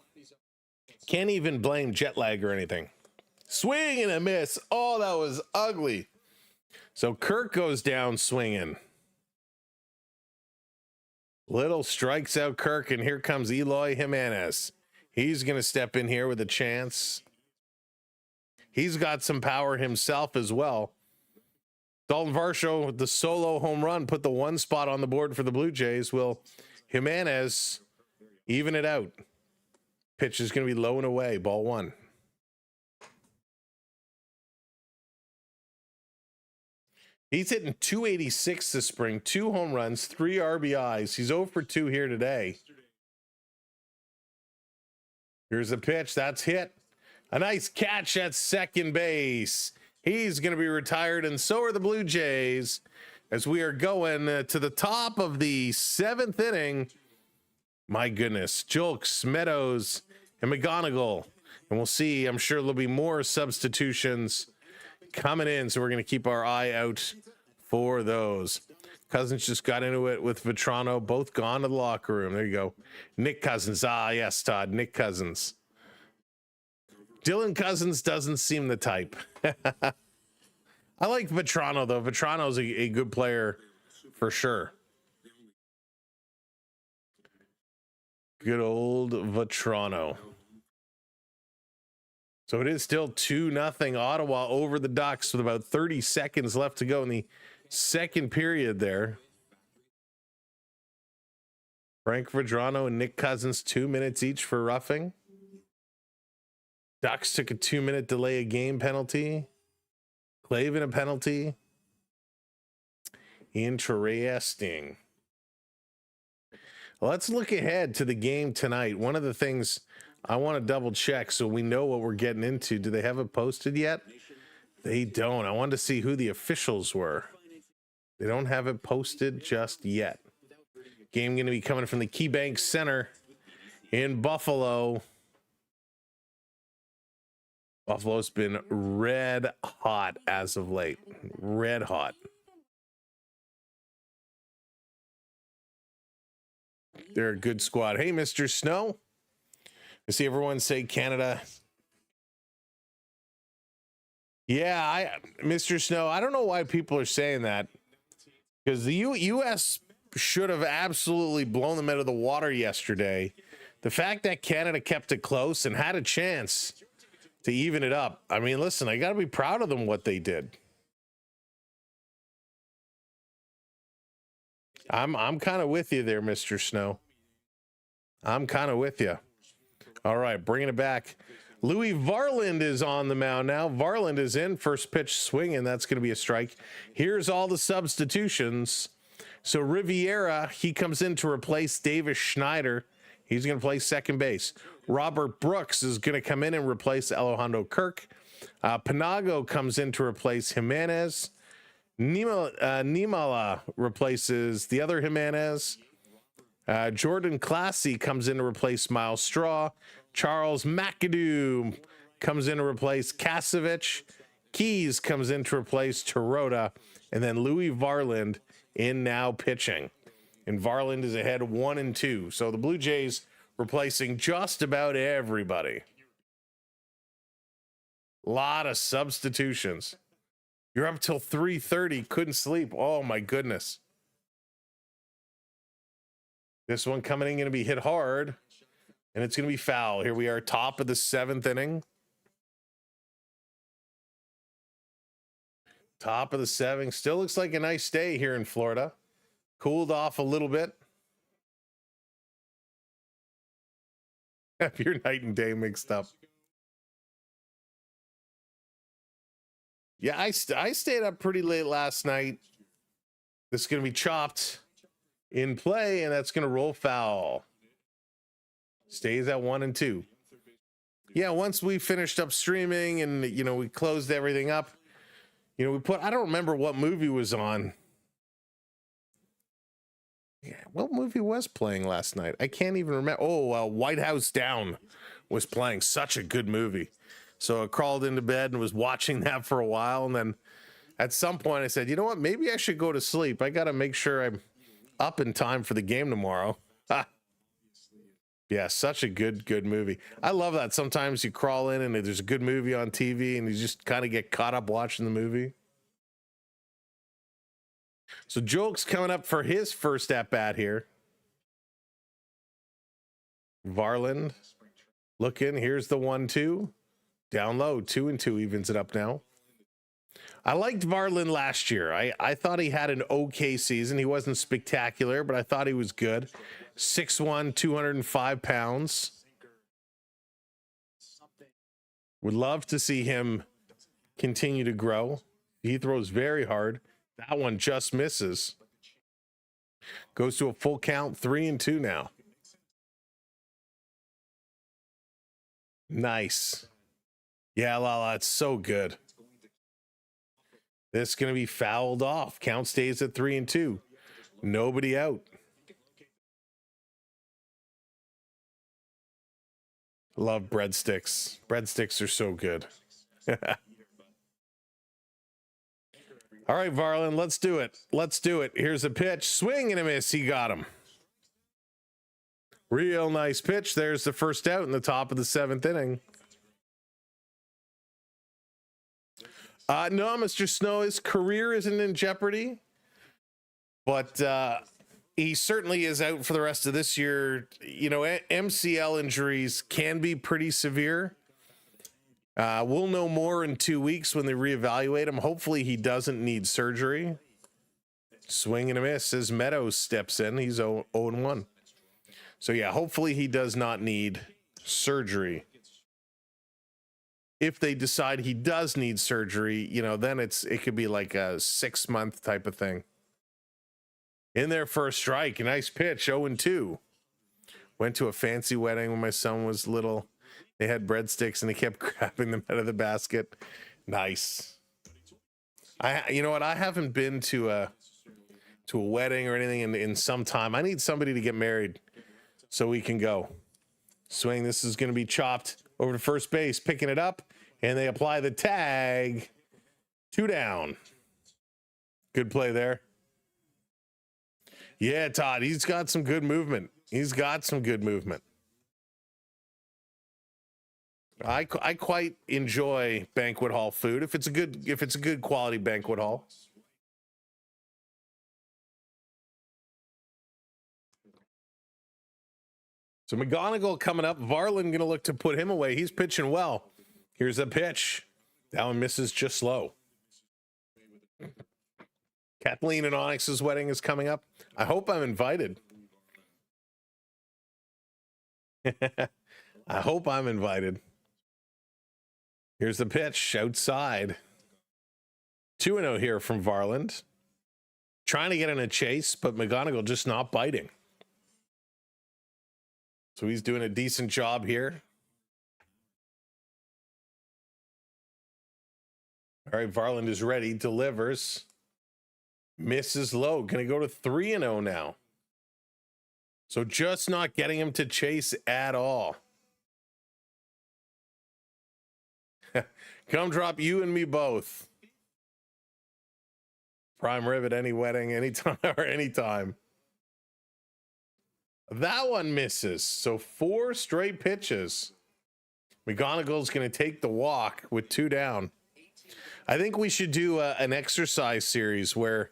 Can't even blame jet lag or anything. Swing and a miss. Oh, that was ugly. So Kirk goes down swinging. Little strikes out Kirk, and here comes Eloy Jimenez. He's going to step in here with a chance. He's got some power himself as well. Dalton Varsho with the solo home run put the one spot on the board for the Blue Jays. Will Jimenez even it out? Pitch is going to be low and away. Ball one. He's hitting 286 this spring, 2 home runs, 3 RBIs. He's 0 for 2 here today. Here's a pitch. That's hit. A nice catch at second base. He's going to be retired, and so are the Blue Jays as we are going to the top of the 7th inning. My goodness. Julks, Meadows, and McGonigal. And we'll see. I'm sure there'll be more substitutions coming in, so we're going to keep our eye out for those. Cousins just got into it with Vetrano, both gone to the locker room. There you go. Nick Cousins. Ah, yes, Todd. Nick Cousins. Dylan Cousins doesn't seem the type. I like Vetrano, though. Vetrano's a good player for sure. Good old Vetrano. So it is still 2-0 Ottawa over the Ducks with about 30 seconds left to go in the second period there. Frank Vetrano and Nick Cousins, 2 minutes each for roughing. Ducks took a 2-minute delay of game penalty. Clavin a penalty. Interesting. Let's look ahead to the game tonight. One of the things I want to double check so we know what we're getting into. Do they have it posted yet? They don't. I wanted to see who the officials were. They don't have it posted just yet. Game going to be coming from the KeyBank Center in Buffalo. Buffalo's been red hot as of late. Red hot. They're a good squad. Hey, Mr. Snow. I see everyone say Canada. Yeah, Mr. Snow, I don't know why people are saying that. Because the U.S. should have absolutely blown them out of the water yesterday. The fact that Canada kept it close and had a chance to even it up. I mean, listen, I got to be proud of them what they did. I'm kind of with you there, Mr. Snow. I'm kind of with you. All right, bringing it back. Louis Varland is on the mound now. Varland is in. First pitch swinging. That's going to be a strike. Here's all the substitutions. So Riviera, he comes in to replace Davis Schneider. He's going to play second base. Robert Brooks is going to come in and replace Alejandro Kirk. Panago comes in to replace Jimenez. Nimala replaces the other Jimenez. Jordan Classy comes in to replace Miles Straw. Charles McAdoo comes in to replace Kasevich. Keys comes in to replace Terota. And then Louis Varland in now pitching. And Varland is ahead 1-2. So the Blue Jays replacing just about everybody. A lot of substitutions. You're up till 3:30. Couldn't sleep. Oh, my goodness. This one coming in going to be hit hard. And it's going to be foul. Here we are, top of the 7th inning. Top of the 7th. Still looks like a nice day here in Florida. Cooled off a little bit. Have your night and day mixed up. Yeah, I stayed up pretty late last night. This is going to be chopped in play, and that's going to roll foul. Stays at 1-2. Yeah, once we finished up streaming and, we closed everything up, we put, I don't remember what movie was on. Yeah, what movie was playing last night? I can't even remember. Oh, White House Down was playing. Such a good movie. So I crawled into bed and was watching that for a while. And then at some point I said, you know what? Maybe I should go to sleep. I got to make sure I'm up in time for the game tomorrow. Yeah, such a good movie. I love that. Sometimes you crawl in and there's a good movie on TV and you just kind of get caught up watching the movie. So Jolk's coming up for his first at bat here. Varland looking. Here's the 1-2. Down low. 2-2 evens it up now. I liked Varland last year. I thought he had an okay season. He wasn't spectacular, but I thought he was good. 6'1", 205 pounds. Would love to see him continue to grow. He throws very hard. That one just misses. Goes to a full count, 3-2 now. Nice. Yeah, Lala, it's so good. This is going to be fouled off. Count stays at 3-2. Nobody out. Love breadsticks. Breadsticks are so good. All right, Varland, let's do it. Let's do it. Here's a pitch. Swing and a miss. He got him. Real nice pitch. There's the first out in the top of the 7th inning. No, Mr. Snow, his career isn't in jeopardy, but he certainly is out for the rest of this year. You know, MCL injuries can be pretty severe. We'll know more in 2 weeks when they reevaluate him. Hopefully he doesn't need surgery. Swing and a miss as Meadows steps in. He's 0-1. So yeah, hopefully he does not need surgery. If they decide he does need surgery, you know, then it could be like a 6-month type of thing. In there for a strike, a nice pitch, 0-2. Went to a fancy wedding when my son was little. They had breadsticks and they kept grabbing them out of the basket. Nice. You know what? I haven't been to a wedding or anything in some time. I need somebody to get married so we can go. Swing. This is going to be chopped over to first base, picking it up, and they apply the tag. 2 down. Good play there. Yeah, Todd, he's got some good movement. He's got some good movement. I quite enjoy banquet hall food if it's a good quality banquet hall. So McGonigal coming up. Varland going to look to put him away. He's pitching well. Here's a pitch. That one misses just low. Kathleen and Onyx's wedding is coming up. I hope I'm invited. I hope I'm invited. Here's the pitch outside. 2-0 here from Varland. Trying to get in a chase, but McGonigal just not biting. So he's doing a decent job here. All right, Varland is ready, delivers. Misses low. Gonna go to 3-0 now. So just not getting him to chase at all. Come drop you and me both. Prime rib at any wedding, anytime or anytime. That one misses. So 4 straight pitches. McGonigal's going to take the walk with 2 down. I think we should do an exercise series where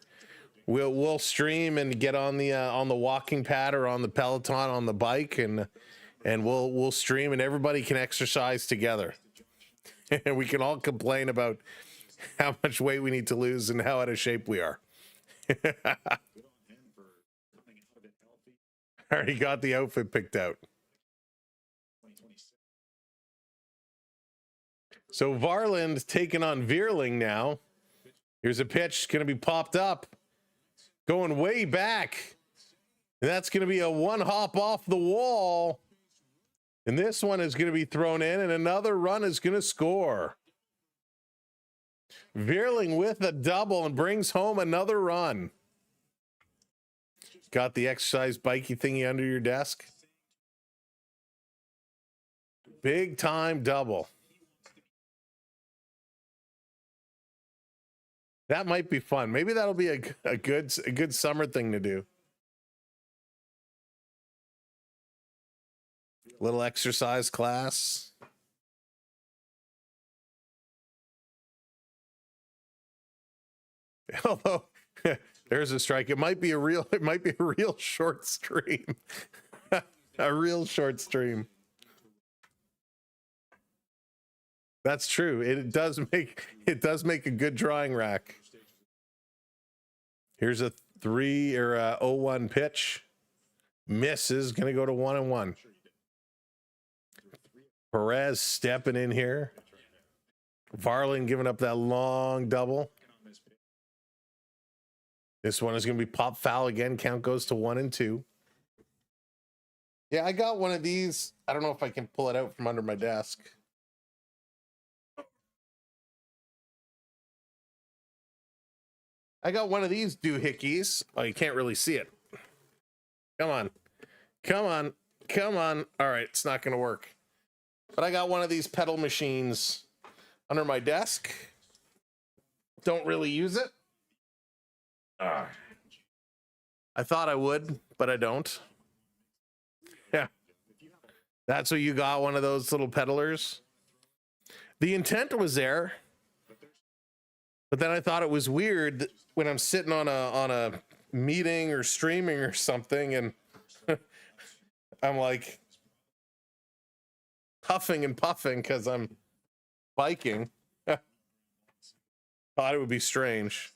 we'll stream and get on the walking pad or on the Peloton on the bike, and we'll stream and everybody can exercise together. And we can all complain about how much weight we need to lose and how out of shape we are. Already got the outfit picked out. So Varland taking on Veerling now. Here's a pitch going to be popped up. Going way back. And that's going to be a one hop off the wall. And this one is going to be thrown in, and another run is going to score. Veerling with a double and brings home another run. Got the exercise bikey thingy under your desk. Big time double. That might be fun. Maybe that'll be a good summer thing to do. Little exercise class. Although there's a strike. It might be a real short stream. A real short stream. That's true. It does make a good drawing rack. Here's a 0-1 pitch. Misses, gonna go to 1-1. Perez stepping in here. Varlin giving up that long double. This one is gonna be pop foul again. Count goes to 1-2. Yeah, I got one of these. I don't know if I can pull it out from under my desk. I got one of these doohickeys. Oh, you can't really see it. Come on. Come on. Come on. All right, it's not going to work. But I got one of these pedal machines under my desk. Don't really use it. I thought I would, but I don't. Yeah. That's what you got, one of those little pedalers. The intent was there. But then I thought it was weird when I'm sitting on a meeting or streaming or something, and I'm like huffing and puffing because I'm biking. Thought it would be strange.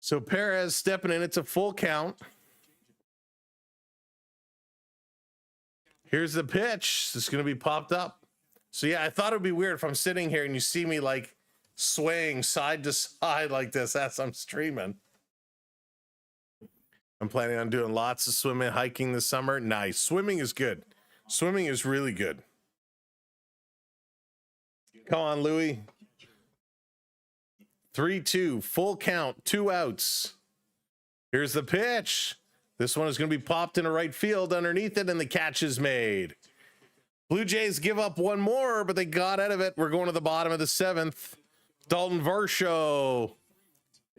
So Perez stepping in. It's a full count. Here's the pitch. It's going to be popped up. So yeah, I thought it would be weird if I'm sitting here and you see me like swaying side to side like this as I'm streaming. I'm planning on doing lots of swimming, hiking this summer. Nice. Swimming is good. Swimming is really good. Come on, Louie. 3-2, full count, 2 outs. Here's the pitch. This one is going to be popped into right field underneath it, and the catch is made. Blue Jays give up one more, but they got out of it. We're going to the bottom of the 7th. Dalton Varsho,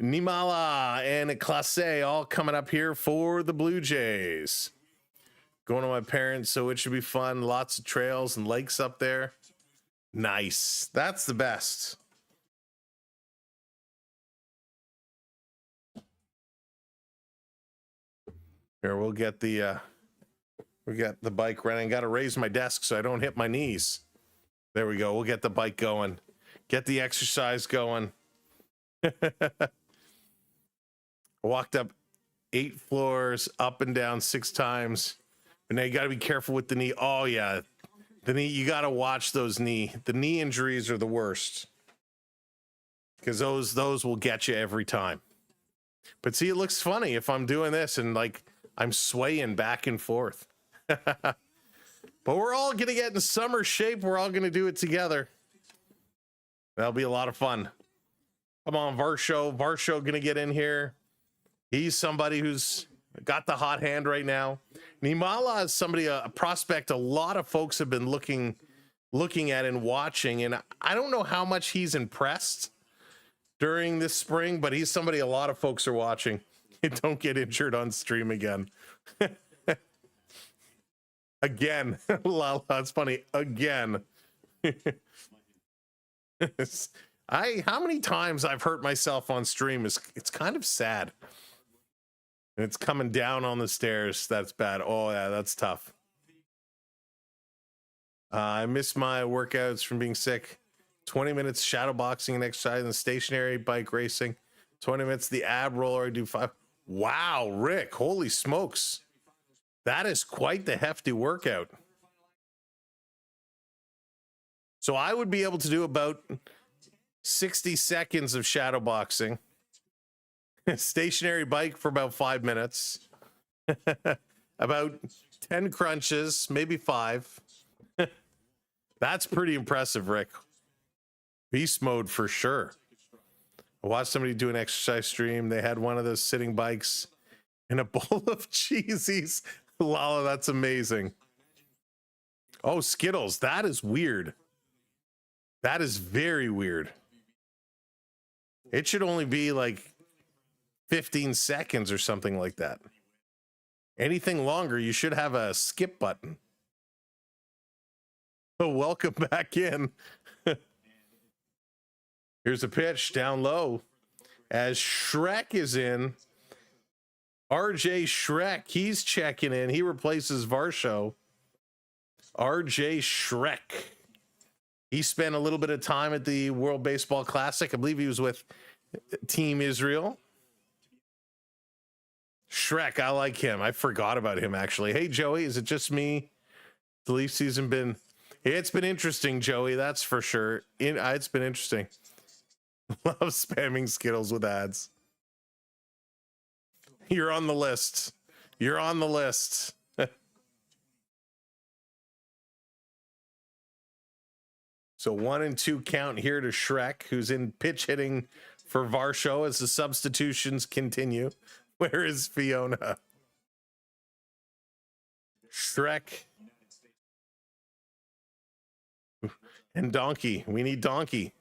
Nimala, and Clase all coming up here for the Blue Jays. Going to my parents, so it should be fun. Lots of trails and lakes up there. Nice. That's the best. Here, we'll get the we got the bike running. Got to raise my desk so I don't hit my knees. There we go. We'll get the bike going. Get the exercise going. Walked up 8 floors, up and down 6 times. And now you got to be careful with the knee. Oh yeah, the knee. You got to watch those knee. The knee injuries are the worst because those will get you every time. But see, it looks funny if I'm doing this and like I'm swaying back and forth. But we're all going to get in summer shape. We're all going to do it together. That'll be a lot of fun. Come on, Varsho. Varsho going to get in here. He's somebody who's got the hot hand right now. Nimala is somebody, a prospect a lot of folks have been looking at and watching. And I don't know how much he's impressed during this spring, but he's somebody a lot of folks are watching. Don't get injured on stream again. Again. Lala, it's funny. Again. How many times I've hurt myself on stream it's kind of sad. And it's coming down on the stairs. That's bad. Oh yeah, that's tough. I miss my workouts from being sick. 20 minutes shadow boxing and exercise and stationary bike racing. 20 minutes the ab roller. I do 5. Wow, Rick, holy smokes. That is quite the hefty workout. So I would be able to do about 60 seconds of shadow boxing. Stationary bike for about 5 minutes. About 10 crunches, maybe 5. That's pretty impressive, Rick. Beast mode for sure. I watched somebody do an exercise stream. They had one of those sitting bikes and a bowl of cheesies. Lala, that's amazing. Oh, Skittles. That is weird. That is very weird. It should only be like 15 seconds or something like that. Anything longer, you should have a skip button. Oh, welcome back in. Here's a pitch down low as Shrek is in. RJ Shrek, he's checking in. He replaces Varsho. RJ Shrek. He spent a little bit of time at the World Baseball Classic. I believe he was with Team Israel. Shrek, I like him. I forgot about him, actually. Hey, Joey, is it just me? The Leaf season been... It's been interesting, Joey, that's for sure. It's been interesting. Love spamming Skittles with ads. You're on the list. You're on the list. So 1 and 2 count here to Shrek, who's in pitch hitting for Varsho as the substitutions continue. Where is Fiona? Shrek. And Donkey. We need Donkey.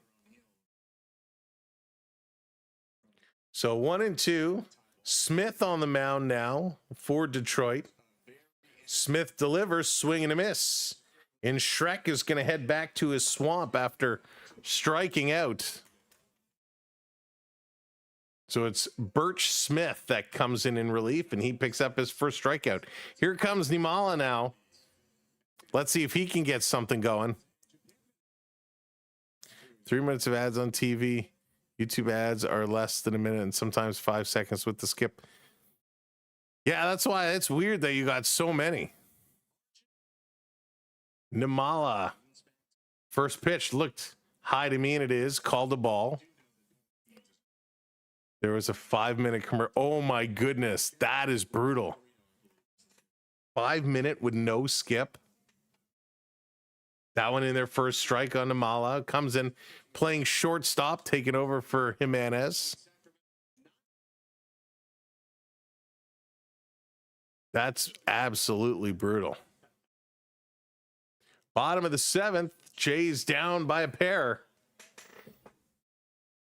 So 1 and 2. Smith on the mound now for Detroit. Smith delivers, swing and a miss. And Shrek is going to head back to his swamp after striking out. So it's Birch Smith that comes in relief, and he picks up his first strikeout. Here comes Nimala now. Let's see if he can get something going. 3 minutes of ads on TV. YouTube ads are less than a minute and sometimes 5 seconds with the skip. Yeah, that's why it's weird that you got so many. Nimala. First pitch looked high to me, and it is. Called a ball. There was a 5-minute commercial. Oh, my goodness. That is brutal. 5 minute with no skip. That one in their first strike on Nimala. Comes in playing shortstop, taking over for Jimenez. That's absolutely brutal. Bottom of the 7th, Jays down by a pair.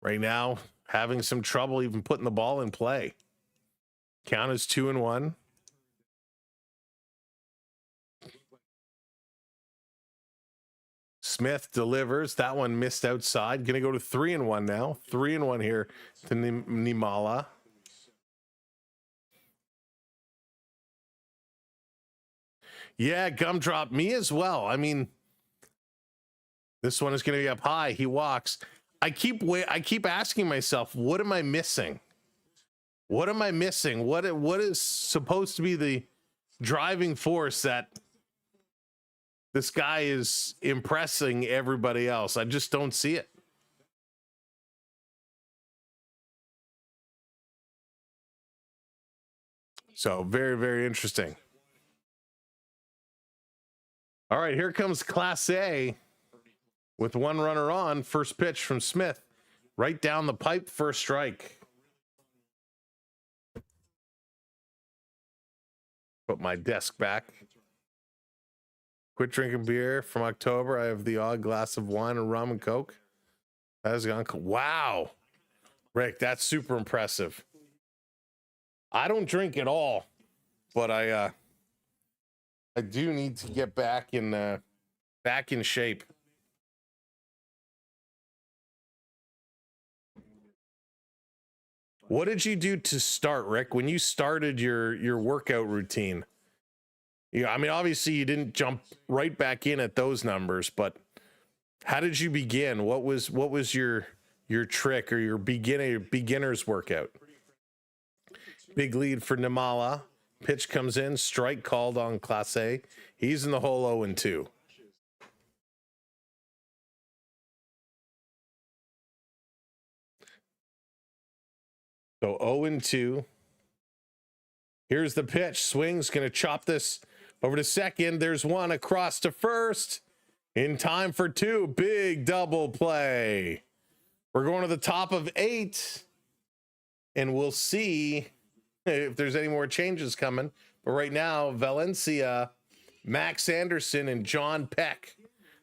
Right now, having some trouble even putting the ball in play. Count is 2-1. Smith delivers. That one missed outside. Going to go to 3-1 now. 3-1 here to Nimala. Yeah, gumdrop me as well. I mean, this one is going to be up high. He walks. I keep asking myself, what am I missing? What am I missing? What is supposed to be the driving force that this guy is impressing everybody else? I just don't see it. So very, very interesting. All right, here comes Class A with 1 runner on. First pitch from Smith. Right down the pipe, first strike. Put my desk back. Quit drinking beer from October. I have the odd glass of wine and rum and Coke. That has gone. Wow. Rick, that's super impressive. I don't drink at all, but I do need to get back in shape. What did you do to start, Rick, when you started your workout routine? Yeah, I mean, obviously you didn't jump right back in at those numbers, but how did you begin? What was your trick or your beginner's workout? Big lead for Nimala. Pitch comes in, strike called on Class A. He's in the hole 0-2. So 0-2. Here's the pitch. Swing's going to chop this over to second. There's one across to first. In time for 2. Big double play. We're going to the top of 8. And we'll see if there's any more changes coming. But right now, Valencia, Max Anderson, and John Peck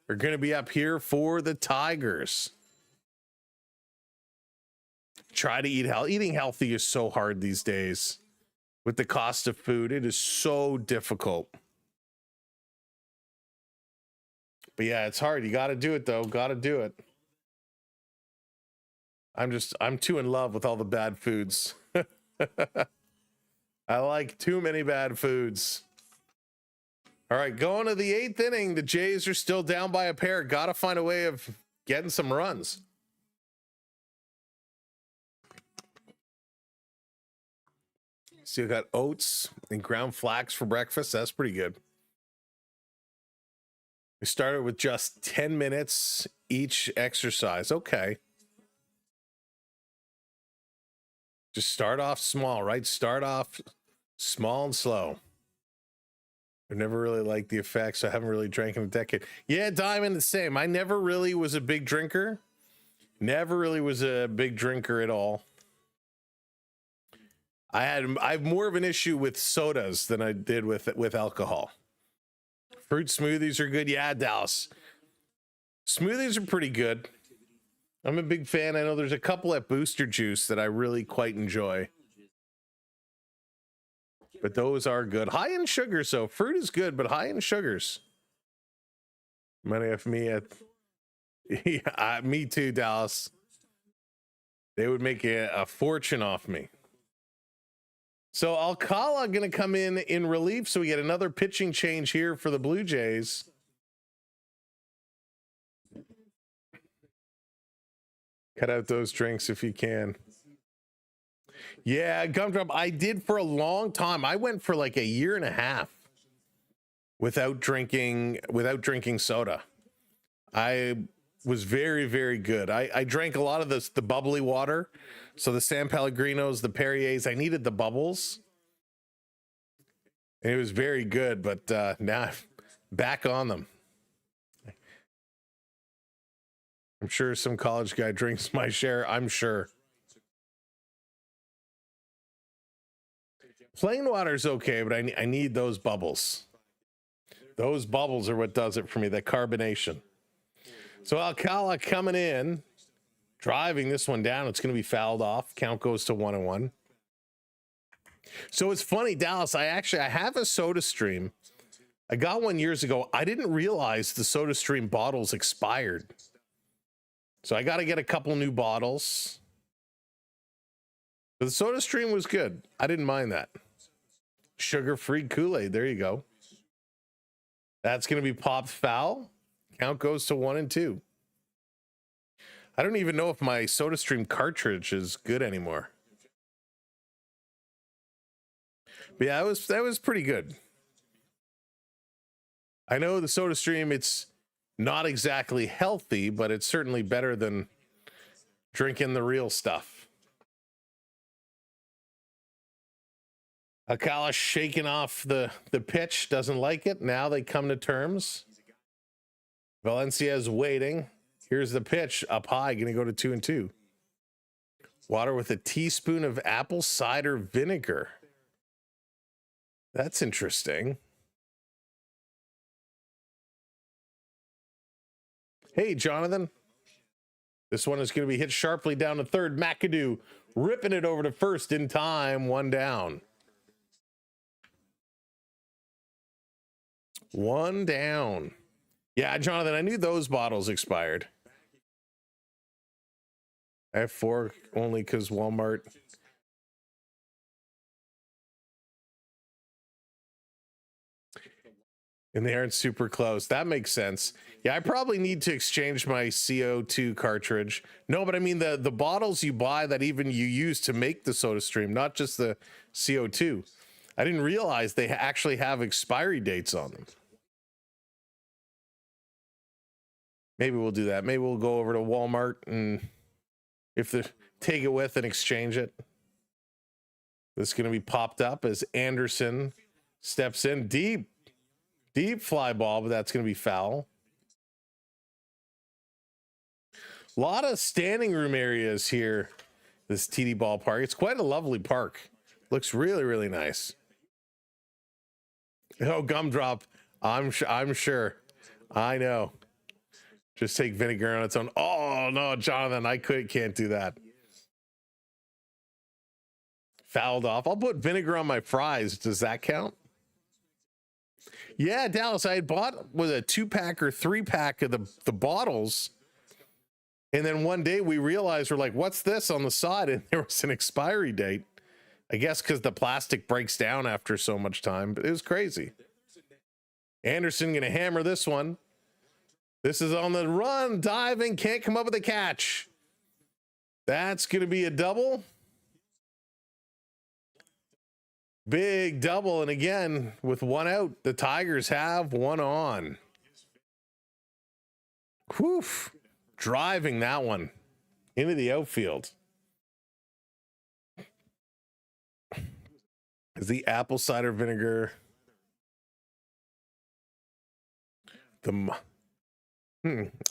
are going to be up here for the Tigers. Try to eat healthy. Eating healthy is so hard these days. With the cost of food, it is so difficult. But yeah, it's hard. You got to do it, though. Got to do it. I'm too in love with all the bad foods. I like too many bad foods. All right, going to the 8th inning. The Jays are still down by a pair. Got to find a way of getting some runs. Still got oats and ground flax for breakfast. That's pretty good. We started with just 10 minutes each exercise. Okay. Just start off small, right? Start off small and slow. I've never really liked the effects. I haven't really drank in a decade. Yeah, Diamond, the same. I never really was a big drinker. Never really was a big drinker at all. I have more of an issue with sodas than I did with alcohol. Fruit smoothies are good. Yeah, Dallas. Smoothies are pretty good. I'm a big fan. I know there's a couple at Booster Juice that I really quite enjoy. But those are good. High in sugars, so fruit is good, but high in sugars. Money off me at yeah, me too, Dallas. They would make a fortune off me. So Alcala going to come in relief, so we get another pitching change here for the Blue Jays. Cut out those drinks if you can. Yeah, Gumdrop, I did for a long time. I went for like a year and a half without drinking soda. I was very, very good. I drank a lot of the bubbly water. So the San Pellegrinos, the Perriers, I needed the bubbles. And it was very good, but now I'm back on them. I'm sure some college guy drinks my share, I'm sure. Plain water's okay, but I need those bubbles. Those bubbles are what does it for me, that carbonation. So Alcala coming in, driving this one down. It's going to be fouled off. Count goes to 1-1. So it's funny, Dallas, I have a Soda Stream. I got one years ago. I didn't realize the Soda Stream bottles expired. So I got to get a couple new bottles. But the Soda Stream was good. I didn't mind that. Sugar-free Kool-Aid. There you go. That's going to be popped foul. Count goes to 1-2. I don't even know if my Soda Stream cartridge is good anymore. But yeah, that was pretty good. I know the Soda Stream, it's not exactly healthy, but it's certainly better than drinking the real stuff. Alcala shaking off the pitch, doesn't like it. Now they come to terms. Valencia's waiting. Here's the pitch up high, going to go to 2-2. Water with a teaspoon of apple cider vinegar. That's interesting. Hey, Jonathan. This one is going to be hit sharply down to third. McAdoo ripping it over to first in time. One down. One down. Yeah, Jonathan, I knew those bottles expired. I have 4 only because Walmart. And they aren't super close. That makes sense. Yeah, I probably need to exchange my CO2 cartridge. No, but I mean the bottles you buy that even you use to make the Soda Stream, not just the CO2. I didn't realize they actually have expiry dates on them. Maybe we'll do that. Maybe we'll go over to Walmart and take it with and exchange it. This is going to be popped up as Anderson steps in. Deep fly ball, but that's going to be foul. A lot of standing room areas here, this TD Ballpark. It's quite a lovely park. Looks really, really nice. Oh, Gumdrop. I'm sure. I know. Just take vinegar on its own. Oh, no, Jonathan, I can't do that. Fouled off. I'll put vinegar on my fries. Does that count? Yeah, Dallas, I had bought with a 2-pack or 3-pack of the bottles. And then one day we realized, we're like, what's this on the side? And there was an expiry date. I guess because the plastic breaks down after so much time, but it was crazy. Anderson going to hammer this one. This is on the run, diving, can't come up with a catch. That's going to be a double. Big double, and again, with one out, the Tigers have one on. Whew. Driving that one into the outfield. Is the apple cider vinegar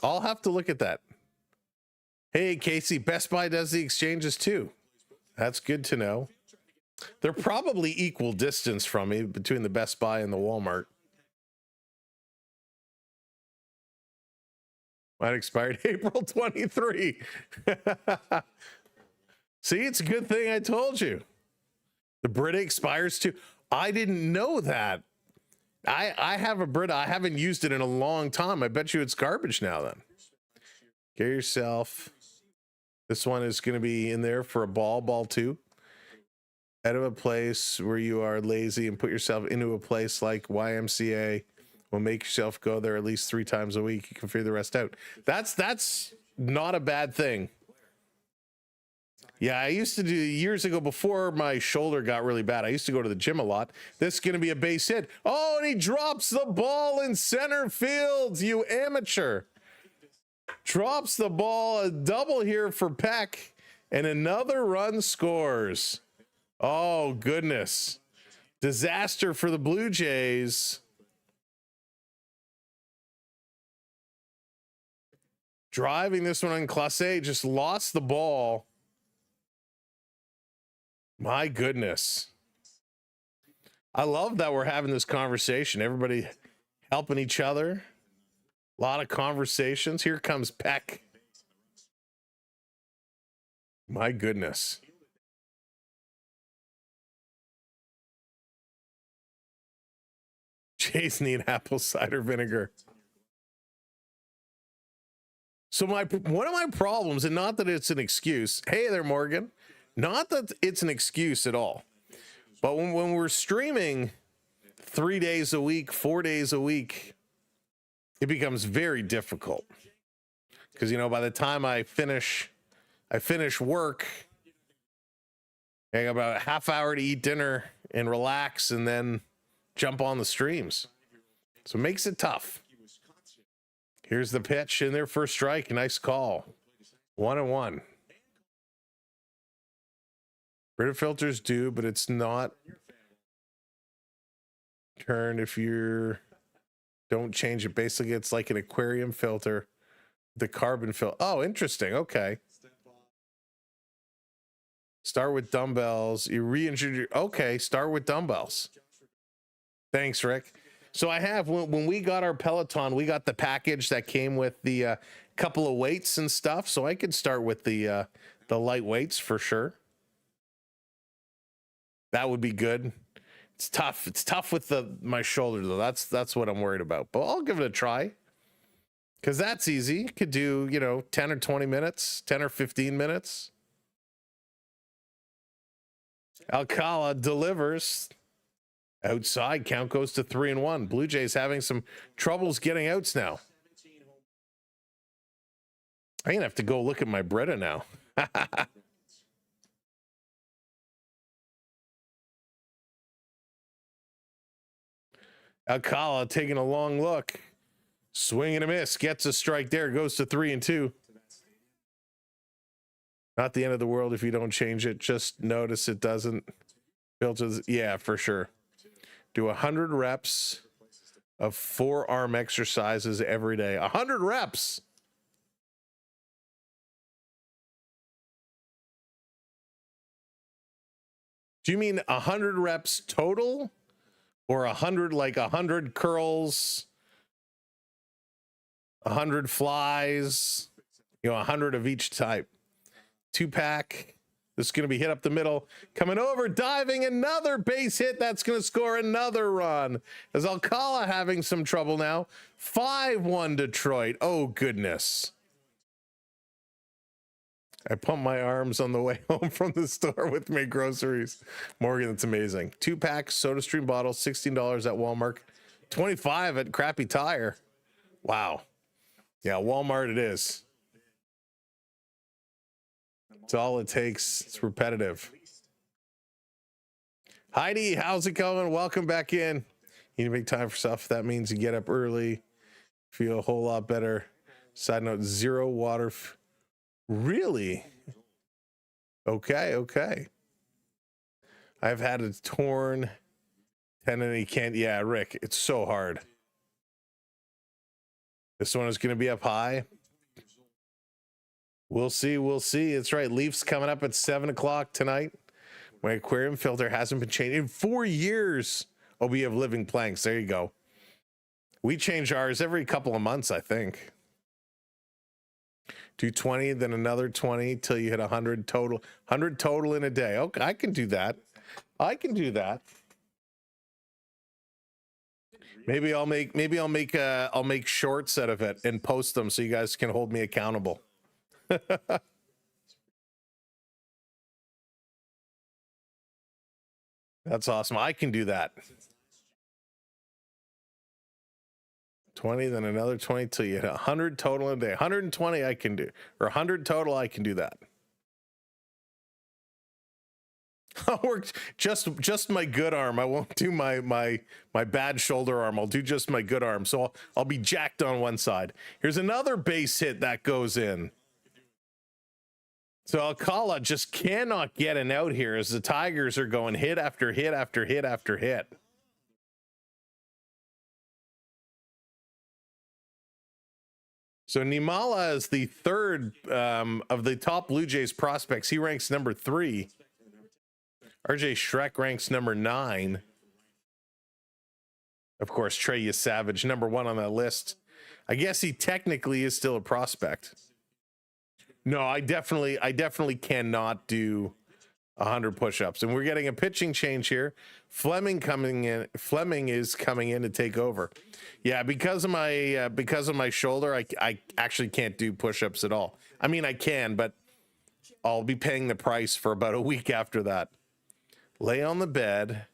I'll have to look at that. Hey, Casey, Best Buy does the exchanges too. That's good to know. They're probably equal distance from me between the Best Buy and the Walmart. Mine expired April 23. See, it's a good thing I told you. The Brita expires too. I didn't know that. I have a Brita. I haven't used it in a long time. I bet you it's garbage now then. Get yourself. This one is going to be in there for a ball two. Out of a place where you are lazy and put yourself into a place like YMCA. Will make yourself go there at least 3 times a week. You can figure the rest out. That's not a bad thing. Yeah, I used to do years ago before my shoulder got really bad. I used to go to the gym a lot. This is going to be a base hit. Oh, and he drops the ball in center field, you amateur. Drops the ball, a double here for Peck, and another run scores. Oh, goodness. Disaster for the Blue Jays. Driving this one on Clase, just lost the ball. My goodness. I love that we're having this conversation. Everybody helping each other. A lot of conversations. Here comes Peck. My goodness. Jays need apple cider vinegar. So one of my problems, and not that it's an excuse. Hey there, Morgan. Not that it's an excuse at all. But when we're streaming 3 days a week, 4 days a week, it becomes very difficult. Because, you know, by the time I finish work, I got about a half hour to eat dinner and relax and then jump on the streams. So it makes it tough. Here's the pitch in there for a strike. Nice call. 1-1. Brita filters do, but it's not turned if you don't change it. Basically, it's like an aquarium filter, the carbon filter. Oh, interesting. Okay. Start with dumbbells. You re-injured your... Okay, start with dumbbells. Thanks, Rick. So I have, when we got our Peloton, we got the package that came with the couple of weights and stuff. So I could start with the light weights for sure. That would be good. It's tough. It's tough with my shoulder though. That's what I'm worried about. But I'll give it a try. Cause that's easy. Could do, 10 or 20 minutes, 10 or 15 minutes. Alcala delivers. Outside, count goes to 3-1. Blue Jays having some troubles getting outs now. I'm gonna have to go look at my Brita now. Alcala taking a long look. Swing and a miss. Gets a strike there. Goes to 3-2. Not the end of the world if you don't change it. Just notice it doesn't filter. Yeah, for sure. Do 100 reps of forearm exercises every day. 100 reps. Do you mean 100 reps total? Or 100, like 100 curls, 100 flies, 100 of each type. 2-pack. This is going to be hit up the middle. Coming over, diving, another base hit. That's going to score another run. As Alcala having some trouble now. 5-1 Detroit. Oh, goodness. I pump my arms on the way home from the store with my groceries. Morgan, that's amazing. 2-pack SodaStream bottles, $16 at Walmart, $25 at Crappy Tire. Wow. Yeah, Walmart it is. It's all it takes. It's repetitive. Heidi, how's it going? Welcome back in. You need to make time for stuff. That means you get up early, feel a whole lot better. Side note, zero water. Really? Okay. I've had a torn tendon. You can't. Yeah, Rick, it's so hard. This one is going to be up high. We'll see. It's right. Leafs coming up at 7 o'clock tonight. My aquarium filter hasn't been changed in 4 years. Oh, we have living planks. There you go. We change ours every couple of months, I think. Do 20, then another 20 till you hit 100 total. 100 total in a day. Okay, I can do that. Maybe I'll make shorts out of it and post them so you guys can hold me accountable. That's awesome. I can do that. 20, then another 20 till you hit 100 total in a day. 120 I can do, or 100 total, I can do that. I'll work just my good arm. I won't do my bad shoulder arm. I'll do just my good arm. So I'll be jacked on one side. Here's another base hit that goes in. So Alcala just cannot get an out here as the Tigers are going hit after hit after hit after hit. So Nimala is the third of the top Blue Jays prospects. He ranks number 3. RJ Shrek ranks number 9. Of course, Trey Savage, number 1 on that list. I guess he technically is still a prospect. No, I definitely cannot do 100 push-ups. And we're getting a pitching change here. Fleming is coming in to take over. Yeah, because of my shoulder, I actually can't do push-ups at all. I mean, I can, but I'll be paying the price for about a week after that. Lay on the bed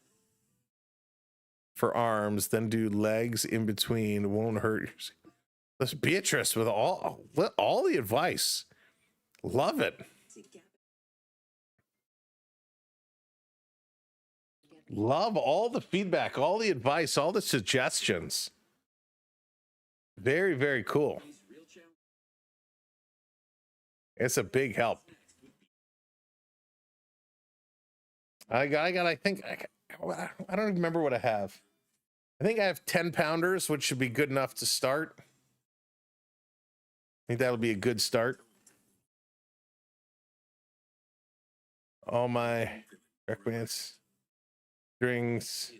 for arms, then do legs in between. Won't hurt. That's Beatrice with all the advice. Love it. Love all the feedback, all the advice, all the suggestions. Very, very cool. It's a big help. I think I don't remember what I have. I think I have 10 pounders, which should be good enough to start. I think that'll be a good start. All my recommends strings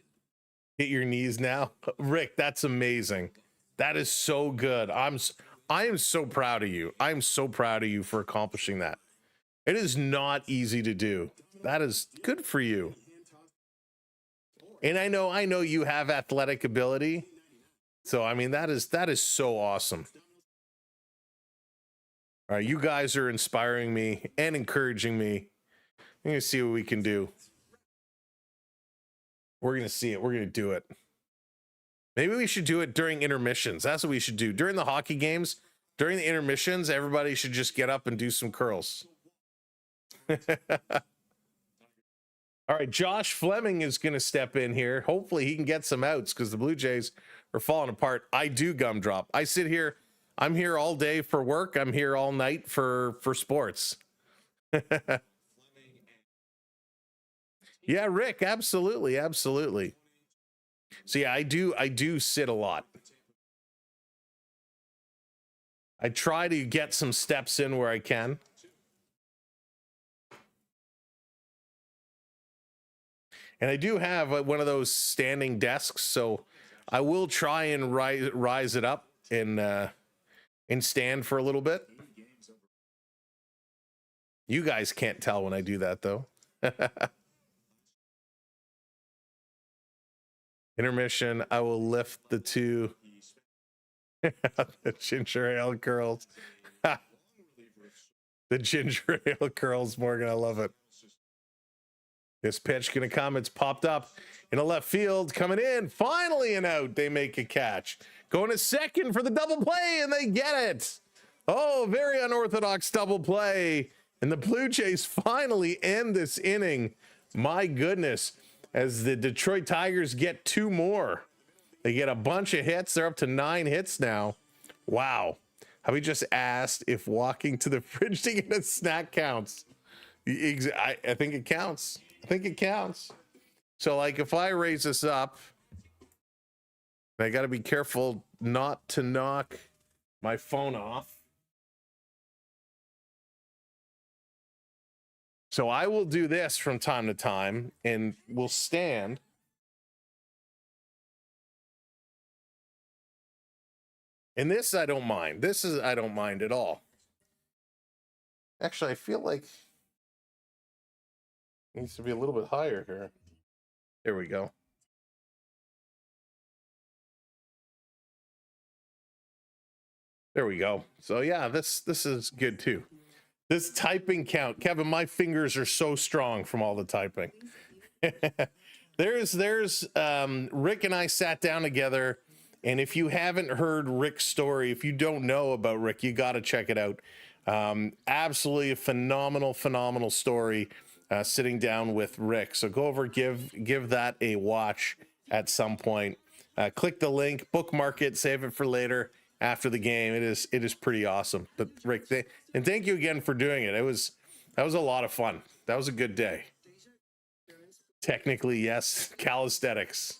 hit your knees now. Rick, that's amazing. That is so good. I am so proud of you. I'm so proud of you for accomplishing that. It is not easy to do. That is good for you. And I know you have athletic ability. So I mean that is so awesome. All right, you guys are inspiring me and encouraging me. I'm gonna see what we can do. We're gonna see it. We're gonna do it. Maybe we should do it during intermissions. That's what we should do. During the hockey games, during the intermissions, everybody should just get up and do some curls. All right, Josh Fleming is going to step in here. Hopefully he can get some outs because the Blue Jays are falling apart. I do gumdrop. I sit here. I'm here all day for work. I'm here all night for sports. Yeah, Rick, absolutely. So yeah, I do sit a lot. I try to get some steps in where I can. And I do have one of those standing desks, so I will try and rise it up and stand for a little bit. You guys can't tell when I do that, though. Intermission, I will lift the 2 the ginger ale curls. The ginger ale curls, Morgan. I love it. This pitch gonna come. It's popped up in a left field, coming in. Finally an out. They make a catch. Going to second for the double play, and they get it. Oh, very unorthodox double play. And the Blue Jays finally end this inning. My goodness, as the Detroit Tigers get 2 more. They get a bunch of hits. They're up to 9 hits now. Wow. Have we just asked if walking to the fridge to get a snack counts? I think it counts. I think it counts. So, like, if I raise this up, I got to be careful not to knock my phone off. So I will do this from time to time, and we'll stand. And this I don't mind. I don't mind at all. Actually, I feel like it needs to be a little bit higher here. There we go. There we go. So yeah, this is good too. This typing count, Kevin, my fingers are so strong from all the typing. there's Rick and I sat down together, and if you haven't heard Rick's story, if you don't know about Rick, you got to check it out. Absolutely a phenomenal story, sitting down with Rick. So go over, give that a watch at some point. Click the link, bookmark it, save it for later. After the game, it is pretty awesome. But Rick, and thank you again for doing it. That was a lot of fun. That was a good day. Technically, yes, calisthenics.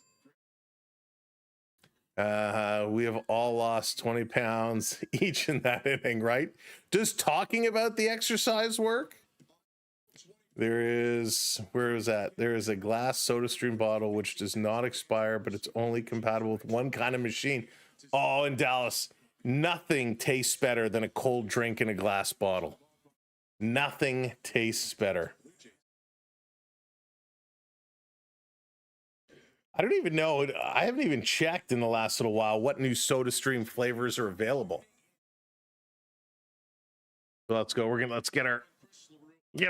We have all lost 20 pounds each in that inning, right? Does talking about the exercise work? Where is that? There is a glass SodaStream bottle which does not expire, but it's only compatible with one kind of machine. Oh, in Dallas, nothing tastes better than a cold drink in a glass bottle. Nothing tastes better. I don't even know. I haven't even checked in the last little while what new SodaStream flavors are available. So let's go. Let's get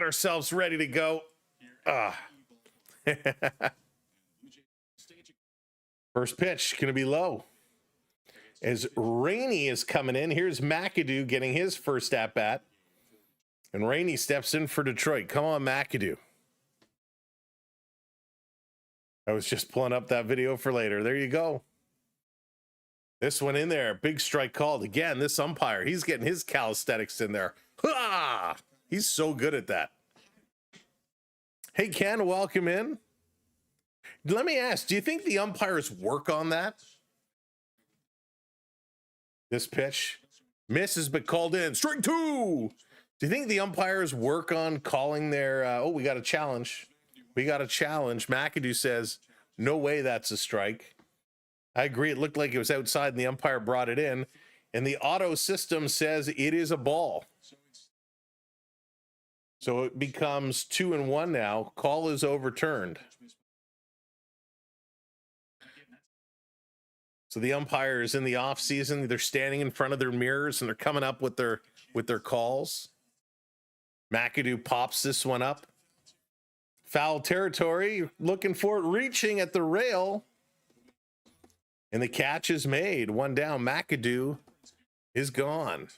ourselves ready to go. First pitch gonna be low. As Rainey is coming in, here's McAdoo getting his first at bat, and Rainey steps in for Detroit. Come on, McAdoo. I was just pulling up that video for later. There you go. This one in there, big strike called again. This umpire, he's getting his calisthenics in there. Ha! He's so good at that. Hey, Ken, welcome in. Let me ask, do you think the umpires work on that? This pitch misses, but called in. Strike 2. Do you think the umpires work on calling their, we got a challenge. We got a challenge. McAdoo says, no way that's a strike. I agree. It looked like it was outside and the umpire brought it in. And the auto system says it is a ball. So it becomes 2-1 now. Call is overturned. So the umpires in the off season, they're standing in front of their mirrors and they're coming up with their calls. McAdoo pops this one up. Foul territory, looking for it, reaching at the rail. And the catch is made. 1 down. McAdoo is gone.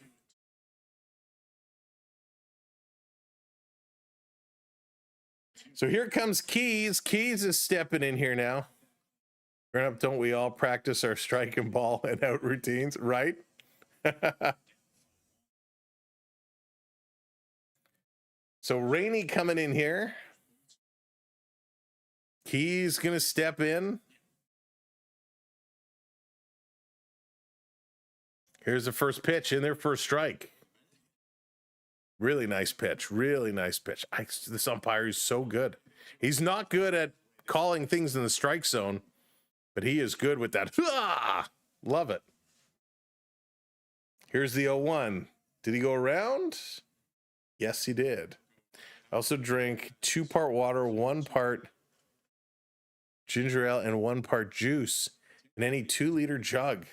So here comes Keys. Keys is stepping in here now. Grown up, don't we all practice our strike and ball and out routines, right? So Rainey coming in here. Keys gonna step in. Here's the first pitch in their first strike. Really nice pitch. Really nice pitch. This umpire is so good. He's not good at calling things in the strike zone, but he is good with that. Love it. Here's the 0-1. Did he go around? Yes, he did. I also drink 2 part water, 1 part ginger ale, and 1 part juice in any 2-liter jug.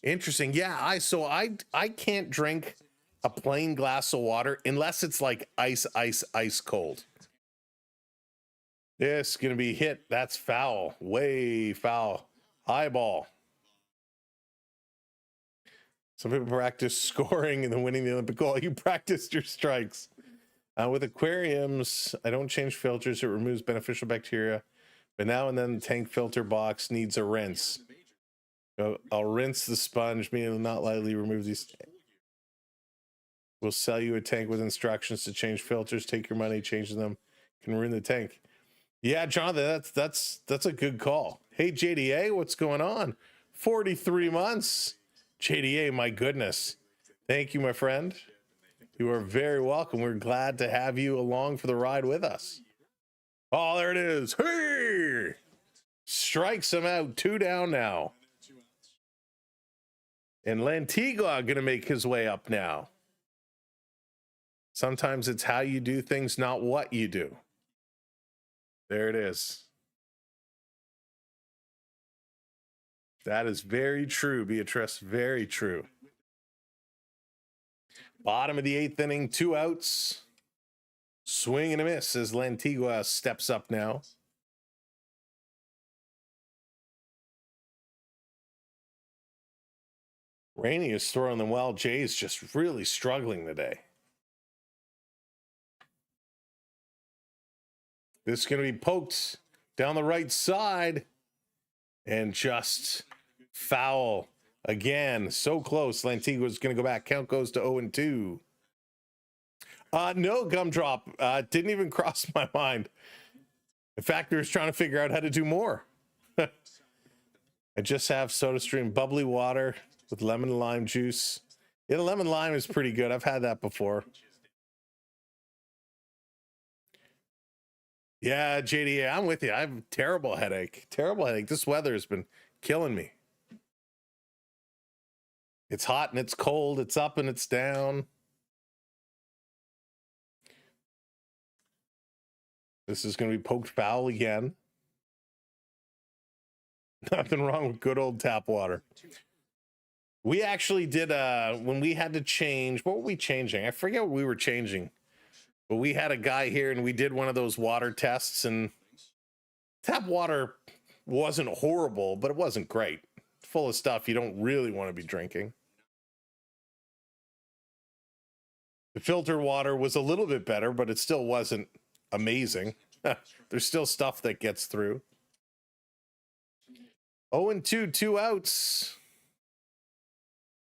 Interesting. Yeah, I can't drink a plain glass of water unless it's like ice cold. This is going to be hit. That's foul. Way foul. High ball. Some people practice scoring and then winning the Olympic gold. You practiced your strikes. With aquariums, I don't change filters. It removes beneficial bacteria. But now and then the tank filter box needs a rinse. I'll rinse the sponge, meaning not lightly remove these. We'll sell you a tank with instructions to change filters. Take your money, change them. Can ruin the tank. Yeah, Jonathan, that's a good call. Hey, JDA, what's going on? 43 months. JDA, my goodness. Thank you, my friend. You are very welcome. We're glad to have you along for the ride with us. Oh, there it is. Hey! Strikes him out. 2 down now. And Lantigua going to make his way up now. Sometimes it's how you do things, not what you do. There it is. That is very true, Beatrice. Very true. Bottom of the 8th inning, 2 outs. Swing and a miss as Lantigua steps up now. Rainey is throwing them well. Jay's just really struggling today. This is going to be poked down the right side and just foul again. So close. Lantigua's going to go back. Count goes to 0-2. No, Gumdrop. Didn't even cross my mind. In fact, we were trying to figure out how to do more. I just have SodaStream bubbly water with lemon and lime juice. Yeah, the lemon lime is pretty good. I've had that before. Yeah, JD, I'm with you. I have a terrible headache. Terrible headache. This weather has been killing me. It's hot and it's cold. It's up and it's down. This is going to be poked foul again. Nothing wrong with good old tap water. We actually did, when we had to change, what were we changing? I forget what we were changing. But we had a guy here and we did one of those water tests, and tap water wasn't horrible, but it wasn't great. Full of stuff you don't really want to be drinking. The filter water was a little bit better, but it still wasn't amazing. There's still stuff that gets through. 0-2, 2 outs.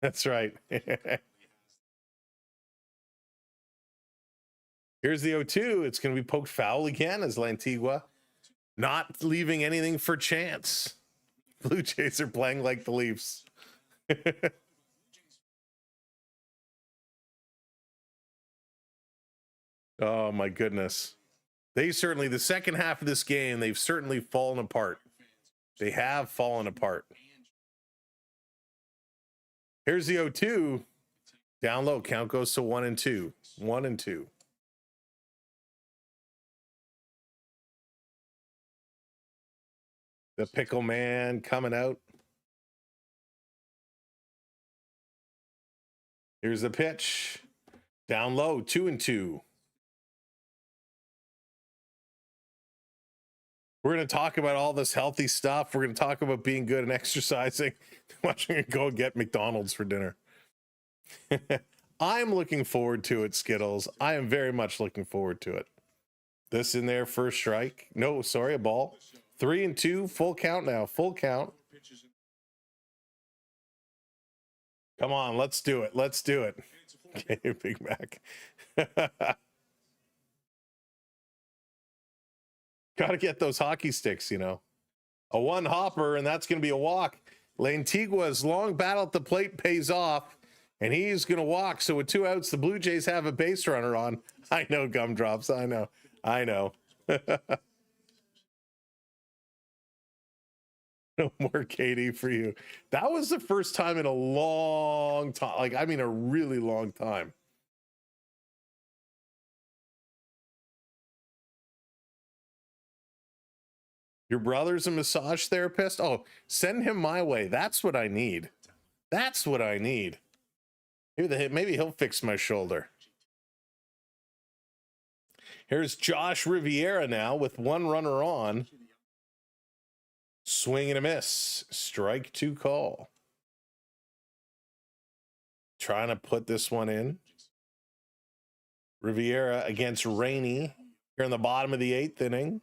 That's right. Here's the 0-2. It's going to be poked foul again as Lantigua not leaving anything for chance. Blue Jays are playing like the Leafs. Oh, my goodness. They certainly, the second half of this game, they've certainly fallen apart. They have fallen apart. Here's the 0-2. Down low. Count goes to 1-2. 1-2. The pickle man coming out. Here's the pitch. Down low. 2-2. We're going to talk about all this healthy stuff. We're going to talk about being good and exercising. Watching it go get McDonald's for dinner. I'm looking forward to it, Skittles. I am very much looking forward to it. This in there, first strike. No, sorry, a ball. 3-2, full count now. Full count. Come on, let's do it. Let's do it. Okay, Big Mac. Got to get those hockey sticks, you know. A one hopper, and that's going to be a walk. Lantigua's long battle at the plate pays off, and he's going to walk. So with 2 outs, the Blue Jays have a base runner on. I know, Gumdrops. I know. I know. No more Katie for you. That was the first time in a long time. Like, I mean, a really long time. Your brother's a massage therapist? Oh, send him my way. That's what I need. That's what I need. Maybe he'll fix my shoulder. Here's Josh Riviera now with one runner on. Swing and a miss. Strike 2 call. Trying to put this one in. Riviera against Rainey here in the bottom of the 8th inning.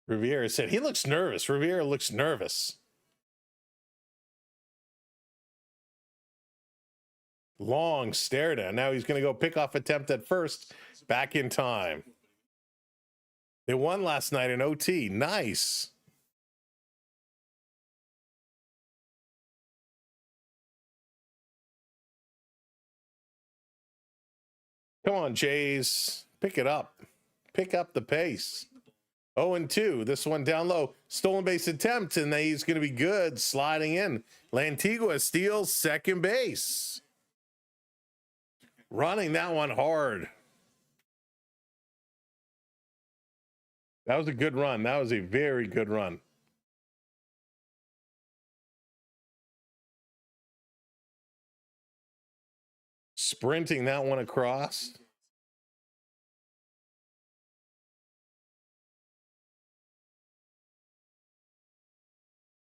Riviera said he looks nervous. Riviera looks nervous. Long stare down. Now he's going to go pick-off attempt at first. Back in time. They won last night in OT. Nice. Come on, Jays. Pick it up. Pick up the pace. 0-2. This one down low. Stolen base attempt, and he's going to be good. Sliding in. Lantigua steals second base. Running that one hard. That was a good run. That was a very good run. Sprinting that one across.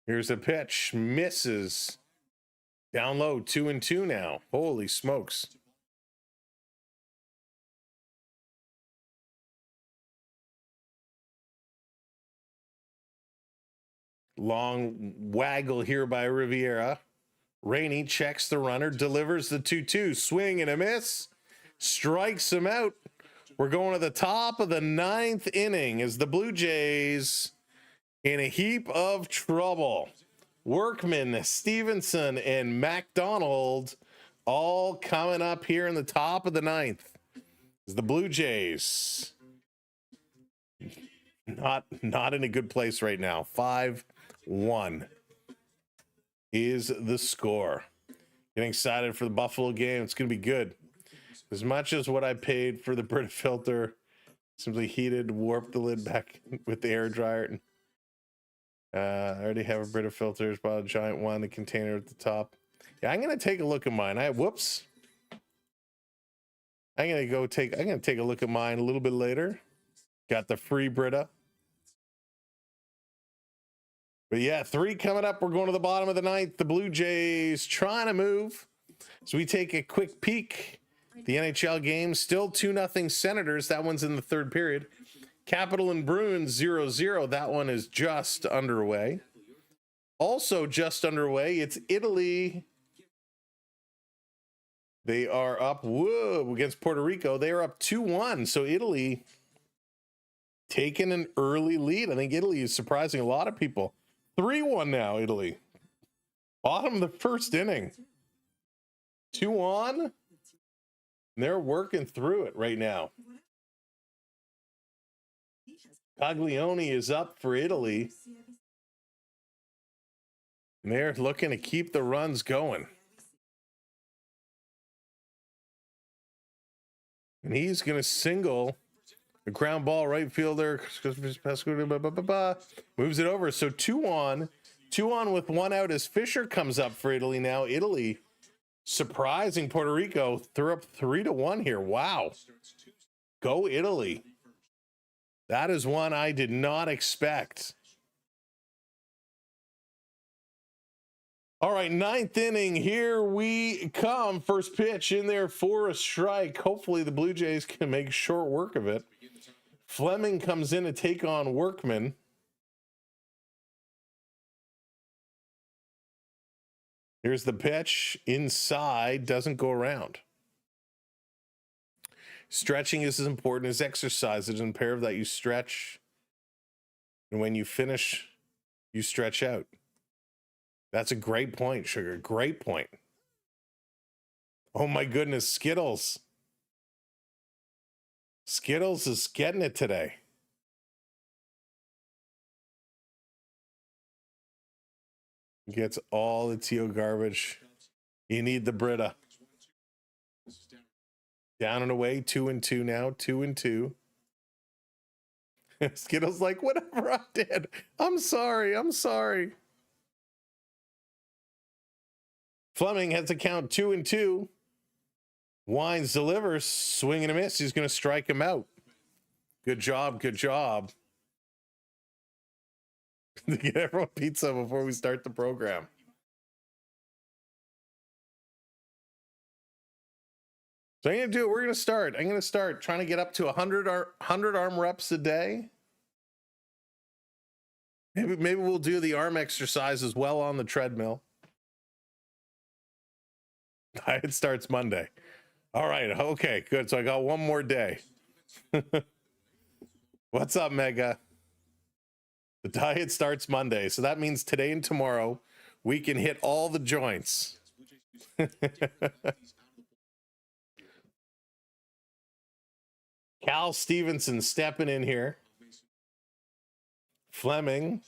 Here's a pitch. Misses. Down low. 2-2 now. Holy smokes. Long waggle here by Riviera. Rainey checks the runner, delivers the 2-2. Swing and a miss. Strikes him out. We're going to the top of the 9th inning as the Blue Jays in a heap of trouble. Workman, Stevenson, and McDonald all coming up here in the top of the 9th. As the Blue Jays not in a good place right now. 5-1 is the score. Getting excited for the Buffalo game. It's going to be good. As much as what I paid for the Brita filter, simply heated, warped the lid back with the air dryer. I already have a Brita filter. Bought a giant one, the container at the top. Yeah, I'm going to take a look at mine. Whoops. I'm going to take a look at mine a little bit later. Got the free Brita. But yeah, 3 coming up. We're going to the bottom of the 9th. The Blue Jays trying to move. So we take a quick peek. The NHL game still 2-0 Senators. That one's in the 3rd period. Capital and Bruins 0-0. That one is just underway. Also just underway. It's Italy. They are up against Puerto Rico. They are up 2-1. So Italy taking an early lead. I think Italy is surprising a lot of people. 3-1 now, Italy. Bottom of the 1st inning. 2-on. They're working through it right now. Caglione is up for Italy. And they're looking to keep the runs going. And he's going to single the ground ball right fielder. Moves it over. So 2-on. 2-on with 1 out as Fisher comes up for Italy now. Italy surprising Puerto Rico. They're up 3-1 here. Wow. Go Italy. That is one I did not expect. All right, 9th inning. Here we come. First pitch in there for a strike. Hopefully the Blue Jays can make short work of it. Fleming comes in to take on Workman. Here's the pitch. Inside. Doesn't go around. Stretching is as important as exercise. It's imperative that you stretch. And when you finish, you stretch out. That's a great point, Sugar. Great point. Oh my goodness, Skittles. Skittles is getting it today. Gets all the Tio garbage. You need the Brita. Down and away, 2-2 now, 2-2. Skittle's like, whatever I did. I'm sorry. I'm sorry. Fleming has to count 2-2. Wines delivers, swing and a miss. He's going to strike him out. Good job. Good job. To get everyone pizza before we start the program. So I'm going to do it. We're going to start. I'm going to start trying to get up to 100 arm reps a day. Maybe we'll do the arm exercise as well on the treadmill. Diet starts Monday. All right. Okay, good. So I got one more day. What's up, Mega? The diet starts Monday. So that means today and tomorrow we can hit all the joints. Cal Stevenson stepping in here. Fleming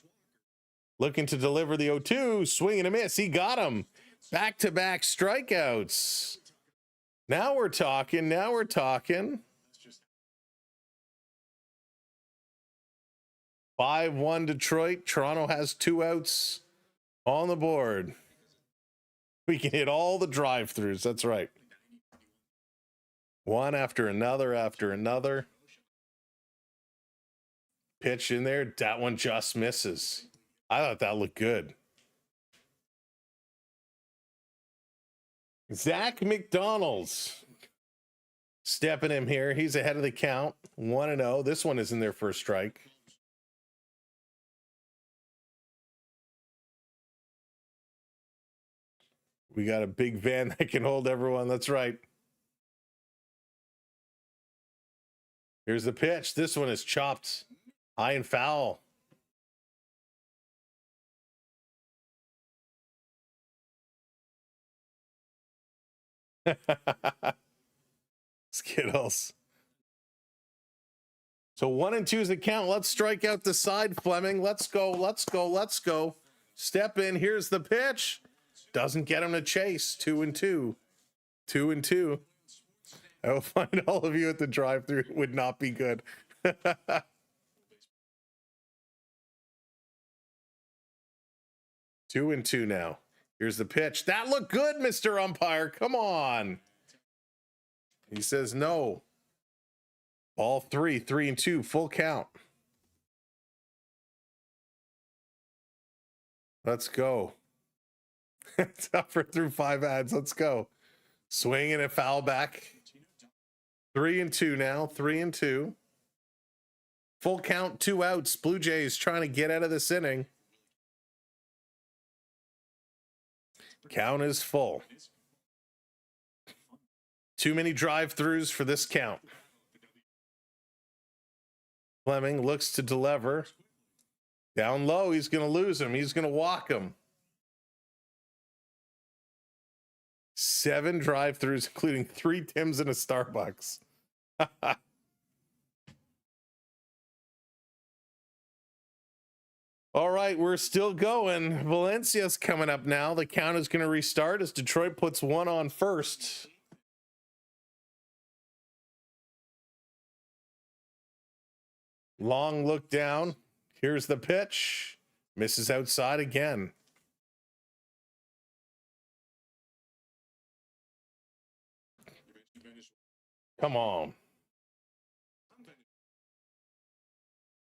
looking to deliver the 0-2. Swing and a miss. He got him. Back-to-back strikeouts. Now we're talking. Now we're talking. 5-1 Detroit. Toronto has 2 outs on the board. We can hit all the drive-throughs. That's right. One after another after another. Pitch in there. That one just misses. I thought that looked good. Zach McDonald's stepping him here. He's ahead of the count. 1-0. This one isn't their first strike. We got a big van that can hold everyone. That's right. Here's the pitch. This one is chopped high and foul. Skittles. So 1-2 is the count. Let's strike out the side, Fleming. Let's go. Let's go. Let's go. Step in. Here's the pitch. Doesn't get him to chase. 2-2. 2-2. I will find all of you at the drive-thru. It would not be good. 2-2 now. Here's the pitch. That looked good, Mr. Umpire. Come on. He says no. Ball 3, 3-2, full count. Let's go. Tougher through 5 ads. Let's go. Swing and a foul back. 3-2 now. 3-2. Full count, 2 outs. Blue Jays trying to get out of this inning. Count is full. Too many drive-throughs for this count. Fleming looks to deliver. Down low, he's going to lose him. He's going to walk him. 7 drive-throughs, including 3 Tims and a Starbucks. All right, we're still going. Valencia's coming up now. The count is going to restart as Detroit puts 1 on first. Long look down. Here's the pitch. Misses outside again. Come on.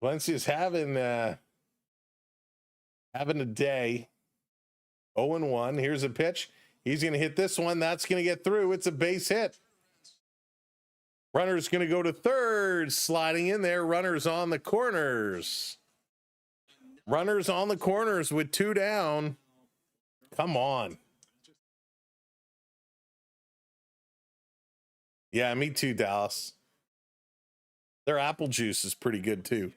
Valencia's having a day. 0-1. Here's a pitch. He's going to hit this one. That's going to get through. It's a base hit. Runner's going to go to third. Sliding in there. Runners on the corners. Runners on the corners with 2 down. Come on. Yeah, me too, Dallas. Their apple juice is pretty good too.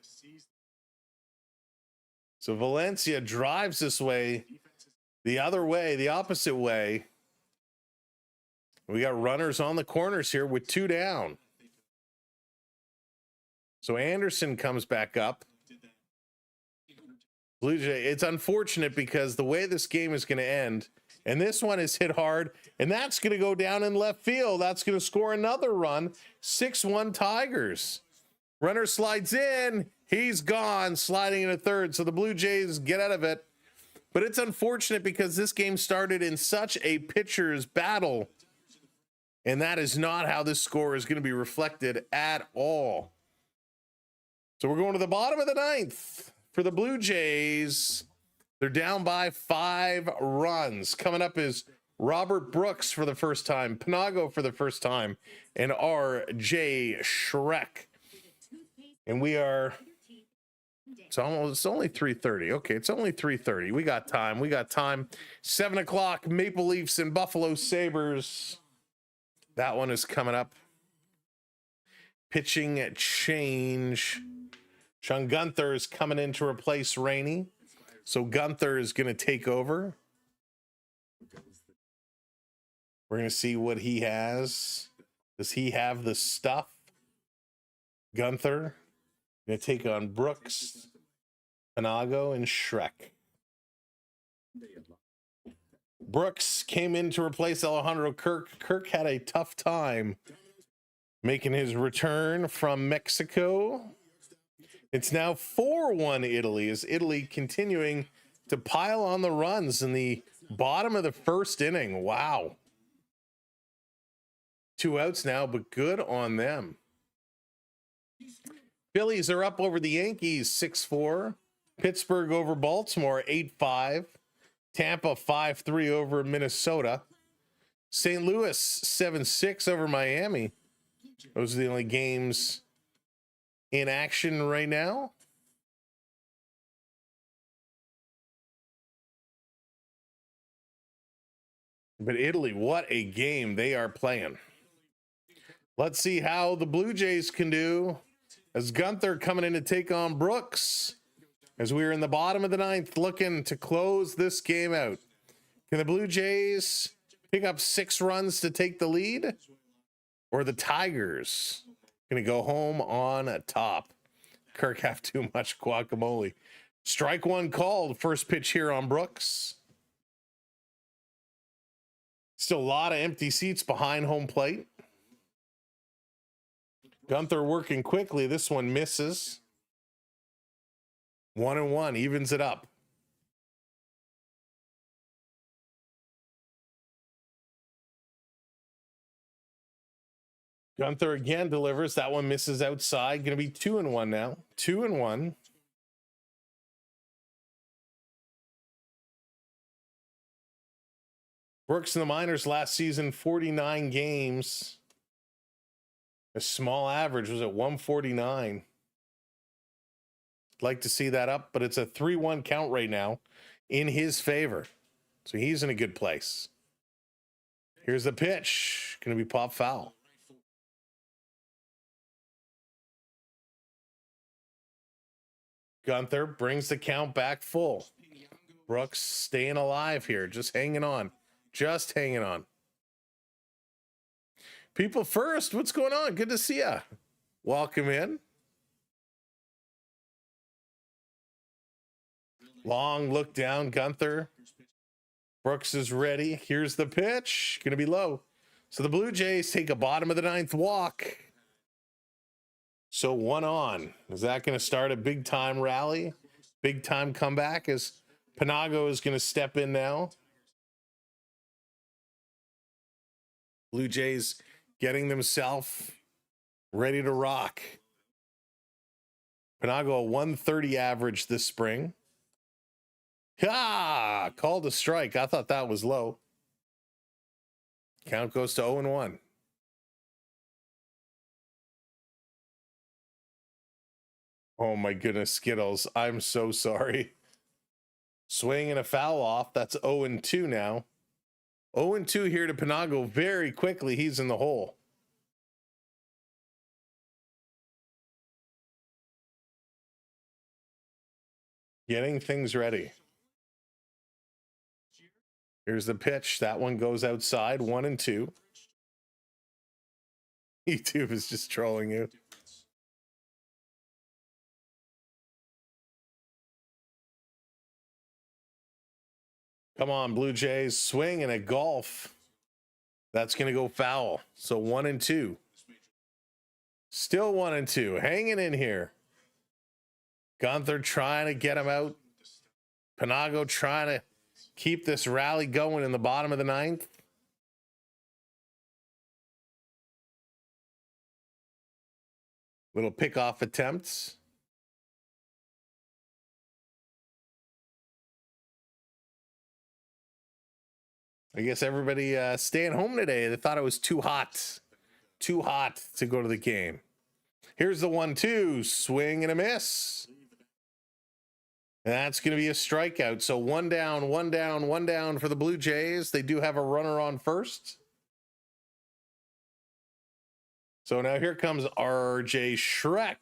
So Valencia drives this way, the other way, the opposite way. We got runners on the corners here with 2 down. So Anderson comes back up. Blue Jay, it's unfortunate because the way this game is going to end, and this one is hit hard, and that's going to go down in left field. That's going to score another run. 6-1 Tigers. Runner slides in. He's gone, sliding into third. So the Blue Jays get out of it. But it's unfortunate because this game started in such a pitcher's battle. And that is not how this score is going to be reflected at all. So we're going to the bottom of the ninth for the Blue Jays. They're down by 5 runs. Coming up is Robert Brooks for the first time, Panago for the first time, and R.J. Shrek. And we are, it's only 3:30. Okay, it's only 3:30. We got time. We got time. 7 o'clock, Maple Leafs and Buffalo Sabres. That one is coming up. Pitching change. Sean Gunther is coming in to replace Rainey. So Gunther is going to take over. We're going to see what he has. Does he have the stuff? Gunther going to take on Brooks, Panago, and Shrek. Brooks came in to replace Alejandro Kirk. Kirk had a tough time making his return from Mexico. It's now 4-1 Italy, as Italy continuing to pile on the runs in the bottom of the first inning. Wow. 2 outs now, but good on them. Phillies are up over the Yankees 6-4. Pittsburgh over Baltimore 8-5. Tampa 5-3 over Minnesota. St. Louis 7-6 over Miami. Those are the only games in action right now. But Italy, what a game they are playing. Let's see how the Blue Jays can do as Gunther coming in to take on Brooks as we are in the bottom of the ninth looking to close this game out. Can the Blue Jays pick up 6 runs to take the lead? Or the Tigers going to go home on top? Kirk have too much guacamole. Strike one called. First pitch here on Brooks. Still a lot of empty seats behind home plate. Gunther working quickly. This one misses. 1-1, evens it up. Gunther again delivers. That one misses outside. Going to be 2-1 now. 2-1. Brooks in the minors last season, 49 games. A small average was at 149. Like to see that up, but it's a 3-1 count right now in his favor. So he's in a good place. Here's the pitch. Going to be pop foul. Gunther brings the count back full. Brooks staying alive here, just hanging on. Just hanging on. People first, what's going on? Good to see ya. Welcome in. Long look down, Gunther. Brooks is ready. Here's the pitch. Going to be low. So the Blue Jays take a bottom of the ninth walk. So 1 on. Is that going to start a big time rally? Big time comeback as Panago is going to step in now. Blue Jays getting themselves ready to rock. Panago a 130 average this spring. Ah, called a strike. I thought that was low. Count goes to 0-1. Oh my goodness, Skittles. I'm so sorry. Swing and a foul off. That's 0-2 now. 0-2 here to Panago. Very quickly, he's in the hole. Getting things ready. Here's the pitch. That one goes outside. 1-2. YouTube is just trolling you. Come on, Blue Jays. Swing and a golf. That's going to go foul. So 1-2. Still 1-2. Hanging in here. Gunther trying to get him out. Panago trying to keep this rally going in the bottom of the ninth. Little pickoff attempts. I guess everybody staying home today. They thought it was too hot to go to the game. Here's the 1-2, swing and a miss. And that's going to be a strikeout. So one down for the Blue Jays. They do have a runner on first. So now here comes RJ Shrek.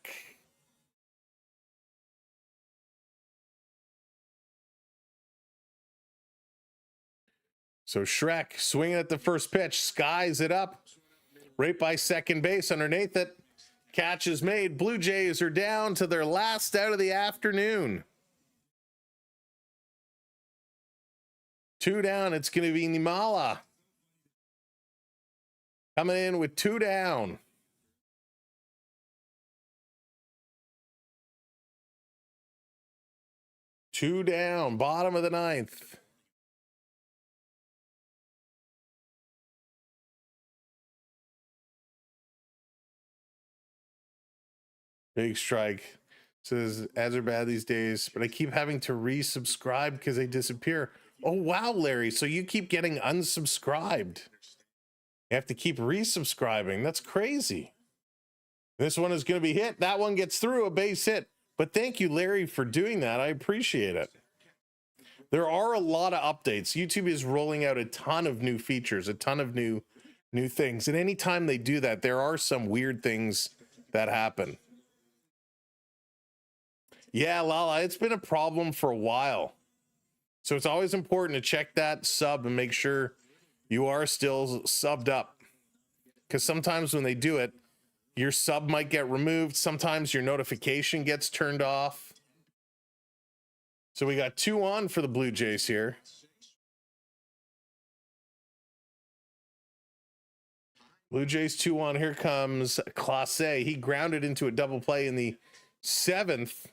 So Shrek swinging at the first pitch, skies it up right by second base underneath it. Catch is made. Blue Jays are down to their last out of the afternoon. 2 down. It's going to be Nimala coming in with 2 down. Two down, bottom of the ninth. Big strike. Says ads are bad these days, but I keep having to resubscribe because they disappear. Oh, wow, Larry. So you keep getting unsubscribed. You have to keep resubscribing. That's crazy. This one is going to be hit. That one gets through, a base hit. But thank you, Larry, for doing that. I appreciate it. There are a lot of updates. YouTube is rolling out a ton of new features, a ton of new things. And anytime they do that, there are some weird things that happen. Yeah, Lala, it's been a problem for a while. So it's always important to check that sub and make sure you are still subbed up. Because sometimes when they do it, your sub might get removed. Sometimes your notification gets turned off. So we got 2 on for the Blue Jays here. Blue Jays 2 on. Here comes Clase. He grounded into a double play in the 7th.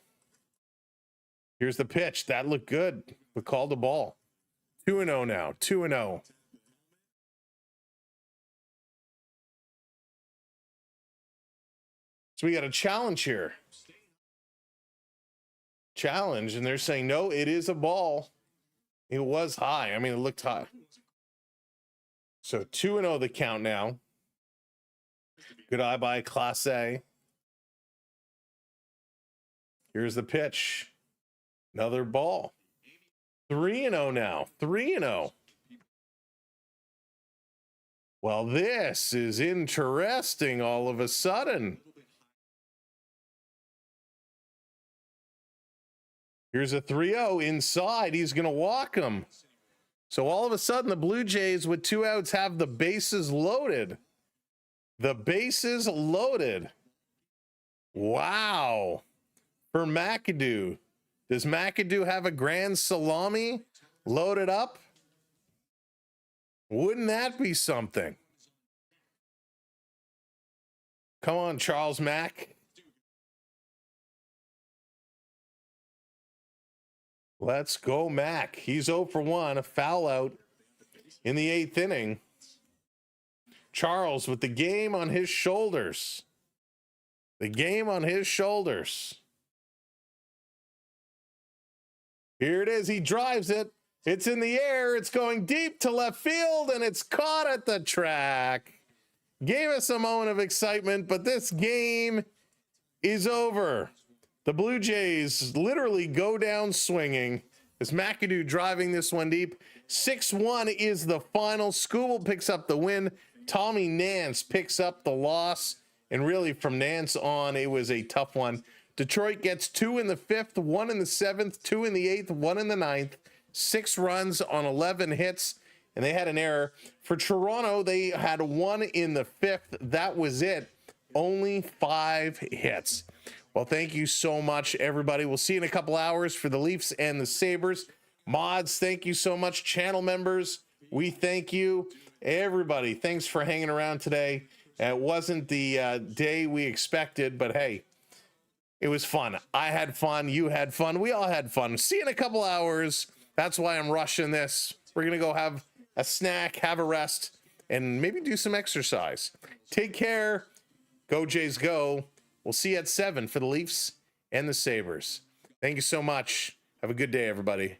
Here's the pitch. That looked good, but called a ball. 2-0 now. 2-0. So we got a challenge here. Challenge, and they're saying, no, it is a ball. It was high. I mean, it looked high. So 2-0 the count now. Good eye by Class A. Here's the pitch. Another ball. 3-0 now. 3-0. Well, this is interesting all of a sudden. Here's a 3-0 inside. He's going to walk him. So all of a sudden, the Blue Jays with 2 outs have the bases loaded. The bases loaded. Wow. For McAdoo. Does McAdoo have a grand salami loaded up? Wouldn't that be something? Come on, Charles Mack. Let's go, Mac. He's 0 for 1, a foul out in the 8th inning. Charles with the game on his shoulders. The game on his shoulders. Here it is. He drives it. It's in the air. It's going deep to left field, and it's caught at the track. Gave us a moment of excitement, but this game is over. The Blue Jays literally go down swinging as McAdoo driving this one deep. 6-1 is the final. Skubal picks up the win. Tommy Nance picks up the loss. And really from Nance on, it was a tough one. Detroit gets 2 in the 5th, 1 in the 7th, 2 in the 8th, 1 in the 9th. 6 runs on 11 hits, and they had an error. For Toronto, they had 1 in the 5th. That was it. Only 5 hits. Well, thank you so much, everybody. We'll see you in a couple hours for the Leafs and the Sabres. Mods, thank you so much. Channel members, we thank you. Everybody, thanks for hanging around today. It wasn't the day we expected, but hey, It was fun. I had fun. You had fun. We all had fun. See you in a couple hours. That's why I'm rushing this. We're going to go have a snack, have a rest, and maybe do some exercise. Take care. Go Jays go. We'll see you at 7 for the Leafs and the Sabres. Thank you so much. Have a good day, everybody.